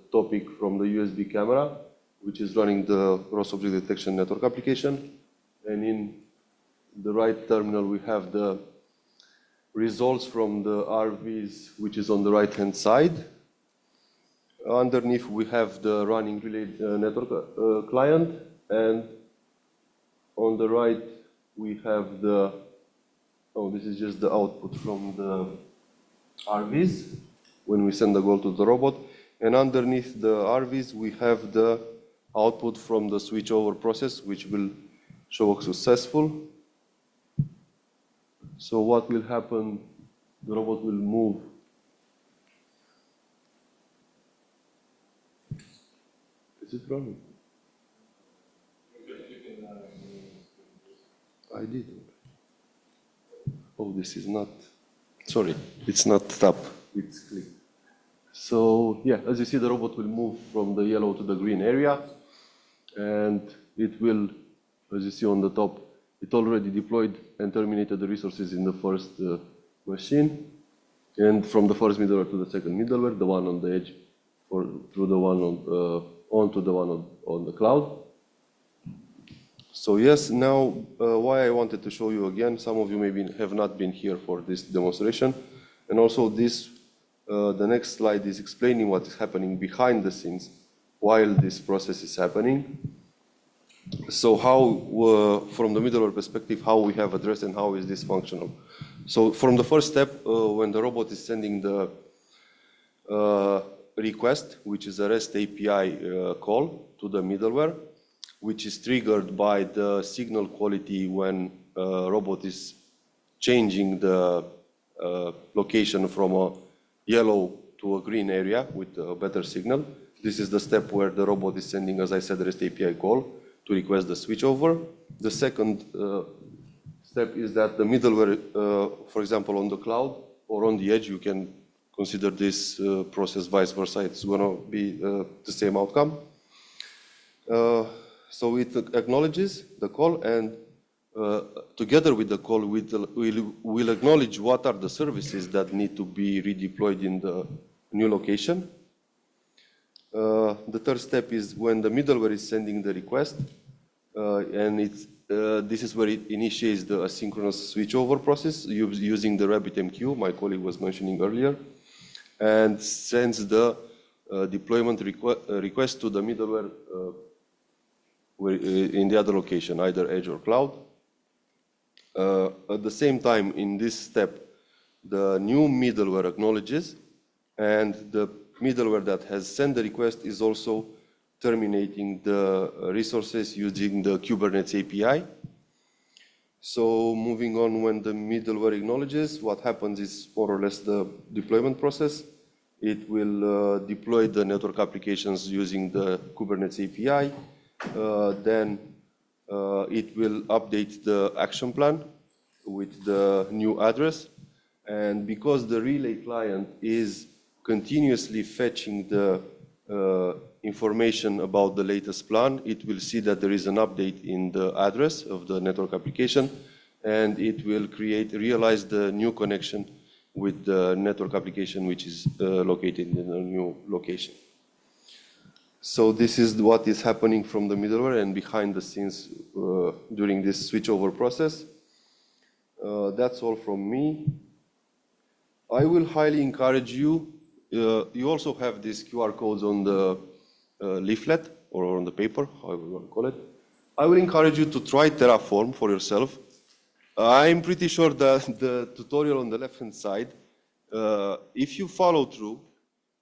topic from the USB camera, which is running the ROS object detection network application. And in the right terminal, we have the results from the RVs, which is on the right-hand side. Underneath, we have the running relay network client. And on the right, we have this is just the output from the RVs when we send the goal to the robot. And underneath the RVs, we have the output from the switchover process, which will show successful. So what will happen? The robot will move. Is it running? I did. Oh, this is not. Sorry, it's not tap. It's click. So yeah, as you see, the robot will move from the yellow to the green area, and it will, as you see on the top, it already deployed and terminated the resources in the first machine, and from the first middleware to the second middleware, the one on the edge, through the one onto the one on the cloud. So yes, now why I wanted to show you again, some of you maybe have not been here for this demonstration, and also this The next slide is explaining what is happening behind the scenes while this process is happening. So how, from the middleware perspective, how we have addressed and how is this functional? So from the first step, when the robot is sending the request, which is a REST API call to the middleware, which is triggered by the signal quality when robot is changing the location from a yellow to a green area with a better signal. This is the step where the robot is sending, as I said, REST API call to request the switchover. The second step is that the middleware, for example, on the cloud or on the edge, you can consider this process vice versa. It's going to be the same outcome. So it acknowledges the call, and together with the call, we'll acknowledge what are the services that need to be redeployed in the new location. The third step is when the middleware is sending the request, and this is where it initiates the asynchronous switchover process using the RabbitMQ, my colleague was mentioning earlier, and sends the deployment request to the middleware in the other location, either edge or cloud. At the same time, in this step, the new middleware acknowledges, and the middleware that has sent the request is also terminating the resources using the Kubernetes API. So moving on, when the middleware acknowledges, what happens is more or less the deployment process. It will deploy the network applications using the Kubernetes API. Then it will update the action plan with the new address. And because the relay client is continuously fetching the information about the latest plan, it will see that there is an update in the address of the network application, and it will realize the new connection with the network application which is located in a new location. So this is what is happening from the middleware and behind the scenes during this switchover process. That's all from me. I will highly encourage you. You also have these QR codes on the leaflet or on the paper, however you want to call it. I will encourage you to try Terraform for yourself. I'm pretty sure that the tutorial on the left-hand side, if you follow through,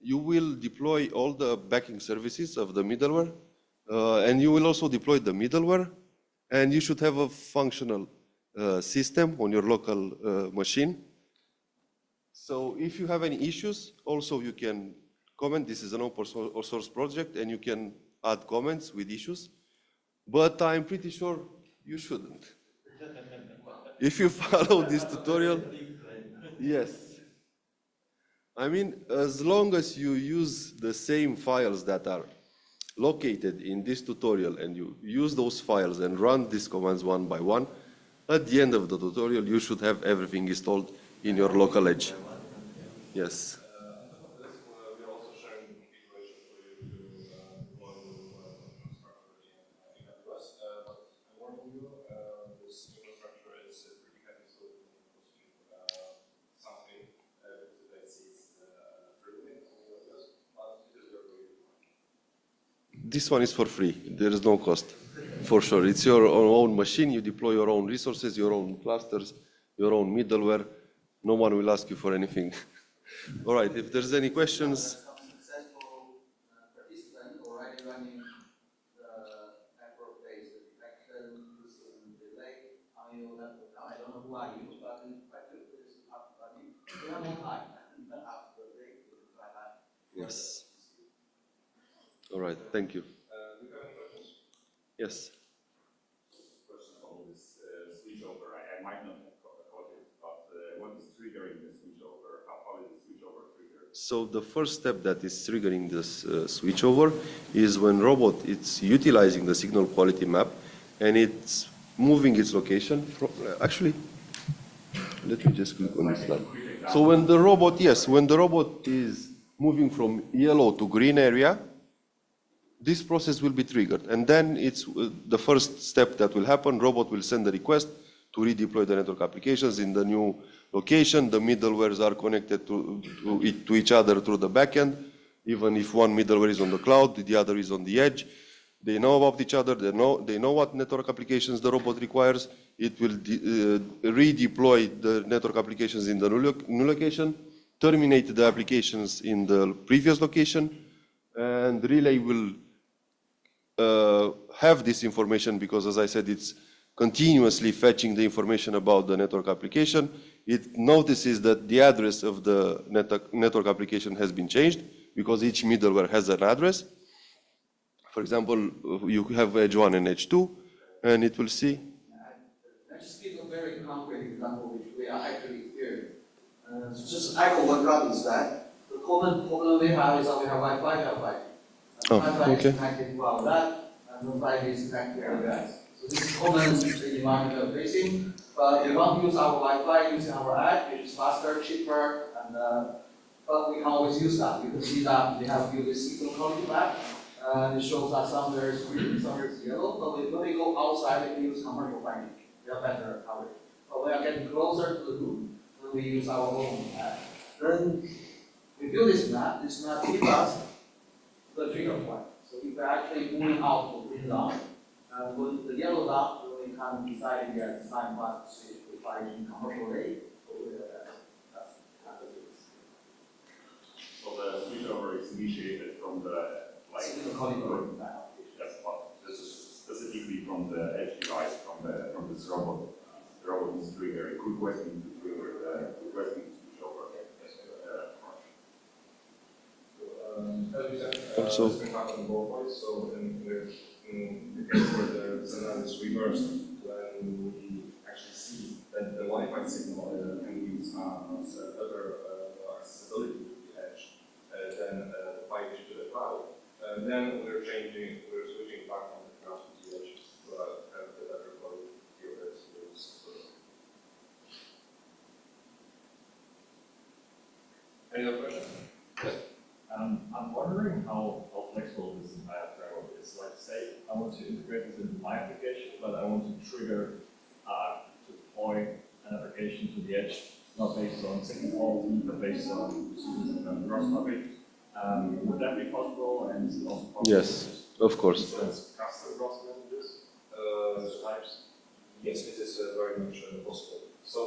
you will deploy all the backing services of the middleware, and you will also deploy the middleware, and you should have a functional system on your local machine. So if you have any issues, also you can comment. This is an open source project, and you can add comments with issues. But I'm pretty sure you shouldn't. If you follow this tutorial, yes. I mean, as long as you use the same files that are located in this tutorial, and you use those files and run these commands one by one, at the end of the tutorial, you should have everything installed in your local edge. Yes. We're also sharing the configuration for you to deploy the infrastructure in AWS. But I'm warning you, this infrastructure is pretty heavy, so it may cost you something because it exceeds the limit on AWS, but it is very good. This one is for free. There is no cost, for sure. It's your own machine. You deploy your own resources, your own clusters, your own middleware. No one will ask you for anything. All right, if there's any questions. Some successful participant already running the network-based detection using delay on your network. Now, I don't know who are you, but in fact, it is up running. We have more time after the break. Yes. All right, thank you. Do you have any questions? Yes. Question on this switchover. I might not have caught it, but what is triggering the switchover? How is the switchover triggered? So the first step that is triggering this switchover is when robot is utilizing the signal quality map, and it's moving its location from, actually, let me just click on this slide. So when the robot, yes, when the robot is moving from yellow to green area, this process will be triggered. And then it's the first step that will happen. Robot will send the request to redeploy the network applications in the new location. The middlewares are connected to each other through the backend. Even if one middleware is on the cloud, the other is on the edge. They know about each other. They know what network applications the robot requires. It will redeploy the network applications in the new location, terminate the applications in the previous location, and relay will have this information because, as I said, it's continuously fetching the information about the network application. It notices that the address of the network application has been changed because each middleware has an address. For example, you have edge 1 and edge 2, and it will see. Let's just give a very concrete example which we are actually experiencing. Just echo what Rob said. The common problem we have is that we have Wi-Fi, we have Wi-Fi. Wi-Fi is connected to our lab, and the 5G is connected to our guys. So this is common environment we are facing. But if you want to use our Wi-Fi using our app, which is faster, cheaper, and but we can always use that. You can see that we have built this signal quality map. It shows that somewhere is green, somewhere is yellow. But when we go outside, we can use commercial 5G. We have better coverage. But we are getting closer to the room, then we use our own app. Then we build this map. This map gives us the trigger point. So if we're actually moving out to green line, and with the yellow dot, we can decide if it's time for us to switch to 5G commercially. That's the difference. So the switchover is initiated from the yes, but this is specifically from the edge device, from this robot. The robot is triggering, requesting to trigger the requesting to switch over. As we said, this can happen both ways. So in the case where the scenario is reversed, when we actually see that the Wi-Fi signal can use better accessibility to the edge than 5G to the cloud, then we're switching back from the cloud to the edge to have the better quality of the experience. Any other questions? Yes. I'm wondering how flexible this entire framework is. Like, say, I want to integrate this into my application, but I want to trigger to deploy an application to the edge, not based on signal quality, but based on gross traffic. Would that be possible? And is it also possible? Yes, of course. Custom gross messages types? Yes, it is very much possible. So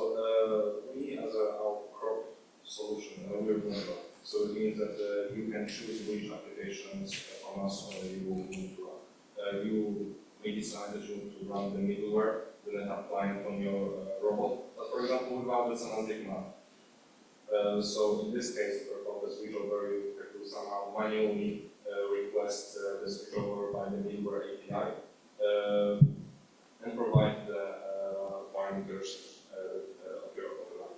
we, as our crop solution, we're doing that. So it means that you can choose which applications from us you will need to run. You may decide that you want to run the middleware that then apply it on your robot. But for example, without the semantic map. So in this case, for the switchover, you have to somehow manually request the switchover by the middleware API and provide the parameters of your lab.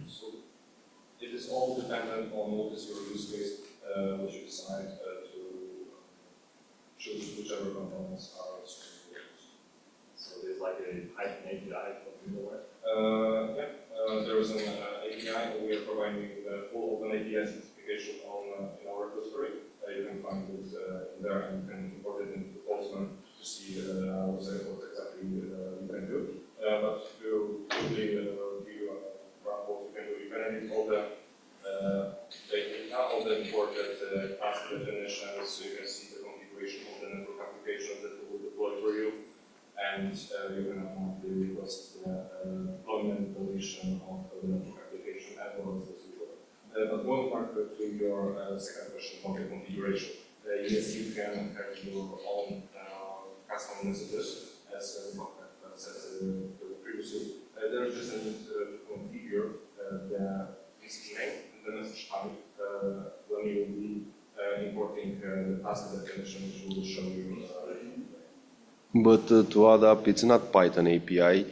So it is all dependent on what is your use case, which you decide to choose whichever components are used. So there's like a Python API for middleware? There is an API. We are providing the full open API specification in our repository. You can find it in there and you can import it into Postman to see what exactly you can do. But to quickly give you what you can do, you can edit all the data, all the imported task definitions, so you can see the configuration of the network applications that we will deploy for you, and you can automatically request the deployment deletion of the network application as well as the switchover. But going back to your second question on the configuration, yes, you can have your own custom messages as said previously. There is just a need to configure the message name and the message type when you will be importing the task definition, which will show you. But to add up, it's not Python API.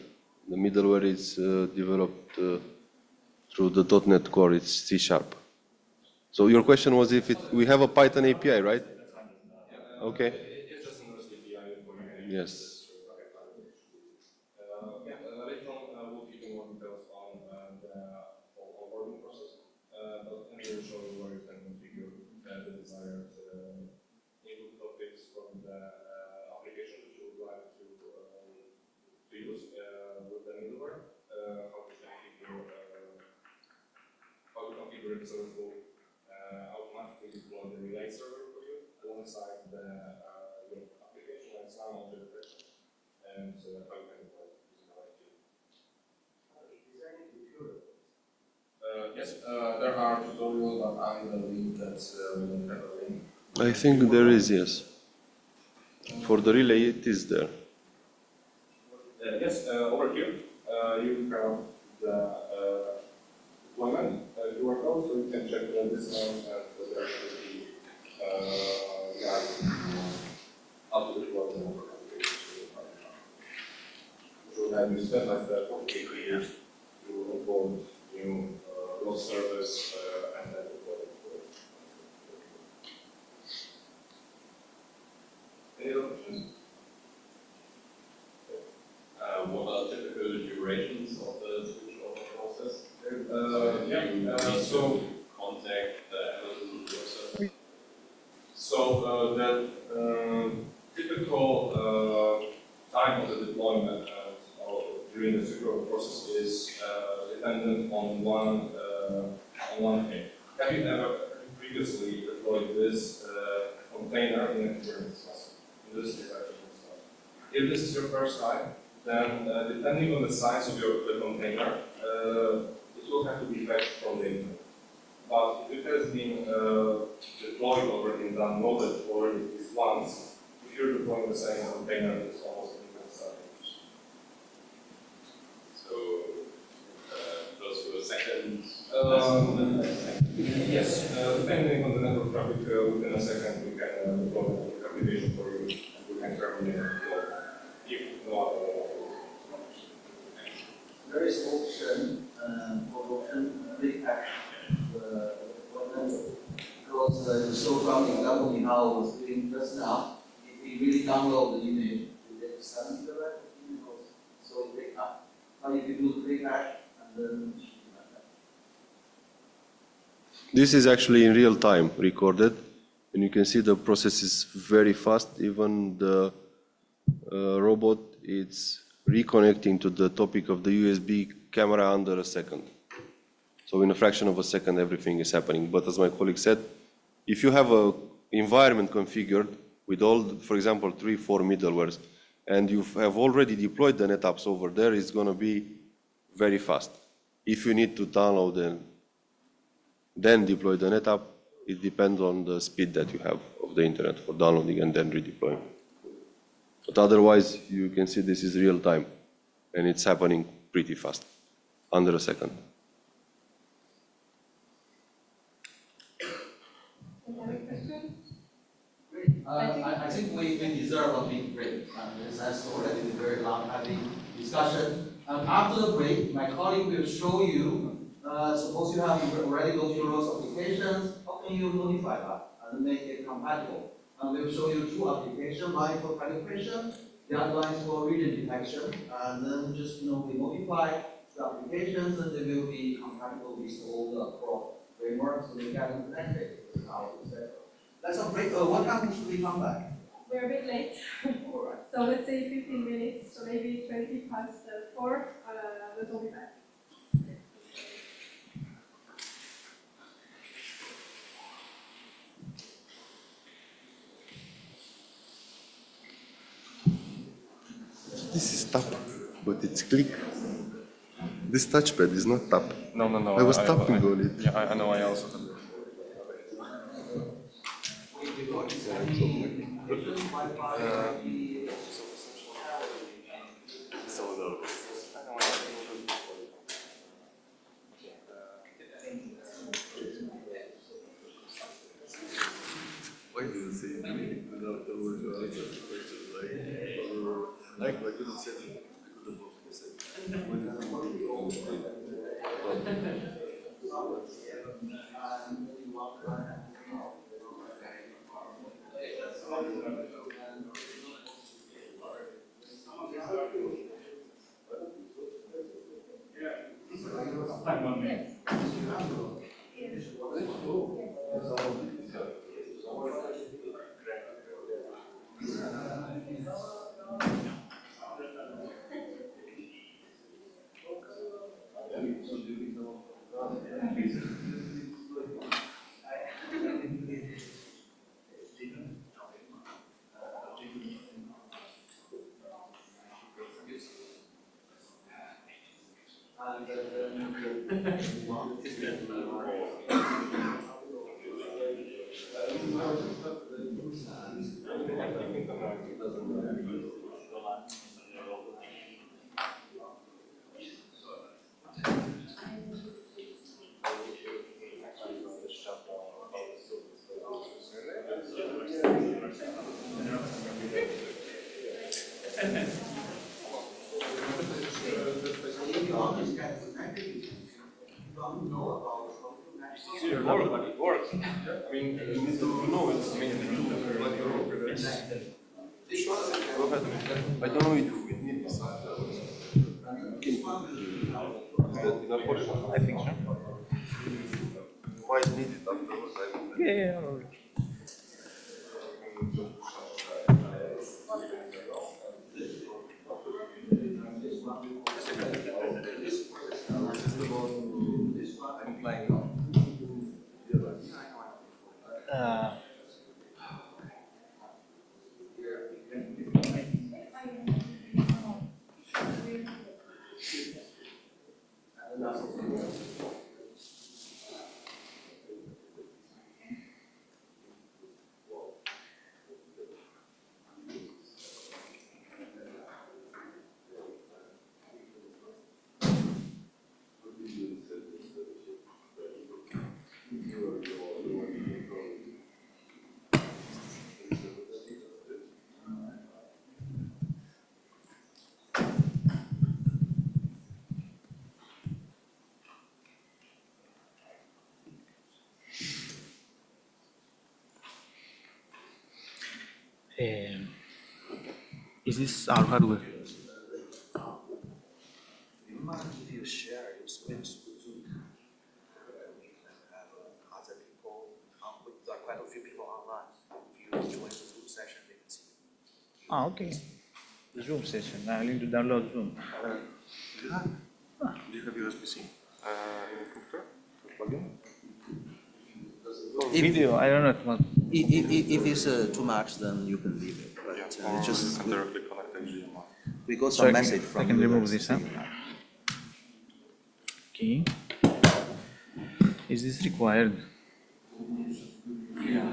The middleware is developed through the .NET Core. It's C#. So your question was if we have a Python API, right? Okay. It's just an API for you. Yes. Later on, we'll give you more details on the onboarding process, but let me show you where you can configure the desired input topics from the application your server will automatically deploy the relay server for you alongside the your application and some of the detection and how you can deploy it using IoT. Is there any tutorial? Yes, there are tutorials, but I believe that we don't have a link. I think there is, yes. For the relay, it is there. Yes, over here you have the deployment QR code, so you can check this one and there should be guide how to deploy the network applications. Which will guide you step by step to import new ROS service and then deploy it. Any other questions? What are typical durations of the switchover process? So contact the Amazon server. So the typical time of the deployment during the switchover process is dependent on one thing. Have you ever previously deployed this container in a Kubernetes cluster? In this direction? If this is your first time, then depending on the size of the container, it will have to be fetched from the internet. But if it has been deployed already and downloaded already at least once, if you're deploying the same container, it's almost a different settings. So those were second. Yes, depending on the network traffic, within a second we can deploy the network application for you and we can terminate the deploy. If not, There is option for option pre-patch because you saw from the example in how I was doing just now, if we really download the image, we get 7 GB images, so it takes up. But if you do pre-patch and then This is actually in real time recorded, and you can see the process is very fast. Even the robot is reconnecting to the topic of the USB camera under a second. So in a fraction of a second, everything is happening. But as my colleague said, if you have an environment configured with all, for example, 3-4 middlewares, and you have already deployed the NetApps over there, it's going to be very fast. If you need to download and then deploy the NetApp, it depends on the speed that you have of the internet for downloading and then redeploying. But otherwise, you can see this is real time, and it's happening pretty fast, under a second. Another question? Great. I think we deserve a big break. This has already been a very long, heavy discussion. After the break, my colleague will show you, suppose you have already those ROS applications, how can you modify that and make it compatible? And we'll show you two applications, one for calibration, the other one is for region detection, and then just we modify the applications and they will be compatible with all the core framework, so they get connected with how to set up. Let's have a break. What time should we come back? We're a bit late. So let's say 15 minutes, so maybe 20 past 4, we'll be back. This is tap, but it's click. This touchpad is not tap. No. I was tapping on it. Yeah, I know. I also have it. Why do you say it without the word answer? Like, I couldn't say it. If you want this kind of connected, you don't know about how to match. But it works. I mean, you need to know it. I mean, like your progress. Go ahead. I don't know if we need this. I think so. Might need it afterwards. Yeah. Is this our hardware? If you share your screens with Zoom, we can have other people, there are quite a few people online. If you join the Zoom session, they can see you. Ah, okay. The Zoom session. I need to download Zoom. Do you have USB-C? Plug in? Video, I don't know. If it's too much, then you can leave it. But it's just directly connect HDMI. we got So some message from I can you remove guys this, saying huh? that. Okay. Is this required?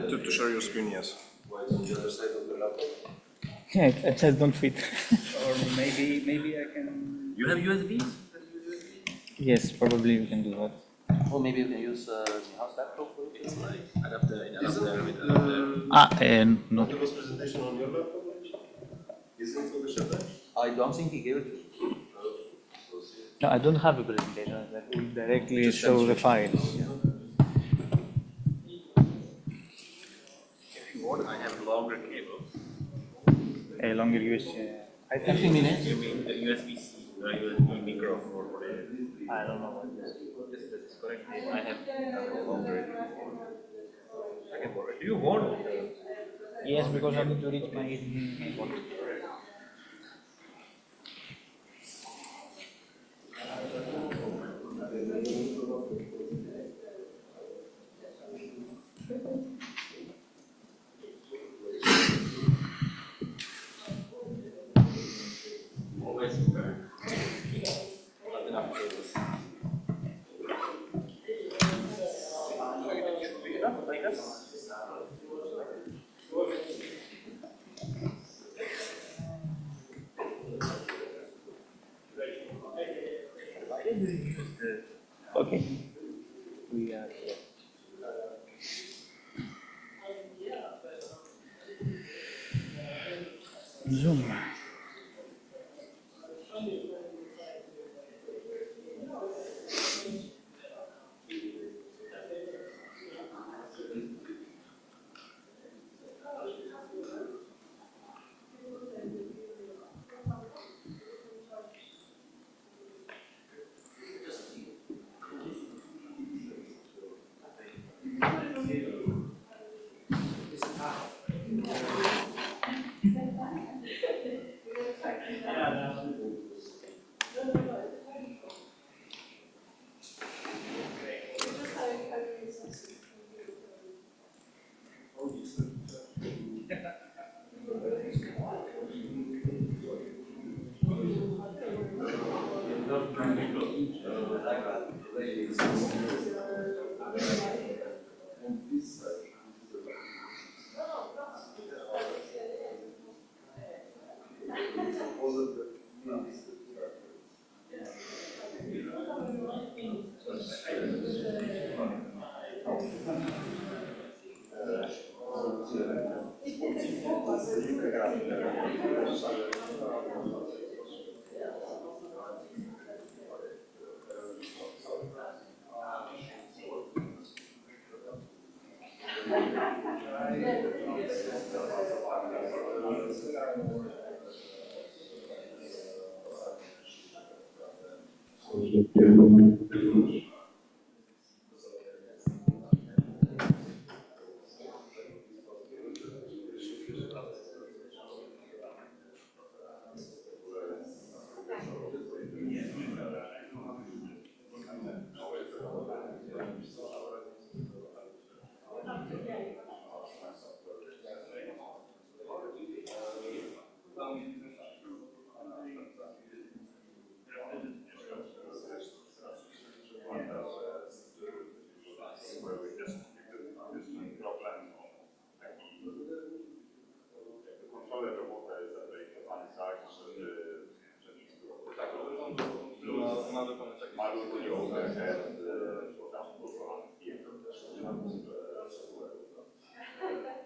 To share your screen, yes. On the other side of the laptop? Yeah, it just don't fit. Or maybe I can. You have USB? Yes, probably we can do that. Or maybe you can use the house laptop for it. It's like adapter in adapter with No. There was presentation on your laptop? Is it for the shadow? I don't think he gave it to you. No, I don't have a presentation that will directly show the files. If you want, I have longer cable. A longer USB. 15 minutes? You mean the USB-C, USB micro or whatever? I don't know what this is. This is correct. I have longer. I can borrow it. Do you want? Yes, because I need to reach my phone. Always not enough cables. Should be enough, I guess. Okay. We are here. Zoom.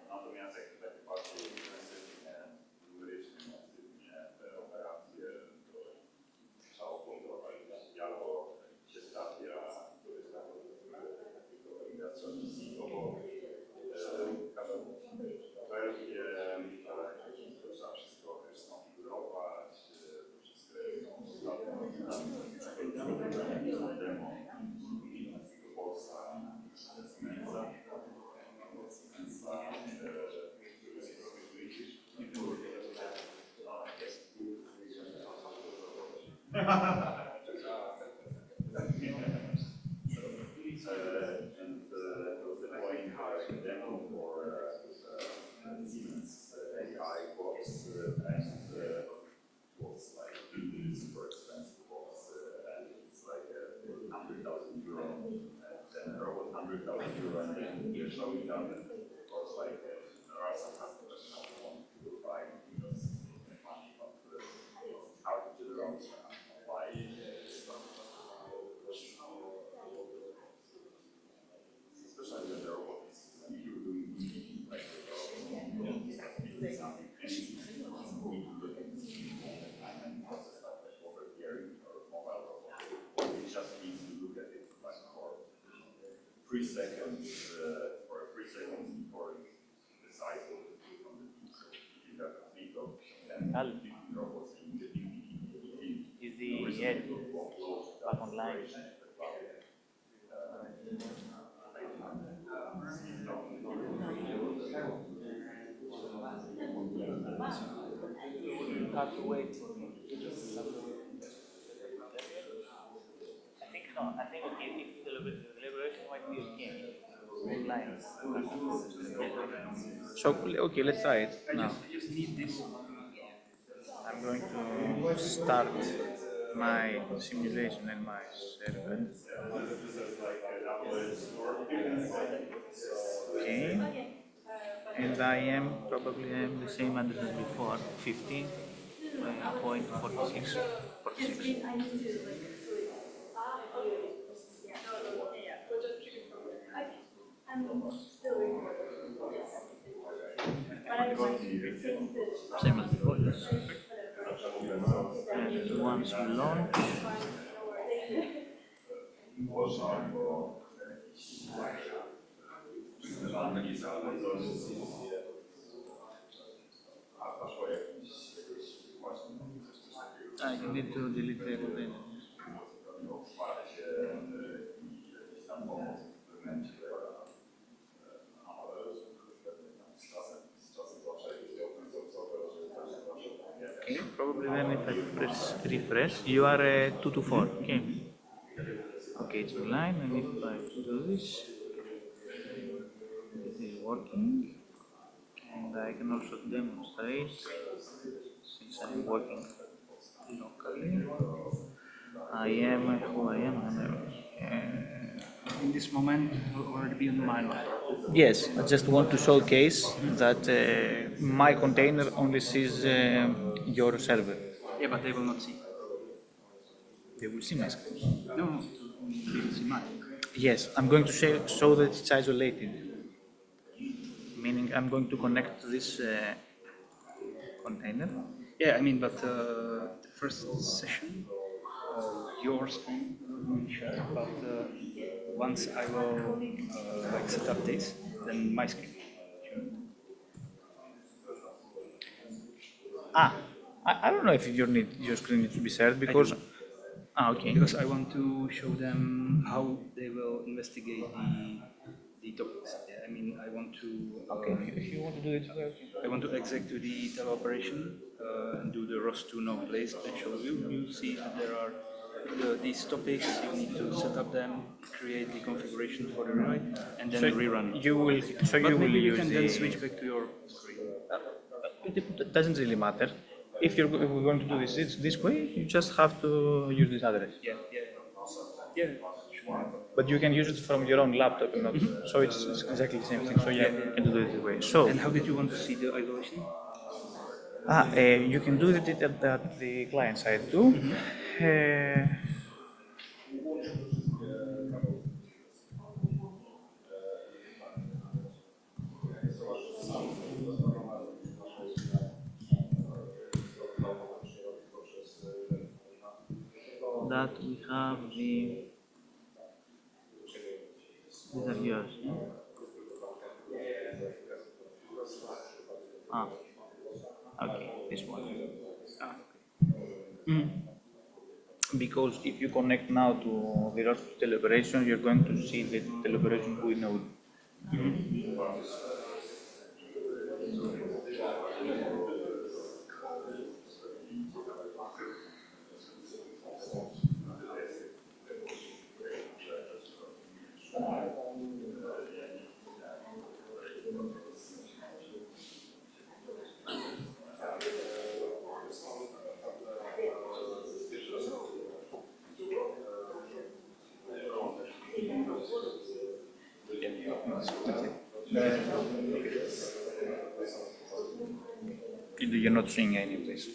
Natomiast jak takie bardziej precyzyjnie, numerycznie, masywnie te operacje to trzeba opłądować albo się stawia, to jest takiego strategicznego, wersję, trzeba wszystko też skonfigurować, to wszystko jest demo, Polska, and deploying the demo for Siemens AI box and was like super expensive box and it's like €100,000 and then robot €100,000 and then you're showing them and of course like there are some customers who want to buy because they make money but it's hard to do wrong buy especially when the robot is doing like over here or mobile robot. It just needs to look at it like for 3 seconds or 3 seconds before it decides what to do from the piece. So if you have a fleet of 10 robots Is the head back online? You have to wait for me. I think no. I think if the liberation might be okay. Online. So okay, let's try it now. I just need this. I'm going to start my simulation and my server. Okay. And I am probably the same address as before, 15.46. Same as before, yes. And once you launch, you need to delete the container. Okay, probably then if I press refresh, you are 224. Okay. Okay, it's online, and if I do this, it is working. And I can also demonstrate, since I'm working locally, I am who I am. In this moment, we'll already be on my laptop. Yes, I just want to showcase that my container only sees your server. Yeah, but they will not see. They will see my screen. No, they will see mine. Yes, I'm going to show that it's isolated. Meaning I'm going to connect to this container. Yeah, I mean, but the first session, your screen will be shared, but once I will like set up this, then my screen. I don't know if your screen needs to be shared because Okay. Because I want to show them how they will investigate the topics. Yeah, I mean, I want to. Okay. If you want to do it, I want to execute the teleoperation and do the ROS2 node place and show you. You see that there are these topics. You need to set up them, create the configuration for the relay, and then rerun. You will. So but you will maybe you use can the. then switch back to your screen. It doesn't really matter. If we're going to do this way, you just have to use this address. Yeah. Yeah. Sure. But you can use it from your own laptop, not, so it's exactly the same thing. So yeah, you can do it this way. So. And how did you want to see the isolation? You can do it at the client side too. That we have these are yours. Okay, this one. Because if you connect now to the ROS teleoperation, you're going to see the teleoperation GUI node. You're not seeing any of this.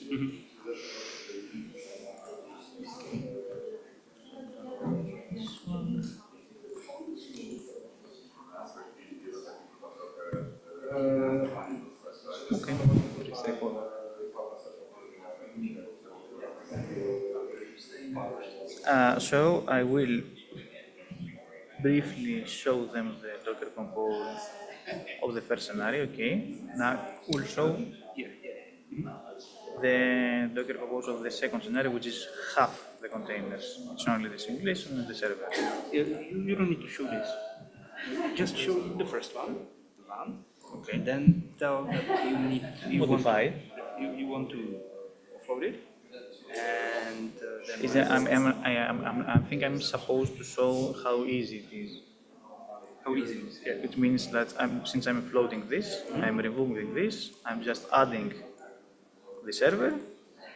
Okay. So I will briefly show them the Docker compose of the first scenario. Okay. Now we'll show the Docker compose of the second scenario, which is half the containers. It's only the simulation and the server. You don't need to show this. Just show the first one. Okay. Then tell that you Modify. Want to offload it, and then I think I'm supposed to show how easy it is. How easy it is? Yeah. It means that since I'm floating this, I'm removing this. I'm just adding the server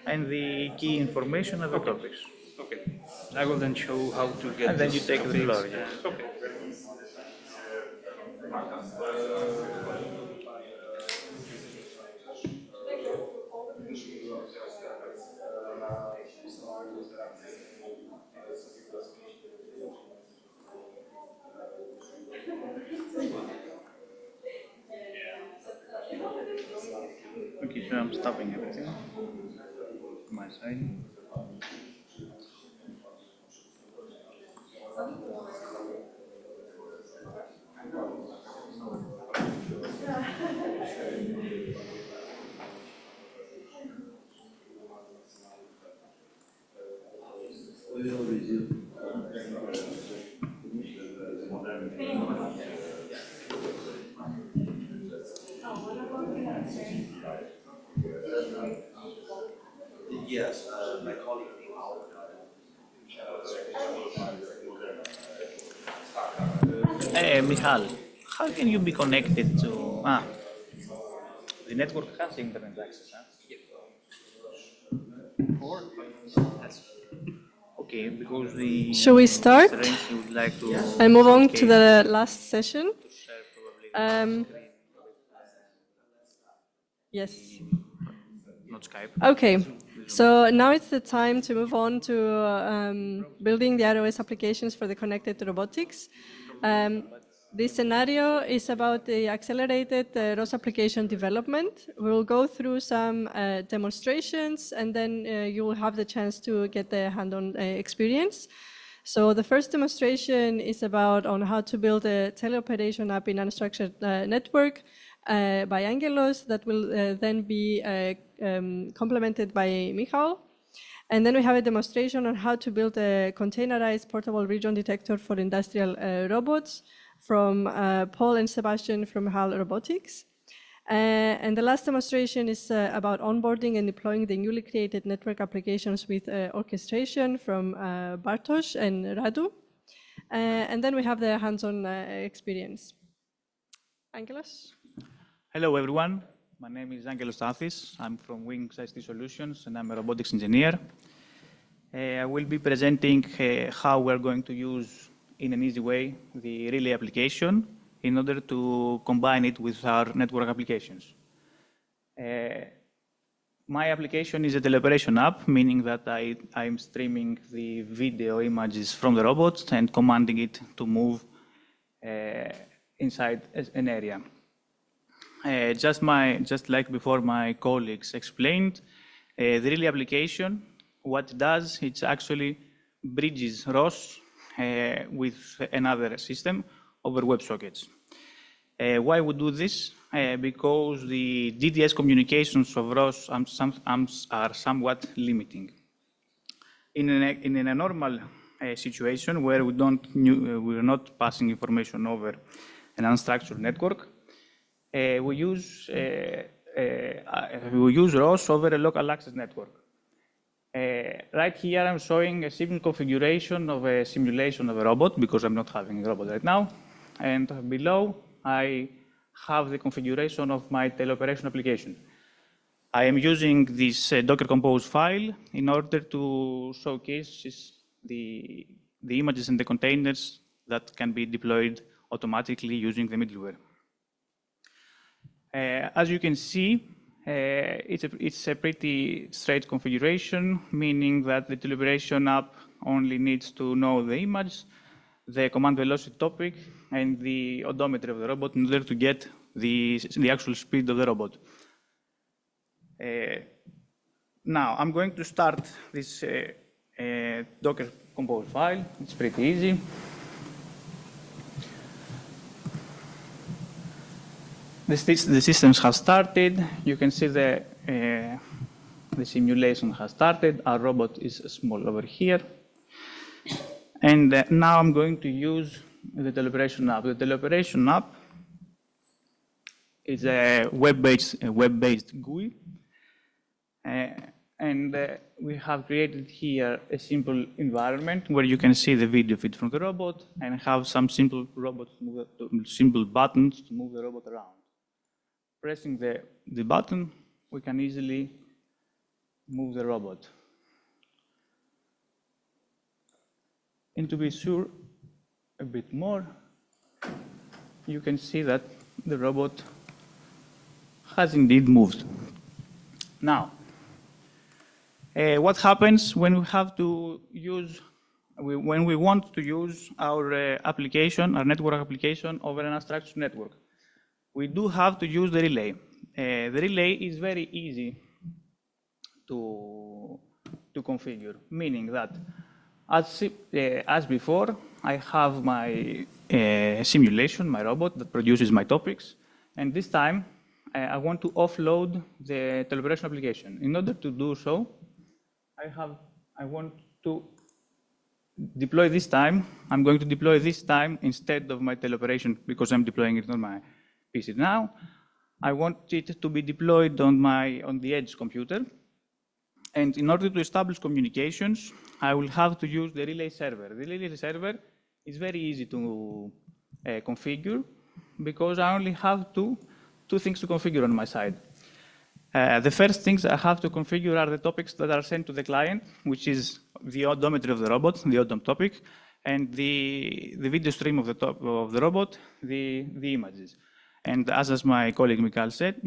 and the key information of the topics. Okay. I will then show how to get. And then you take the floor. Yeah. Okay. Okay, so I'm stopping everything from my side. Yes, my colleague. Michal, how can you be connected to the network has internet access? Okay, because the Shall we start? would like to and move on to the last session? Yes. Not Skype. Okay, so now it's the time to move on to building the iOS applications for the connected robotics. This scenario is about the accelerated ROS application development. We'll go through some demonstrations, and then you will have the chance to get the hand-on experience. So the first demonstration is about on how to build a teleoperation app in unstructured network by Angelos that will then be complemented by Michal. And then we have a demonstration on how to build a containerized portable region detector for industrial robots from Paul and Sebastian from HAL Robotics. And the last demonstration is about onboarding and deploying the newly created network applications with orchestration from Bartosz and Radu. And then we have the hands-on experience. Angelos? Hello, everyone. My name is Angelos Stathis. I'm from Wings ICT Solutions, and I'm a robotics engineer. I will be presenting how we're going to use, in an easy way, the relay application in order to combine it with our network applications. My application is a teleoperation app, meaning that I'm streaming the video images from the robot and commanding it to move inside an area. Just like before my colleagues explained, the relay application, what it does, it actually bridges ROS with another system over WebSockets. Why we do this? Because the DDS communications of ROS are somewhat limiting. In a normal situation where we're not passing information over an unstructured network, we use ROS over a local access network. Right here, I'm showing a simple configuration of a simulation of a robot because I'm not having a robot right now. And below, I have the configuration of my teleoperation application. I am using this Docker Compose file in order to showcase the images and the containers that can be deployed automatically using the middleware. As you can see, it's a pretty straight configuration, meaning that the teleoperation app only needs to know the image, the command velocity topic, and the odometer of the robot in order to get the actual speed of the robot. Now, I'm going to start this Docker Compose file. It's pretty easy. The systems have started. You can see the simulation has started. Our robot is small over here. And now I'm going to use the teleoperation app. The teleoperation app is a web-based GUI. And we have created here a simple environment where you can see the video feed from the robot and have some simple buttons to move the robot around. Pressing the button, we can easily move the robot. And to be sure a bit more, you can see that the robot has indeed moved. Now, what happens when we have to use, when we want to use our application, our network application over an unstructured network? We do have to use the relay. The relay is very easy to configure, meaning that as before, I have my simulation, my robot that produces my topics, and this time I want to offload the teleoperation application. In order to do so, I want to deploy this time. I'm going to deploy this time instead of my teleoperation because I'm deploying it on my PC now. I want it to be deployed on the edge computer. And in order to establish communications, I will have to use the relay server. The relay server is very easy to configure because I only have two things to configure on my side. The first things I have to configure are the topics that are sent to the client, which is the odometer of the robot, the odom topic, and the video stream of the robot, the images. And as my colleague Mikhail said,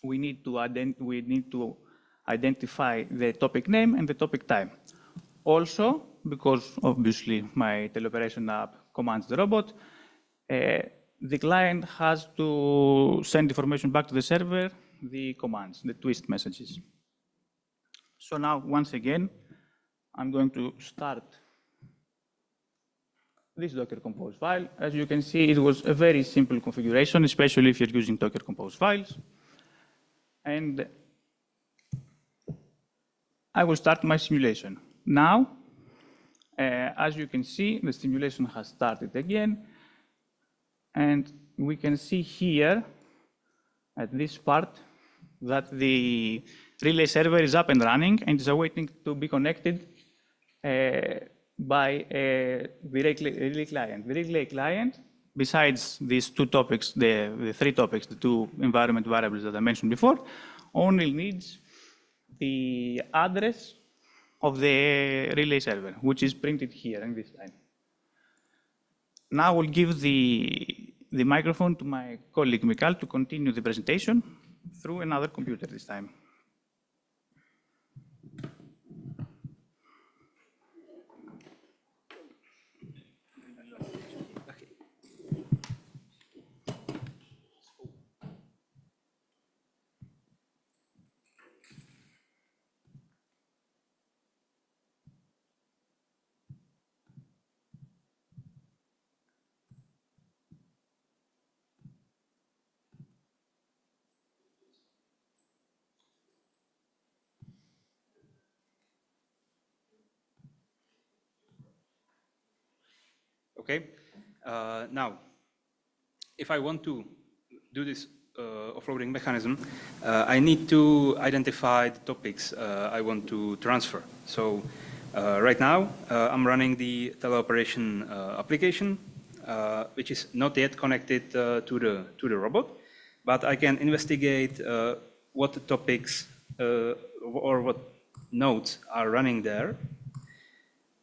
we need to identify the topic name and the topic time. Also, because obviously my teleoperation app commands the robot, the client has to send information back to the server, the commands, the twist messages. So now, once again, I'm going to start this Docker Compose file. As you can see, it was a very simple configuration, especially if you're using Docker Compose files. And I will start my simulation. Now, as you can see, the simulation has started again. And we can see here at this part that the relay server is up and running and is awaiting to be connected by the relay client. The relay client, besides these two topics, the three topics, the two environment variables that I mentioned before, only needs the address of the relay server, which is printed here in this line. Now I will give the microphone to my colleague Mikhail to continue the presentation through another computer this time. Okay. Now, if I want to do this offloading mechanism, I need to identify the topics I want to transfer. So right now, I'm running the teleoperation application, which is not yet connected to the robot, but I can investigate what topics or what nodes are running there.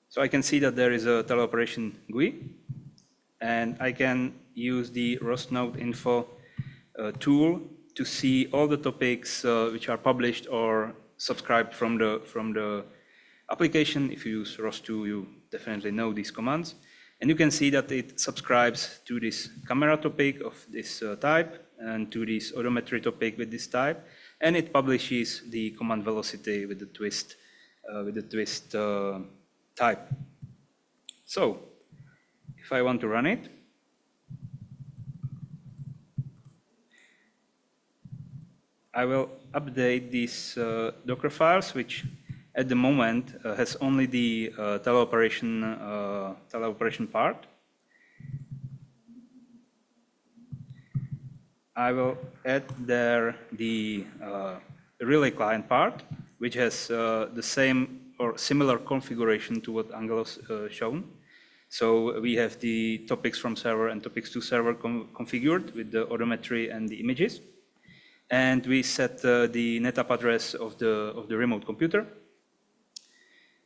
So I can see that there is a teleoperation GUI, and I can use the ROS node info tool to see all the topics which are published or subscribed from the application. If you use ROS2, you definitely know these commands. And you can see that it subscribes to this camera topic of this type and to this odometry topic with this type. And it publishes the command velocity with the twist type. So if I want to run it, I will update these Docker files, which at the moment has only the teleoperation part. I will add there the relay client part, which has the same or similar configuration to what Angelos shown. So we have the topics from server and topics to server configured with the odometry and the images. And we set the NetApp address of the remote computer.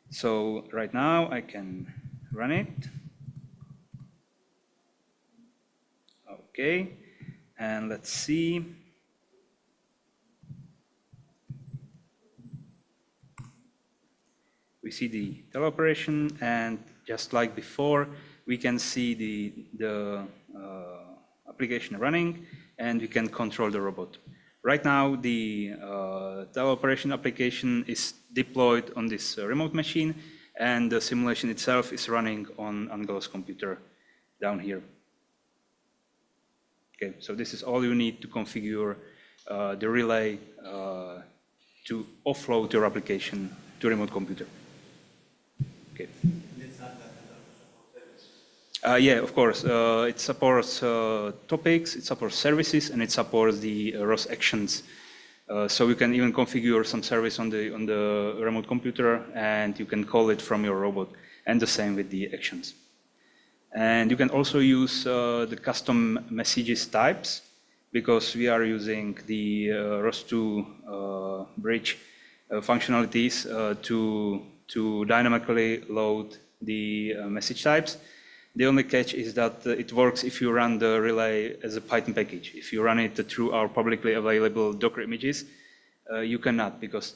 So right now I can run it. Okay, and let's see. We see the teleoperation, and just like before, we can see the application running, and we can control the robot. Right now, the teleoperation application is deployed on this remote machine, and the simulation itself is running on Angelos' computer down here. Okay, so this is all you need to configure the relay to offload your application to remote computer. Okay. Yeah, of course. It supports topics, it supports services, and it supports the ROS actions. So you can even configure some service on the remote computer, and you can call it from your robot, and the same with the actions. And you can also use the custom messages types, because we are using the ROS2 bridge functionalities to dynamically load the message types. The only catch is that it works if you run the relay as a Python package. If you run it through our publicly available Docker images, you cannot, because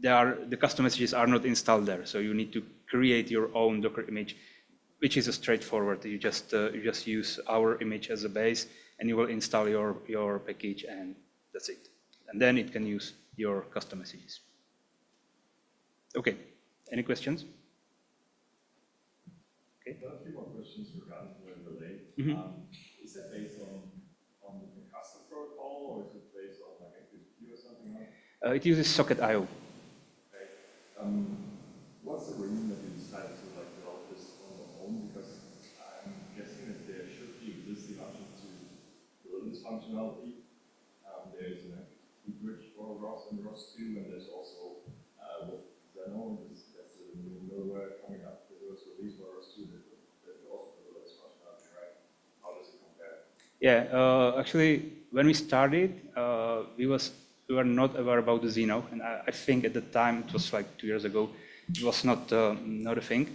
the custom messages are not installed there. So you need to create your own Docker image, which is straightforward. You just use our image as a base, and you will install your package, and that's it. And then it can use your custom messages. Okay, any questions? Okay. A few more questions regarding the relay. Is it based on the custom protocol, or is it based on like XBP or something else? It uses socket IO. Okay. What's the reason that you decided to develop this on your own? Because I'm guessing that there should be existing options to build this functionality. There is an MQTT bridge for ROS and ROS2, and there's also with Zeno, that's a new middleware coming up that was released for ROS2 that also build this functionality, right? How does it compare? Yeah, actually, when we started, we were not aware about the Zeno, and I think at the time, it was like 2 years ago, it was not a thing.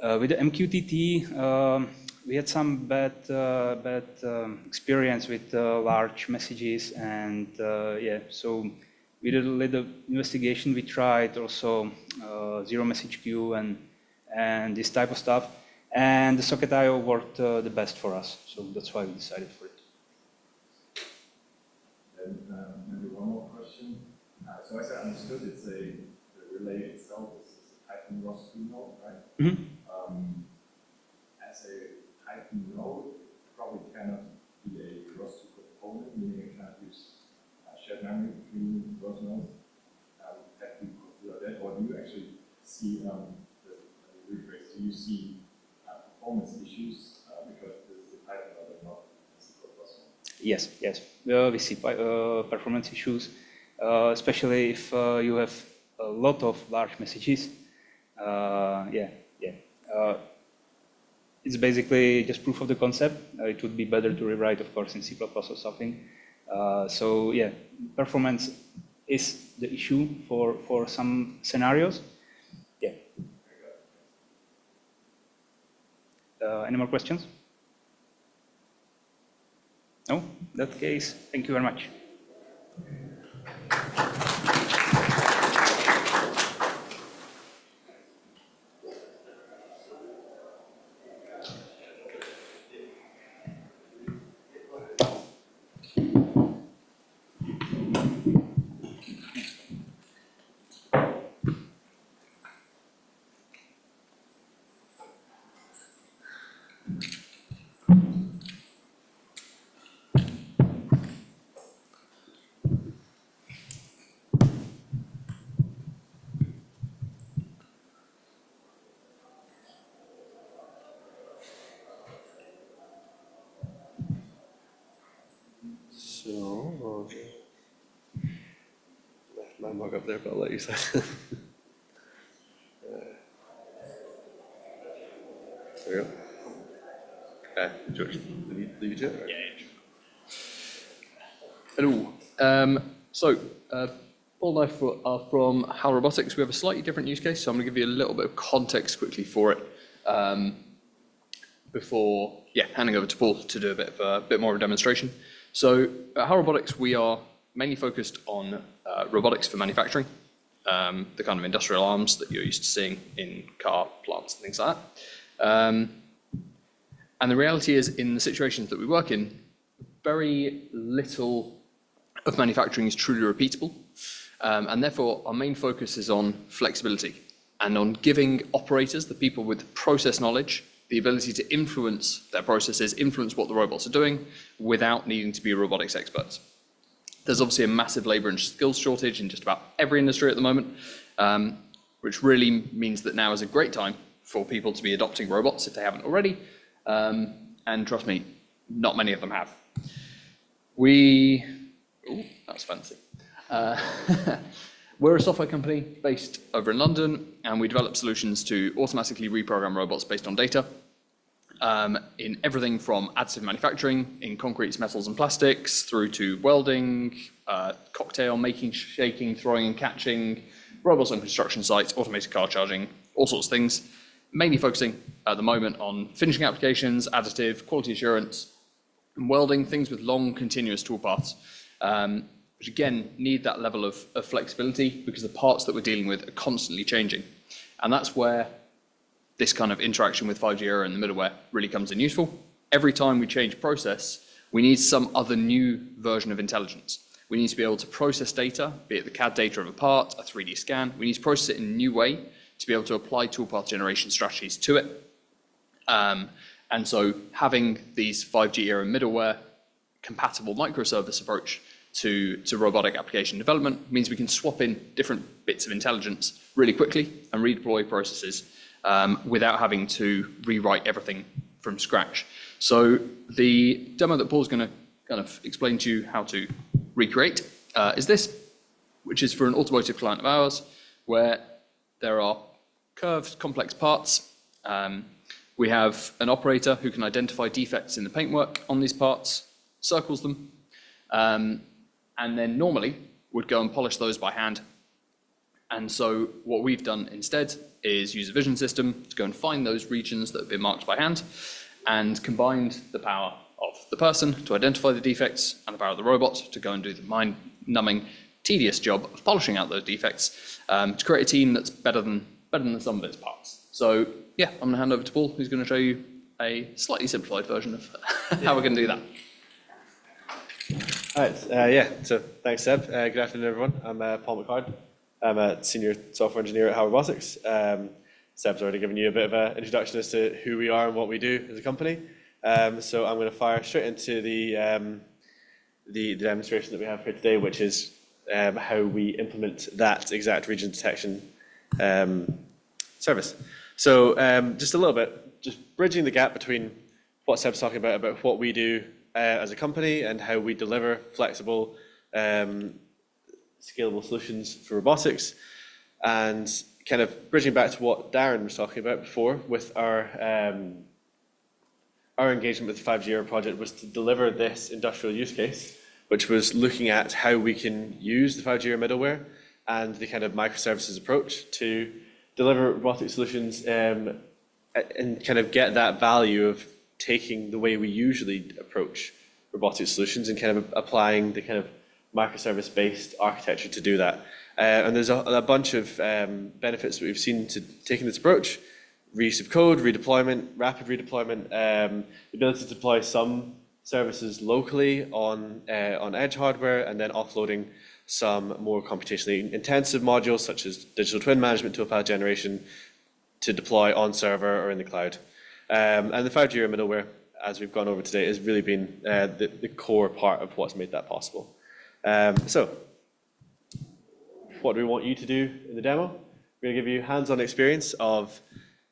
With the MQTT, we had some bad experience with large messages, and yeah, so we did a little investigation. We tried also zero message queue and this type of stuff, and the Socket.io worked the best for us, so that's why we decided for it. And maybe one more question. So as I understood, the relay itself is a Python ROS2 node, right? Mm-hmm. As a Python node, it probably cannot be a ROS2 component, meaning it cannot use shared memory between those nodes. Have you considered that, or do you actually see do you see performance issues because this is a Python node and not a C++ node? Yes, we see performance issues, especially if you have a lot of large messages. It's basically just proof of the concept. It would be better to rewrite, of course, in C++ or something. So yeah, performance is the issue for some scenarios. Yeah. Any more questions? No? In that case, thank you very much. So, left my mug up there, but I'll let you say. There you go. George, leave you to it? Yeah. Hello. Paul and I are from HAL Robotics. We have a slightly different use case, so I'm going to give you a little bit of context quickly for it before handing over to Paul to do a bit more of a demonstration. So at HAL Robotics, we are mainly focused on robotics for manufacturing, the kind of industrial arms that you're used to seeing in car plants and things like that. And the reality is, in the situations that we work in, very little of manufacturing is truly repeatable. And therefore, our main focus is on flexibility and on giving operators, the people with process knowledge, the ability to influence their processes, influence what the robots are doing, without needing to be robotics experts. There's obviously a massive labor and skills shortage in just about every industry at the moment, which really means that now is a great time for people to be adopting robots if they haven't already. And trust me, not many of them have. That's fancy. We're a software company based over in London, and we develop solutions to automatically reprogram robots based on data in everything from additive manufacturing in concretes, metals, and plastics, through to welding, cocktail making, shaking, throwing and catching, robots on construction sites, automated car charging, all sorts of things, mainly focusing at the moment on finishing applications, additive, quality assurance, and welding, things with long continuous toolpaths. Which again need that level of flexibility because the parts that we're dealing with are constantly changing. And that's where this kind of interaction with 5G-ERA and the middleware really comes in useful. Every time we change process, we need some other new version of intelligence. We need to be able to process data, be it the CAD data of a part, a 3D scan. We need to process it in a new way to be able to apply toolpath generation strategies to it. And so having these 5G-ERA middleware compatible microservice approach to robotic application development means we can swap in different bits of intelligence really quickly and redeploy processes without having to rewrite everything from scratch. So the demo that Paul's going to kind of explain to you how to recreate is this, which is for an automotive client of ours, where there are curved, complex parts. We have an operator who can identify defects in the paintwork on these parts, circles them, and then normally would go and polish those by hand. And so what we've done instead is use a vision system to go and find those regions that have been marked by hand and combined the power of the person to identify the defects and the power of the robot to go and do the mind-numbing, tedious job of polishing out those defects to create a team that's better than the sum of its parts. So yeah, I'm going to hand over to Paul, who's going to show you a slightly simplified version of how we're going to do that. All right, so thanks, Seb. Good afternoon, everyone. I'm Paul McCard. I'm a senior software engineer at How Robotics. Seb's already given you a bit of an introduction as to who we are and what we do as a company. So I'm going to fire straight into the demonstration that we have here today, which is how we implement that exact region detection service. So just a little bit, just bridging the gap between what Seb's talking about what we do as a company and how we deliver flexible, scalable solutions for robotics, and kind of bridging back to what Darren was talking about before with our engagement with the 5G-ERA project was to deliver this industrial use case, which was looking at how we can use the 5G-ERA middleware and the kind of microservices approach to deliver robotic solutions and kind of get that value of taking the way we usually approach robotic solutions and kind of applying the kind of microservice-based architecture to do that. And there's a bunch of benefits that we've seen to taking this approach: reuse of code, redeployment, rapid redeployment, the ability to deploy some services locally on edge hardware, and then offloading some more computationally intensive modules such as digital twin management, toolpath generation to deploy on server or in the cloud. And the 5G-ERA middleware, as we've gone over today, has really been the core part of what's made that possible. So what do we want you to do in the demo? We're going to give you hands-on experience of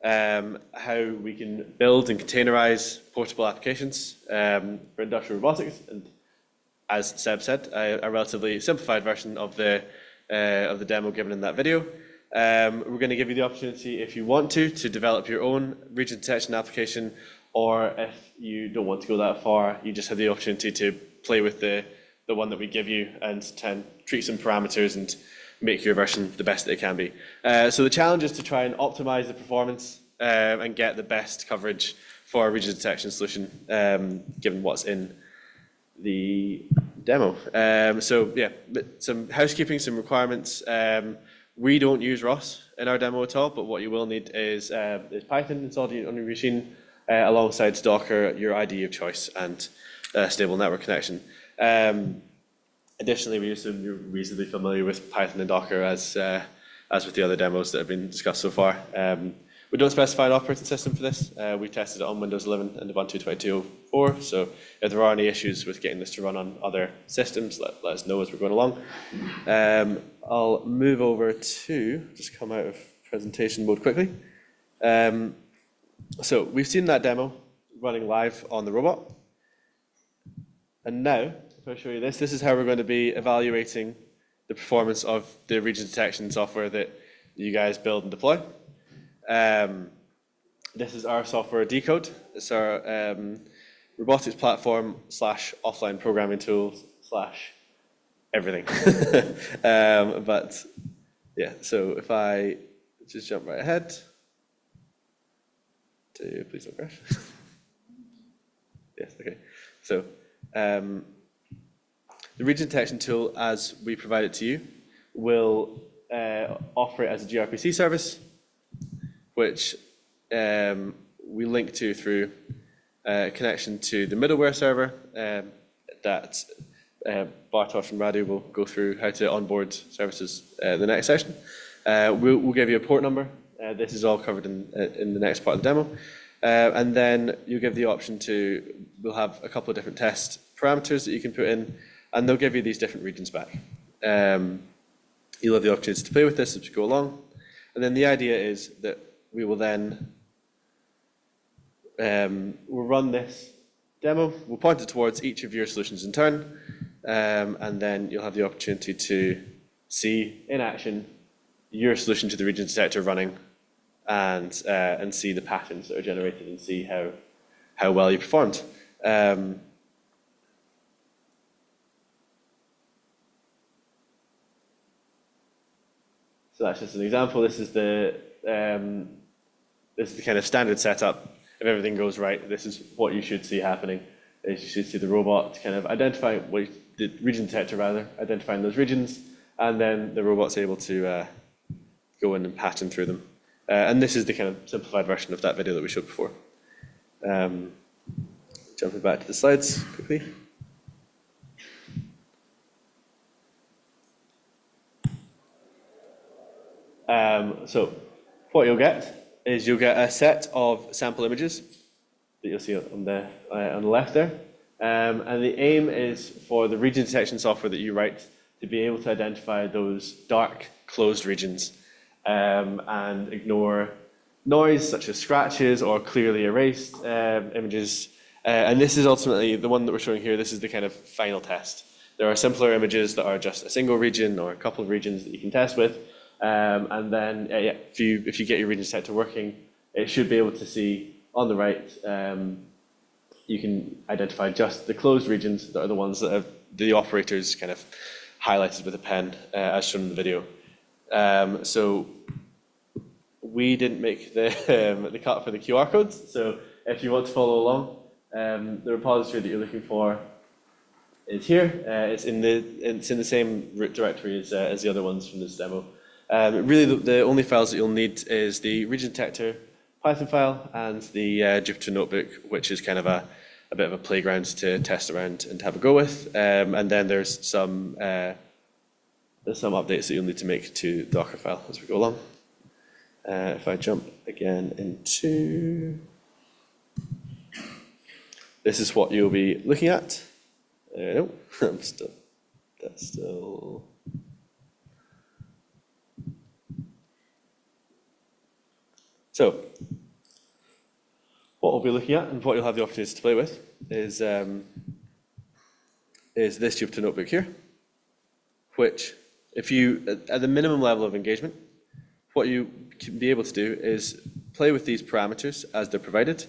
how we can build and containerize portable applications for industrial robotics, and as Seb said, a relatively simplified version of the demo given in that video. We're going to give you the opportunity, if you want to develop your own region detection application, or if you don't want to go that far, you just have the opportunity to play with the one that we give you and try and treat some parameters and make your version the best that it can be. So the challenge is to try and optimize the performance and get the best coverage for our region detection solution, given what's in the demo. So yeah, some housekeeping, some requirements. We don't use ROS in our demo at all, but what you will need is Python installed on your machine alongside Docker, your IDE of choice, and a stable network connection. Additionally, we assume you're reasonably familiar with Python and Docker as with the other demos that have been discussed so far. We don't specify an operating system for this. We tested it on Windows 11 and Ubuntu 22.04, so if there are any issues with getting this to run on other systems, let us know as we're going along. I'll move over to, just come out of presentation mode quickly. So we've seen that demo running live on the robot. And now, if I show you this is how we're going to be evaluating the performance of the region detection software that you guys build and deploy. This is our software Decode. It's our robotics platform / offline programming tool / everything. But yeah, so if I just jump right ahead to, please don't crash. Yes, okay. So the region detection tool, as we provide it to you, will offer it as a gRPC service, which we link to through connection to the middleware server that Bartosz and Radu will go through how to onboard services the next session. We'll give you a port number. This is all covered in the next part of the demo. And then you'll give the option to, we'll have a couple of different test parameters that you can put in, and they'll give you these different regions back. You'll have the opportunity to play with this as we go along. And then the idea is that we will then we'll run this demo. We'll point it towards each of your solutions in turn, and then you'll have the opportunity to see in action your solution to the region detector running, and see the patterns that are generated and see how well you performed. So that's just an example. This is the kind of standard setup. If everything goes right, this is what you should see happening. Is you should see the robot kind of identifying the region detector rather, identifying those regions, and then the robot's able to go in and pattern through them. And this is the kind of simplified version of that video that we showed before. Jumping back to the slides quickly. So what you'll get is you'll get a set of sample images that you'll see on the left there. And the aim is for the region detection software that you write to be able to identify those dark closed regions and ignore noise such as scratches or clearly erased images. And this is ultimately the one that we're showing here. This is the kind of final test. There are simpler images that are just a single region or a couple of regions that you can test with. And then if you get your region detector working, it should be able to see on the right, you can identify just the closed regions that are the ones that have the operators kind of highlighted with a pen, as shown in the video. So we didn't make the cut for the QR codes. So if you want to follow along, the repository that you're looking for is here. It's in the same root directory as the other ones from this demo. Really, the only files that you'll need is the region detector Python file and the Jupyter notebook, which is kind of a bit of a playground to test around and have a go with. And then there's some updates that you'll need to make to the Docker file as we go along. If I jump again into... This is what you'll be looking at. No, that's still... So, what we'll be looking at and what you'll have the opportunity to play with is this Jupyter notebook here, which, if you, at the minimum level of engagement, what you can be able to do is play with these parameters as they're provided,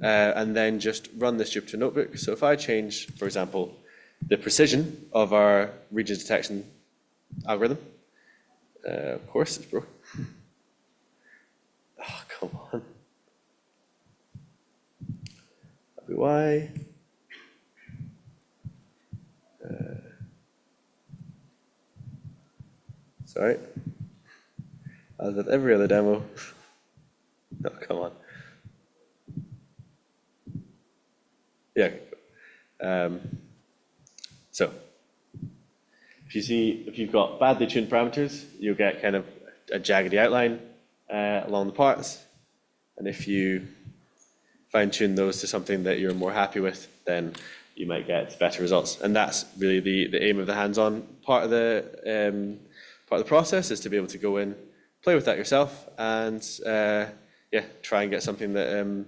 and then just run this Jupyter notebook. So if I change, for example, the precision of our region detection algorithm, of course it's broken. Oh, come on. Why? Sorry. As with every other demo. No, come on. Yeah. So, if you've got badly tuned parameters, you'll get kind of a jaggedy outline along the parts. And if you fine-tune those to something that you're more happy with, then you might get better results. And that's really the aim of the hands-on part of the process, is to be able to go in, play with that yourself, and try and get something that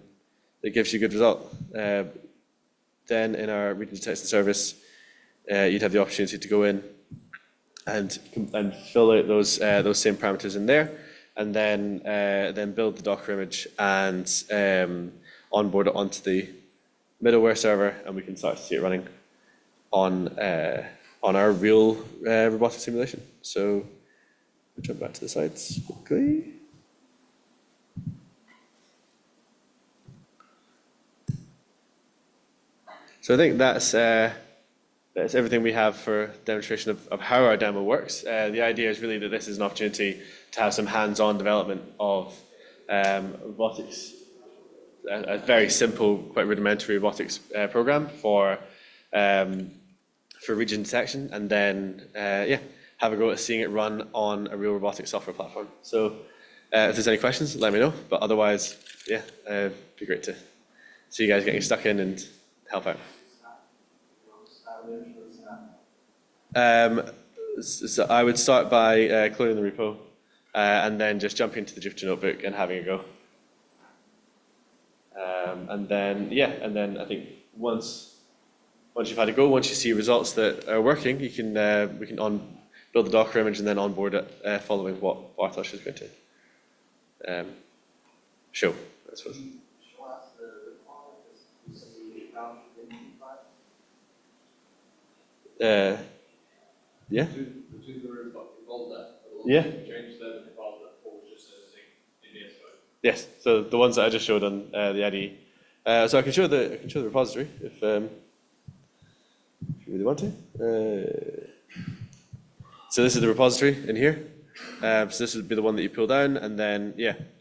that gives you a good result. Then in our region detection service, you'd have the opportunity to go in and fill out those same parameters in there, and then build the Docker image and onboard it onto the middleware server, and we can start to see it running on our real robotic simulation. So we'll jump back to the slides quickly. So I think that's everything we have for demonstration of how our demo works. The idea is really that this is an opportunity to have some hands-on development of robotics, a very simple, quite rudimentary robotics program for region detection, and then have a go at seeing it run on a real robotics software platform. So if there's any questions, let me know. But otherwise, it'd be great to see you guys getting stuck in and help out. So I would start by cloning the repo and then just jumping into the Jupyter Notebook and having a go. And then I think once you've had a go, once you see results that are working, we can build the Docker image and then onboard it following what Bartosz is going to show, I suppose. Yeah. Yeah. Yes. So the ones that I just showed on the IDE. So I can show the repository if you really want to. So this is the repository in here. So this would be the one that you pull down, and then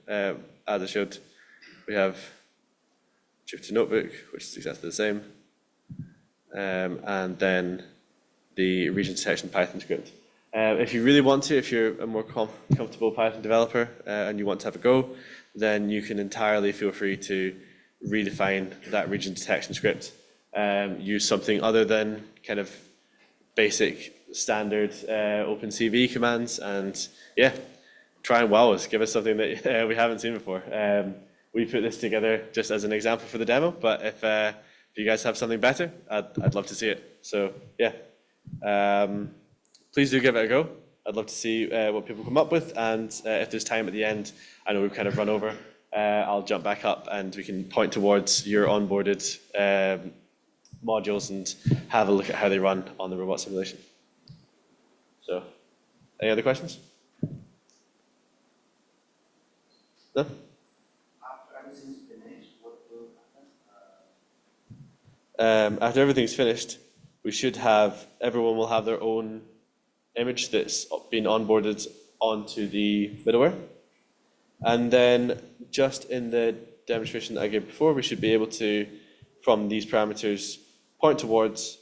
as I showed, we have Jupyter Notebook, which is exactly the same, and then the region detection Python script. If you really want to, if you're a more comfortable Python developer and you want to have a go, then you can entirely feel free to redefine that region detection script. Use something other than kind of basic standard OpenCV commands, and try and wow us. Give us something that we haven't seen before. We put this together just as an example for the demo, but if you guys have something better, I'd love to see it. So please do give it a go. I'd love to see what people come up with, and if there's time at the end, I know we've kind of run over, I'll jump back up and we can point towards your onboarded modules and have a look at how they run on the robot simulation. So, any other questions? No? After everything's finished, what will happen? After everything's finished, everyone will have their own image that's been onboarded onto the middleware. And then just in the demonstration that I gave before, we should be able to, from these parameters, point towards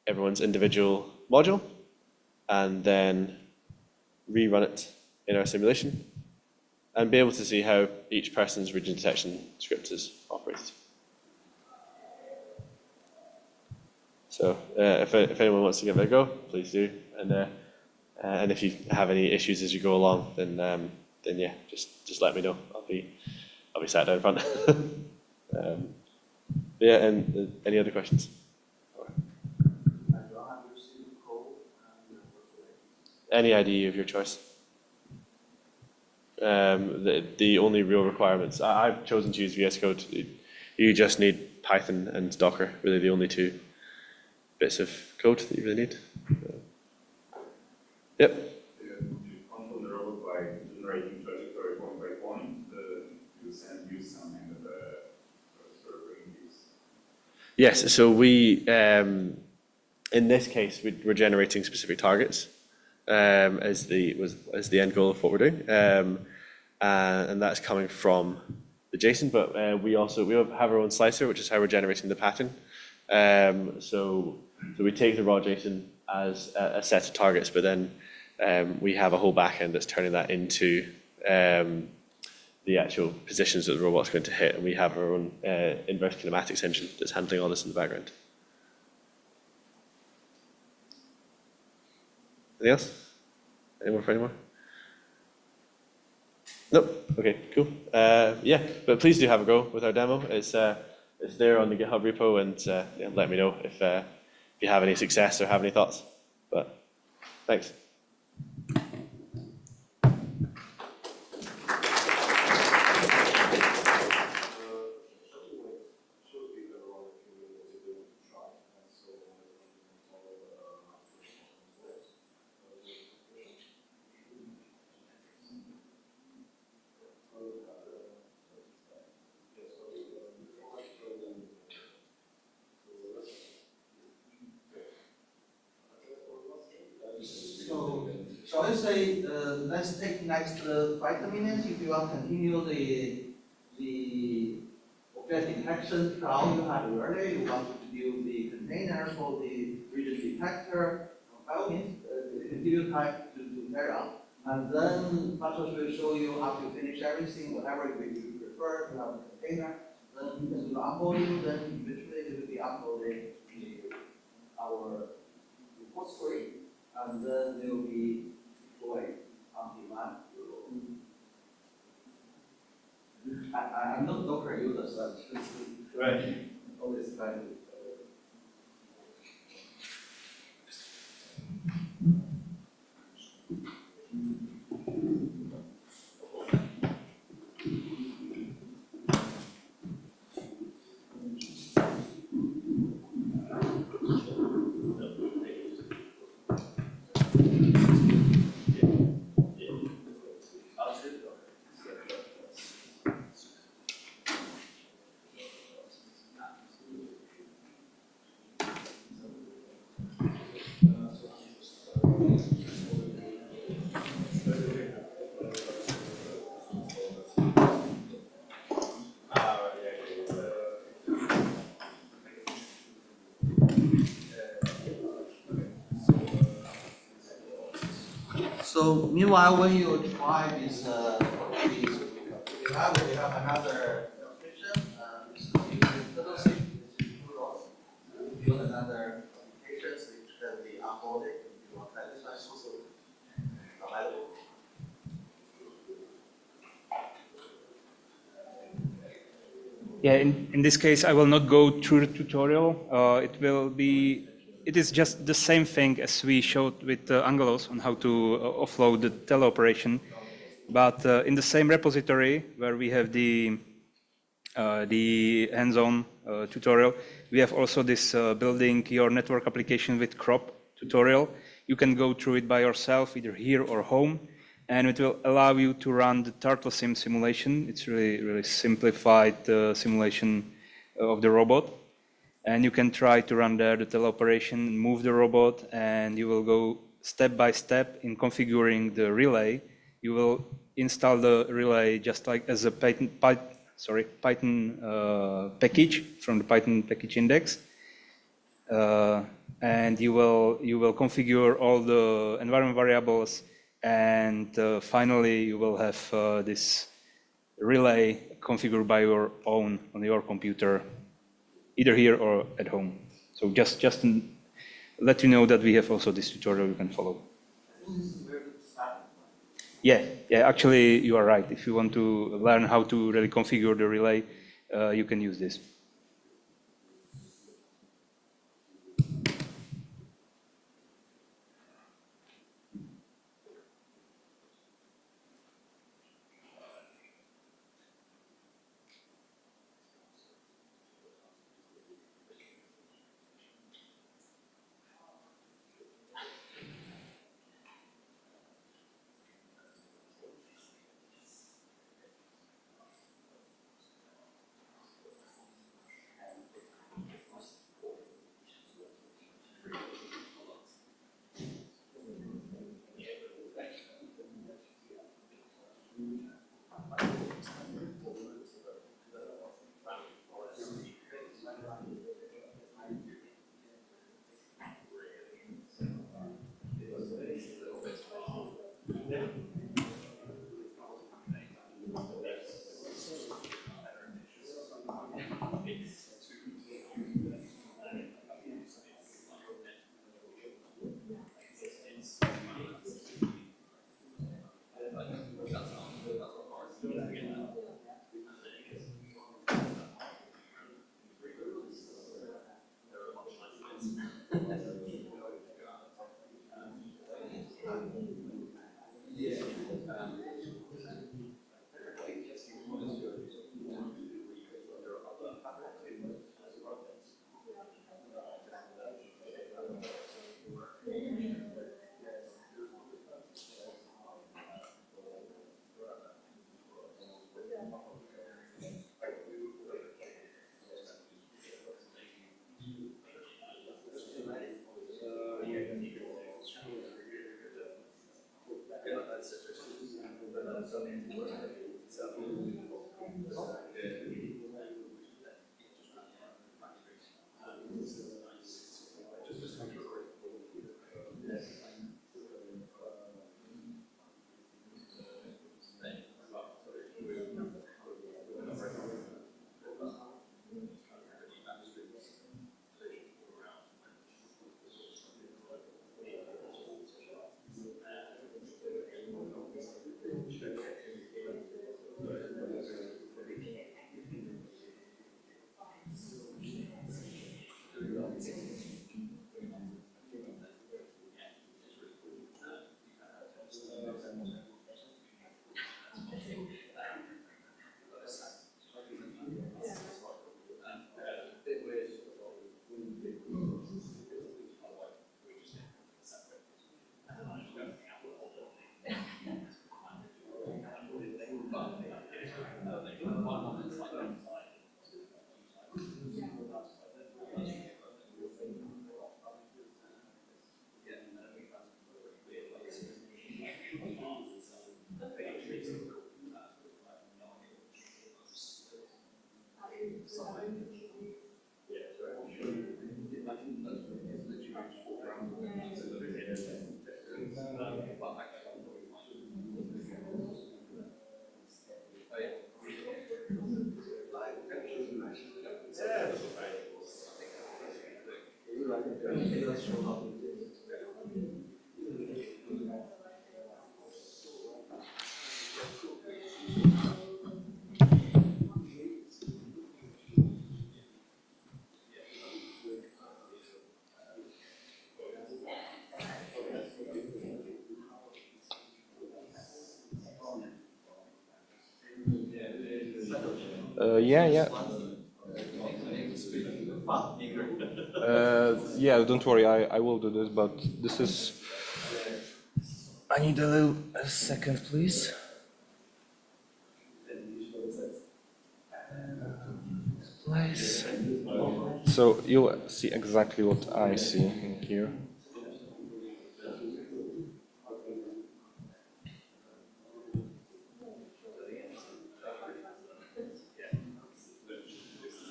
everyone's individual module and then rerun it in our simulation and be able to see how each person's region detection script is operated. So if anyone wants to give it a go, please do. And if you have any issues as you go along, then just let me know. I'll be sat down in front. And any other questions? Any IDE of your choice. The only real requirements, I've chosen to use VS Code. You just need Python and Docker, really the only two bits of code that you really need. Yep. Would you control the robot by generating trajectory point by point? Use some kind of server in these? Yes, so we, in this case, we're generating specific targets as the end goal of what we're doing. And that's coming from the JSON, but we have our own slicer, which is how we're generating the pattern. So we take the raw JSON as a set of targets, but then we have a whole backend that's turning that into the actual positions that the robot's going to hit, and we have our own inverse kinematics engine that's handling all this in the background. Anything else? Any more for any more? Nope. Okay, cool. But please do have a go with our demo. It's there on the GitHub repo, and let me know if you have any success or have any thoughts. But thanks. Shall we say, let's take next 5 minutes if you want to continue the object detection how you had earlier. You want to build the container for the region detector. By all means, it can give you time to carry on. And then Bartosz will show you how to finish everything, whatever you prefer to have a container. Then you can do the unfolding, then eventually it will be unfolded our repository, and then they will be deployed on demand. I'm not Docker user, so right. Always trying to. So meanwhile, when you try this, we have another application. This is using turtle sim, this is build another application which can be uploaded. If you want that, this one is also available. Yeah, in this case, I will not go through the tutorial. It is just the same thing as we showed with Angelos on how to offload the teleoperation. But in the same repository where we have the hands-on tutorial, we have also this building your network application with crop tutorial. You can go through it by yourself, either here or home, and it will allow you to run the turtle sim simulation. It's really simplified simulation of the robot. And you can try to run there the teleoperation, move the robot, and you will go step by step in configuring the relay. You will install the relay just like as a Python package from the Python package index. And you will configure all the environment variables, and finally you will have this relay configured by your own on your computer, either here or at home. So just to let you know that we have also this tutorial you can follow. Yeah, actually you are right. If you want to learn how to really configure the relay, you can use this. Yeah. Yeah, don't worry, I will do this, but this is... I need a second, please. Place. So you'll see exactly what I see in here.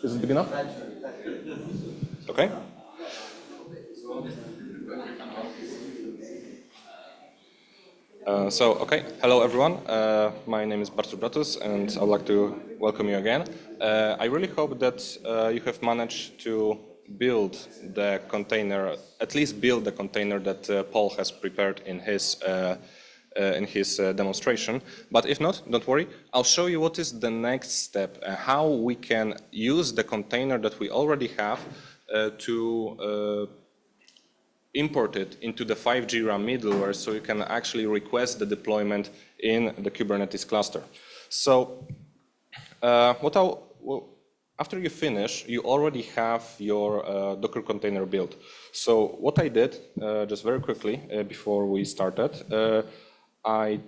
Is it big enough? Okay. Hello everyone. My name is Bartosz Bratus, and I'd like to welcome you again. I really hope that you have managed to build the container, at least build the container that Paul has prepared in his demonstration. But if not, don't worry. I'll show you what is the next step, how we can use the container that we already have to import it into the 5G-ERA middleware so you can actually request the deployment in the Kubernetes cluster. So after you finish, you already have your Docker container built. So what I did, just very quickly, before we started, I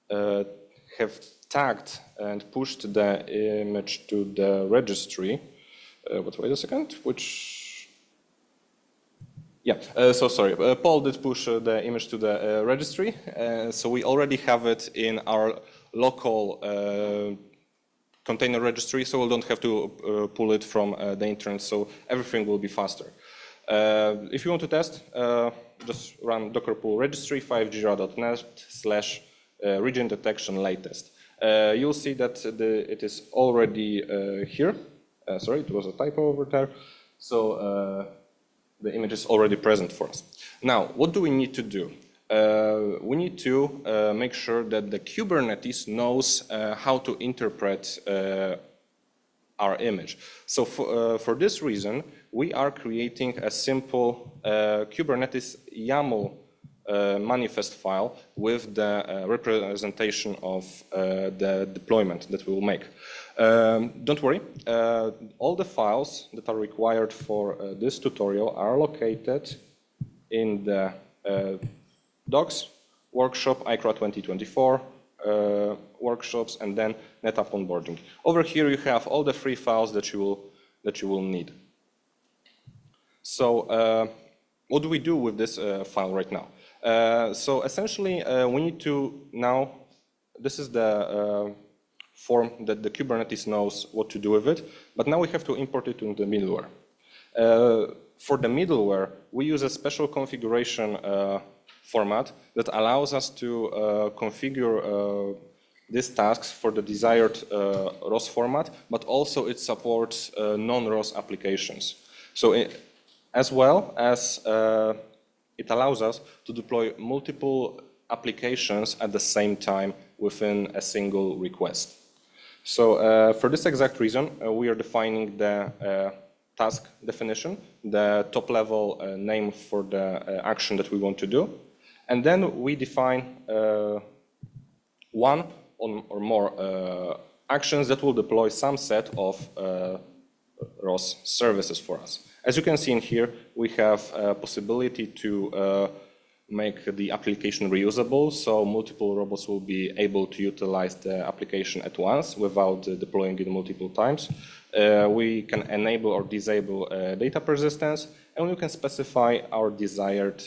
have tagged and pushed the image to the registry. But wait a second, sorry. Paul did push the image to the registry, so we already have it in our local container registry, so we don't have to pull it from the internet, so everything will be faster. If you want to test, just run docker pull registry 5gera.net/region detection latest. You'll see that it is already here. Sorry, it was a typo over there. So the image is already present for us. Now, what do we need to do? We need to make sure that the Kubernetes knows how to interpret our image. So for this reason, we are creating a simple Kubernetes YAML manifest file with the representation of the deployment that we will make. Don't worry, all the files that are required for this tutorial are located in the docs, workshop, ICRA 2024, workshops, and then NetApp onboarding. Over here you have all the free files that you will need. So what do we do with this file right now? So essentially we need to now, this is the form that the Kubernetes knows what to do with it, but now we have to import it into the middleware. For the middleware, we use a special configuration format that allows us to configure these tasks for the desired ROS format, but also it supports non-ROS applications. So as well as it allows us to deploy multiple applications at the same time within a single request. So for this exact reason, we are defining the task definition, the top level name for the action that we want to do. And then we define one or more actions that will deploy some set of ROS services for us. As you can see in here, we have a possibility to make the application reusable, so multiple robots will be able to utilize the application at once without deploying it multiple times. We can enable or disable data persistence, and we can specify our desired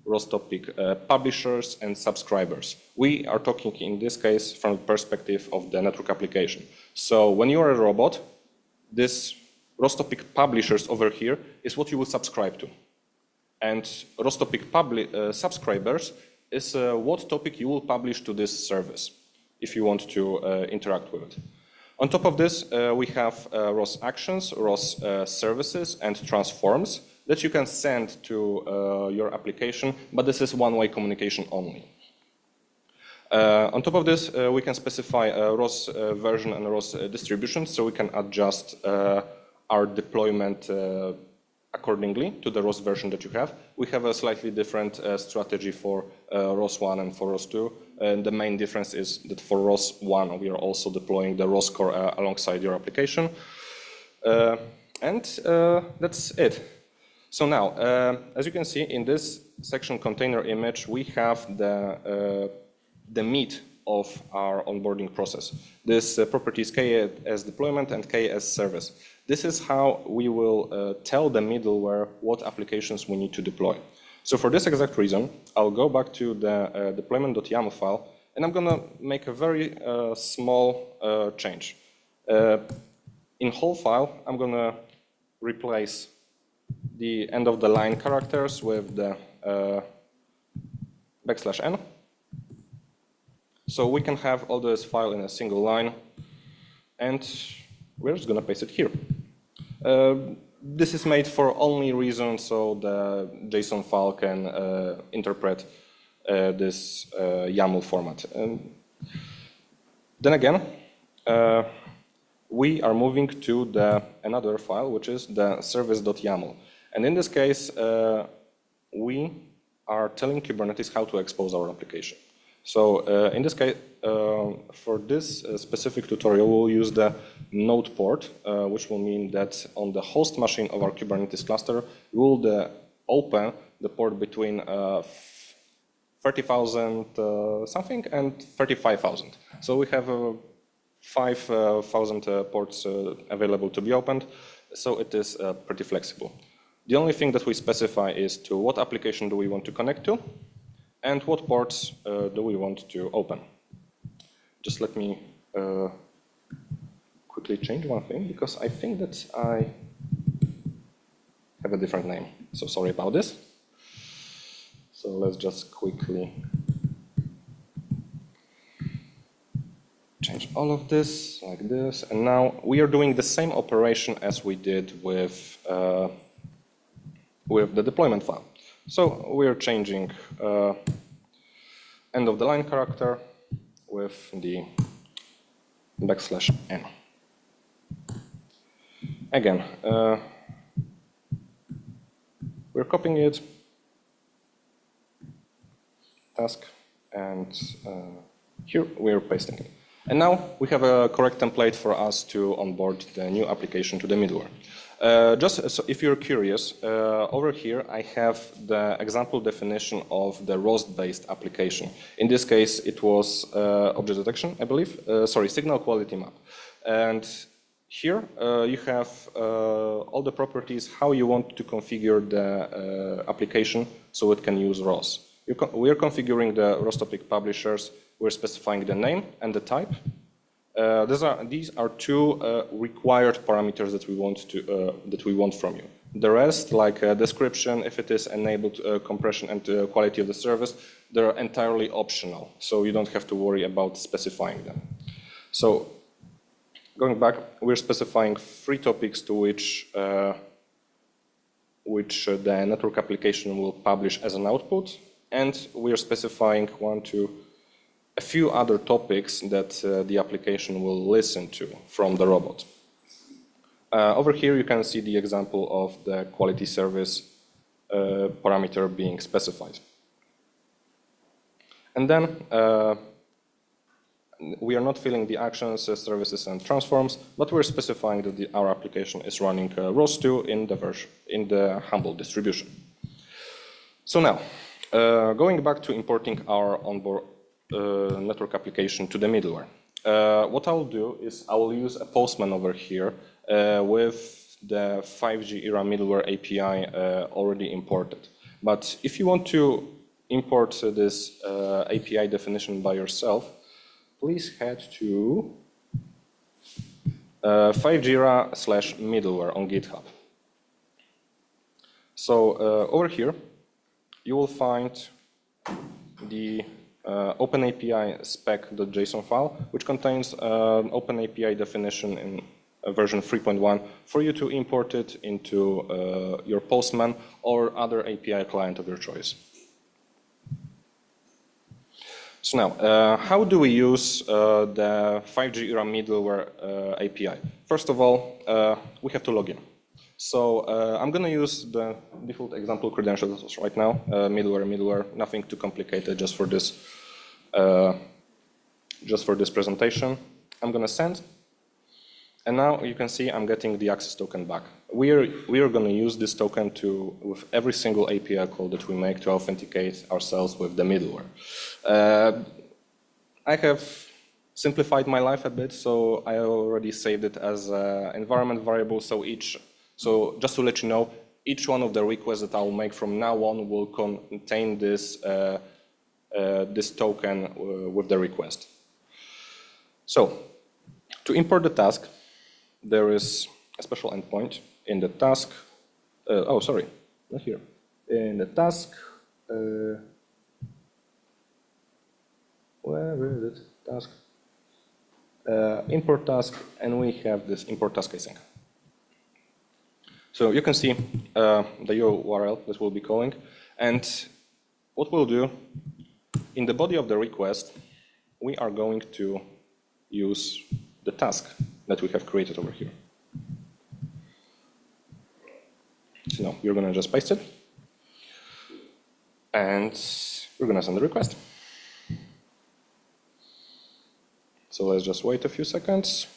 ROS topic publishers and subscribers. We are talking in this case from the perspective of the network application. So when you are a robot, this ROS topic publishers over here is what you will subscribe to. And ROS topic subscribers is what topic you will publish to this service if you want to interact with it. On top of this, we have ROS actions, ROS services, and transforms that you can send to your application, but this is one-way communication only. On top of this, we can specify a ROS version and a ROS distribution, so we can adjust our deployment accordingly to the ROS version that you have. We have a slightly different strategy for ROS 1 and for ROS 2. And the main difference is that for ROS 1, we are also deploying the ROS core alongside your application. That's it. So now, as you can see in this section container image, we have the meat of our onboarding process. This property is K as deployment and K as service. This is how we will tell the middleware what applications we need to deploy. So for this exact reason, I'll go back to the deployment.yaml file, and I'm going to make a very small change. In whole file, I'm going to replace the end of the line characters with the \n. So we can have all this file in a single line, and we're just going to paste it here. This is made for only reason so the JSON file can interpret this YAML format. Then again, we are moving to another file, which is the service.yaml. And in this case, we are telling Kubernetes how to expose our application. So in this case, for this specific tutorial, we'll use the node port, which will mean that on the host machine of our Kubernetes cluster, we'll open the port between 30,000 something and 35,000. So we have 5,000 ports available to be opened, so it is pretty flexible. The only thing that we specify is to what application do we want to connect to, and what ports do we want to open. Just let me quickly change one thing, because I think that I have a different name. So sorry about this. So let's just quickly change all of this like this. And now we are doing the same operation as we did with the deployment file. So we are changing end of the line character with the \n. Again, we're copying it, task, and here we're pasting it. And now we have a correct template for us to onboard the new application to the middleware. Just so if you're curious, over here I have the example definition of the ROS-based application. In this case, it was object detection, I believe. Sorry, signal quality map. And here you have all the properties, how you want to configure the application so it can use ROS. We are configuring the ROS topic publishers. We're specifying the name and the type. These are two required parameters that we want from you. The rest, like description, if it is enabled compression and quality of the service, they're entirely optional, so you don't have to worry about specifying them. So going back, we're specifying 3 topics to which the network application will publish as an output, and we're specifying a few other topics that the application will listen to from the robot. Over here, you can see the example of the quality service parameter being specified. And then we are not filling the actions, services, and transforms, but we're specifying that our application is running ROS 2 in the humble distribution. So now, Going back to importing our onboard network application to the middleware. What I will do is I will use a postman over here with the 5G-ERA middleware API already imported. But if you want to import this API definition by yourself, please head to 5G-ERA/middleware on GitHub. So over here, you will find the OpenAPI spec.json file, which contains an OpenAPI definition in version 3.1 for you to import it into your Postman or other API client of your choice. So now, how do we use the 5G-ERA middleware API? First of all, we have to log in. So I'm going to use the default example credentials right now, middleware, nothing too complicated, just for this presentation. I'm going to send, and now you can see I'm getting the access token back. We are going to use this token with every single API call that we make to authenticate ourselves with the middleware. I have simplified my life a bit, so I already saved it as an environment variable. So just to let you know, each one of the requests that I will make from now on will contain this token with the request. So to import the task, there is a special endpoint in the task. Oh, sorry, not here. In the task, where is it? Task. Import task, and we have this import task async. So you can see the URL that we'll be calling, and what we'll do in the body of the request, we are going to use the task that we have created over here. So now you're going to just paste it, and we're going to send the request. So let's just wait a few seconds.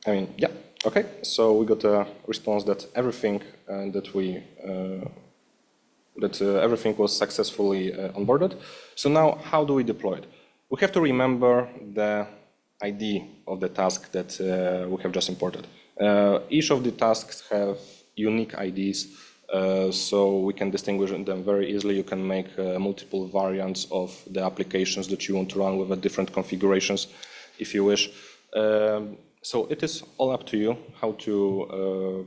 Yeah. Okay, so we got a response that everything everything was successfully onboarded. So now, how do we deploy it? We have to remember the ID of the task that we have just imported. Each of the tasks have unique IDs, so we can distinguish them very easily. You can make multiple variants of the applications that you want to run with different configurations, if you wish. So it is all up to you how to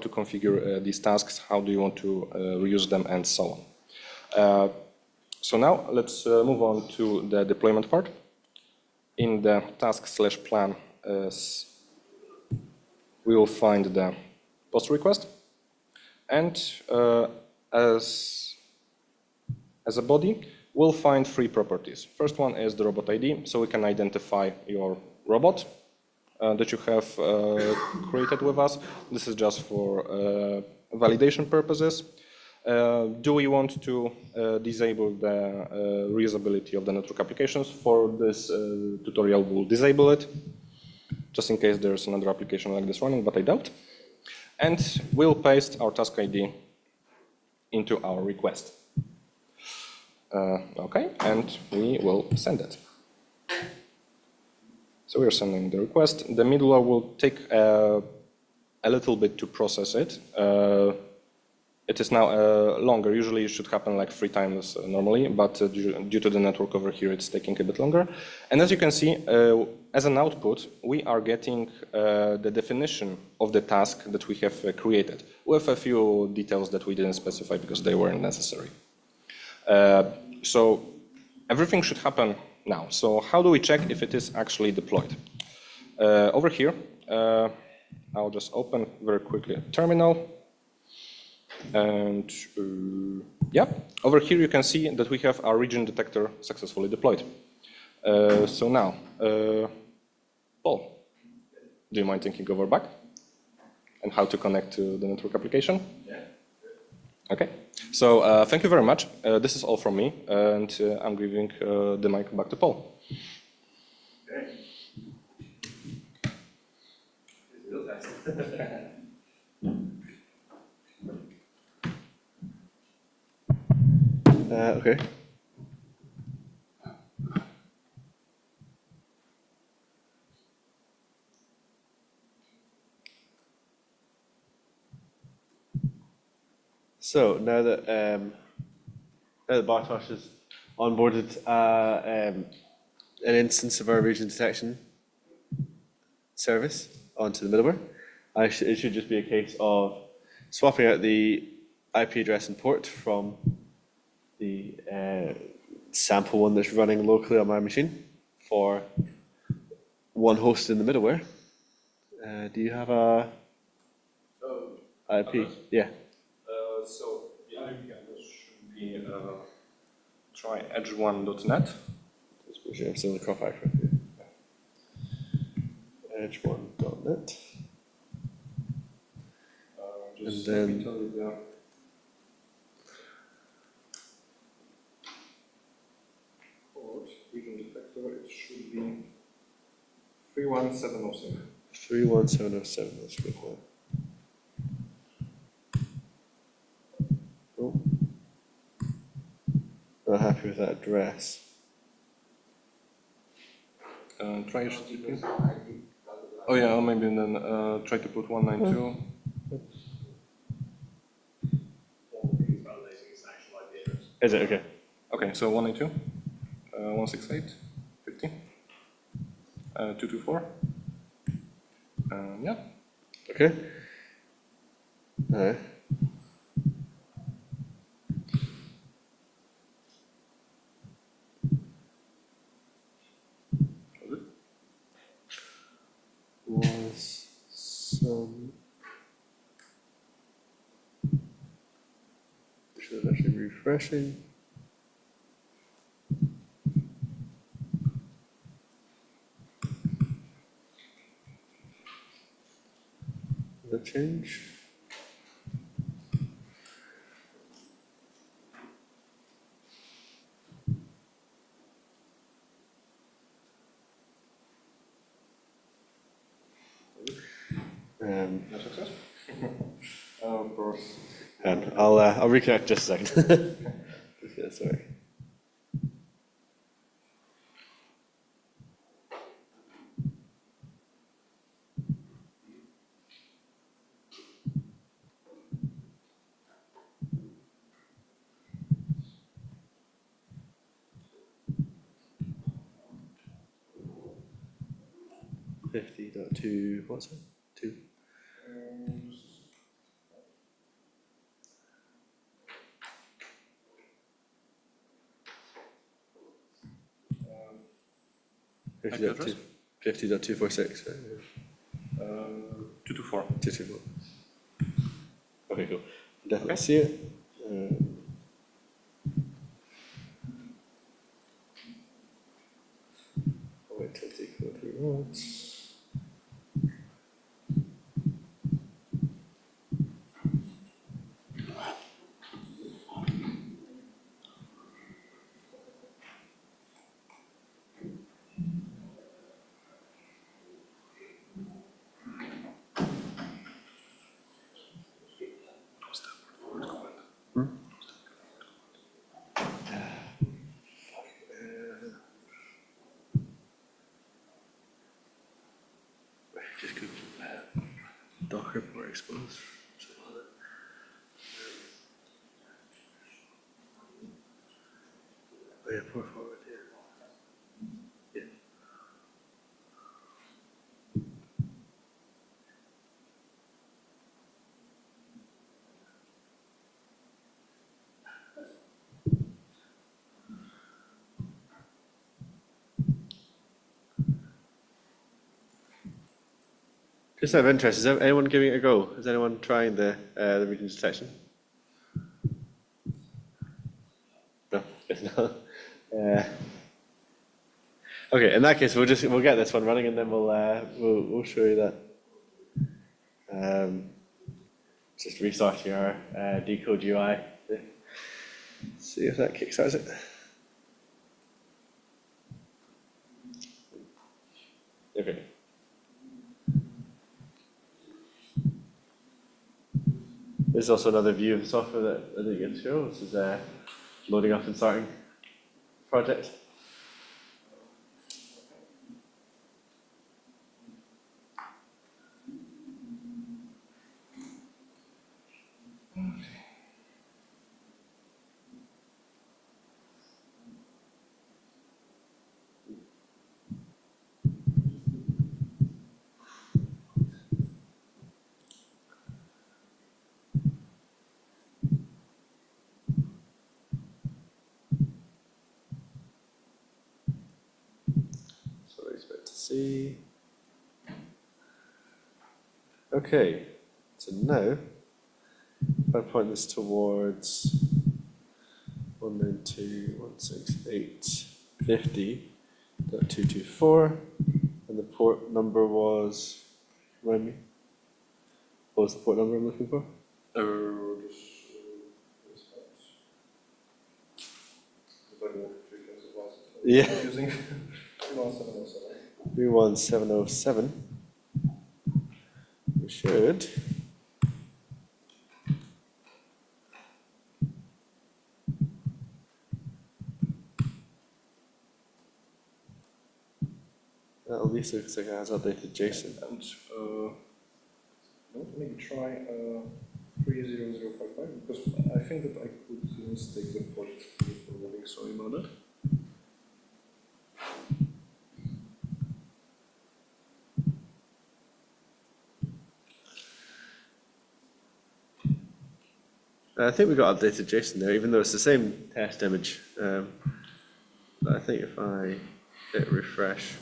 configure these tasks, how do you want to reuse them, and so on. So now let's move on to the deployment part. In the task/plan, we will find the post request, and as a body, we'll find three properties. First one is the robot ID, so we can identify your robot that you have created with us. This is just for validation purposes. Do we want to disable the reusability of the network applications? For this tutorial, we'll disable it, just in case there's another application like this running, but I doubt. And we'll paste our task ID into our request. Okay, and we will send it. So we're sending the request. The middleware will take a little bit to process it. It is now longer. Usually it should happen like 3 times normally, but due to the network over here, it's taking a bit longer. And as you can see, as an output, we are getting the definition of the task that we have created, with a few details that we didn't specify because they weren't necessary. So everything should happen now. So how do we check if it is actually deployed? Over here, I'll just open very quickly a terminal. And yeah, over here you can see that we have our region detector successfully deployed. So now, Paul, do you mind taking over back and how to connect to the network application? Yeah. Okay. So thank you very much. This is all from me, and I'm giving the mic back to Paul. Okay. It's real fast. Okay. So now that Bartosz has onboarded an instance of our region detection service onto the middleware, it should just be a case of swapping out the IP address and port from the sample one that's running locally on my machine for one host in the middleware. Do you have a IP? Yeah. So the IP address should be try edge1.net. I'm still in the crop actor. Edge1.net. Just And let then me tell you the port, region detector, it should be 31707. 31707, that's a good one. Cool. Not happy with that address. Try HTTP. Oh yeah, or maybe then try to put 192. Is it okay? Okay, so 192, 168, 50, 224. Yeah. Okay. All right. Was some. Should actually refreshing. The change. No success? Of course. And I'll reconnect just a second. Yeah, sorry. $50.2, what's it? 2. IP address? 50.246, right? 224. 224. Okay, cool. Definitely see it. I'll wait till it's equal to once. Just go Docker for expose. Oh yeah, pour forward here. Yeah. Just out of interest, is anyone giving it a go? Is anyone trying the region detection? No, it's not. Okay, in that case, we'll get this one running, and then we'll show you that. Just restarting our decode UI. See if that kickstarts it. Okay. This is also another view of the software that I didn't get to show. This is loading up and starting project. So I expect to see. Okay, so now if I point this towards 192.168.50.224, and the port number was, remind me, what was the port number I'm looking for? Yeah. 31707. We should. At least looks like it has updated JSON. And maybe try 30055, because I think that I could mistake the port for loading, sorry about that. I think we got updated JSON there, even though it's the same test image. But I think if I hit refresh,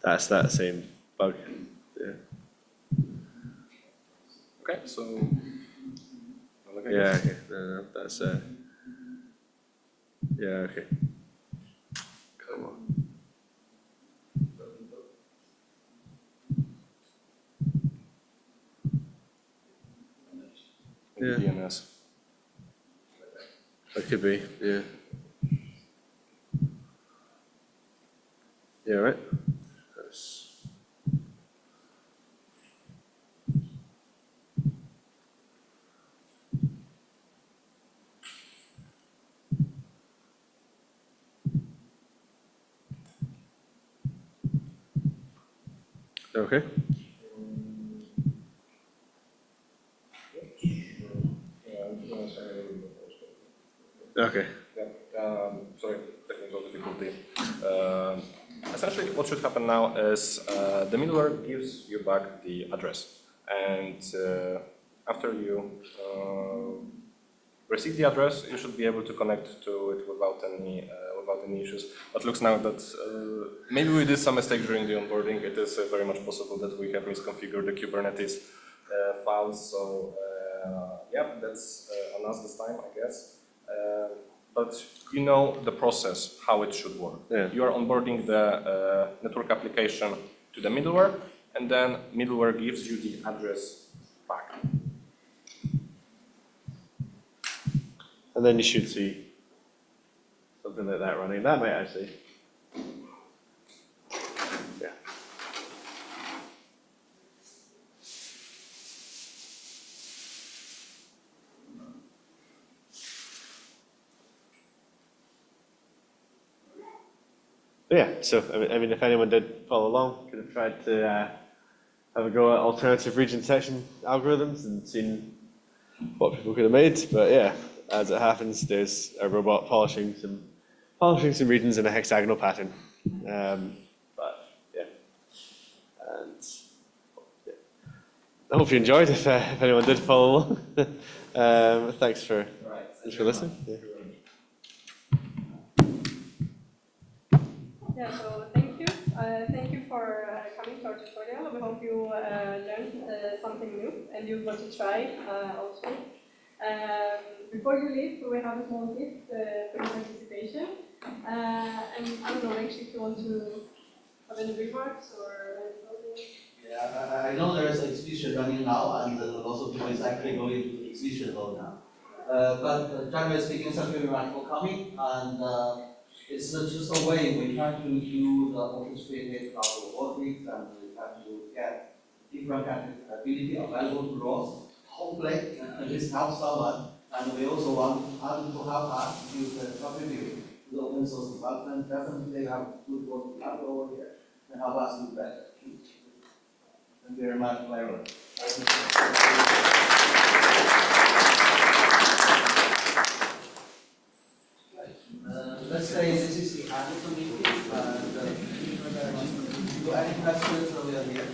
that's that same bug. Yeah. Okay, so. Yeah, okay. No, that's yeah, okay. Come on. Yeah. DNS. That could be, yeah. Yeah, right. That's... Okay. Okay. Yeah, sorry, technical difficulty. Essentially, what should happen now is the middleware gives you back the address, and after you receive the address, you should be able to connect to it without any issues. But looks now that maybe we did some mistake during the onboarding. It is very much possible that we have misconfigured the Kubernetes files. So yeah, that's on us this time, I guess. But you know the process, how it should work. Yeah. You are onboarding the network application to the middleware, and then middleware gives you the address back. And then you should see something like that running. That might actually. Yeah. Yeah, so I mean, if anyone did follow along, could have tried to have a go at alternative region section algorithms and seen what people could have made. But yeah, as it happens, there's a robot polishing some regions in a hexagonal pattern. But yeah, and yeah. I hope you enjoyed. If anyone did follow along, thanks for listening. Yeah. Yeah, so thank you. Thank you for coming to our tutorial. We hope you learned something new and you want to try also. Before you leave, we have a small gift for your participation. And I don't know, actually, if you want to have any remarks or something. Yeah, I know there is an exhibition running now, and a lot of people is actually going to the exhibition hall now. But generally speaking, thank you very much for coming. And it's just a way we try to do the orchestrated robotics, and we try to get different capability available to robots. Hopefully, this helps someone. And we also want others to help us to contribute to the open source development. Definitely, they have good work to have over here and help us do better. Thank you very much, Clara. Let's say this is the end of the meeting. Do any questions? We are here.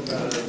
But,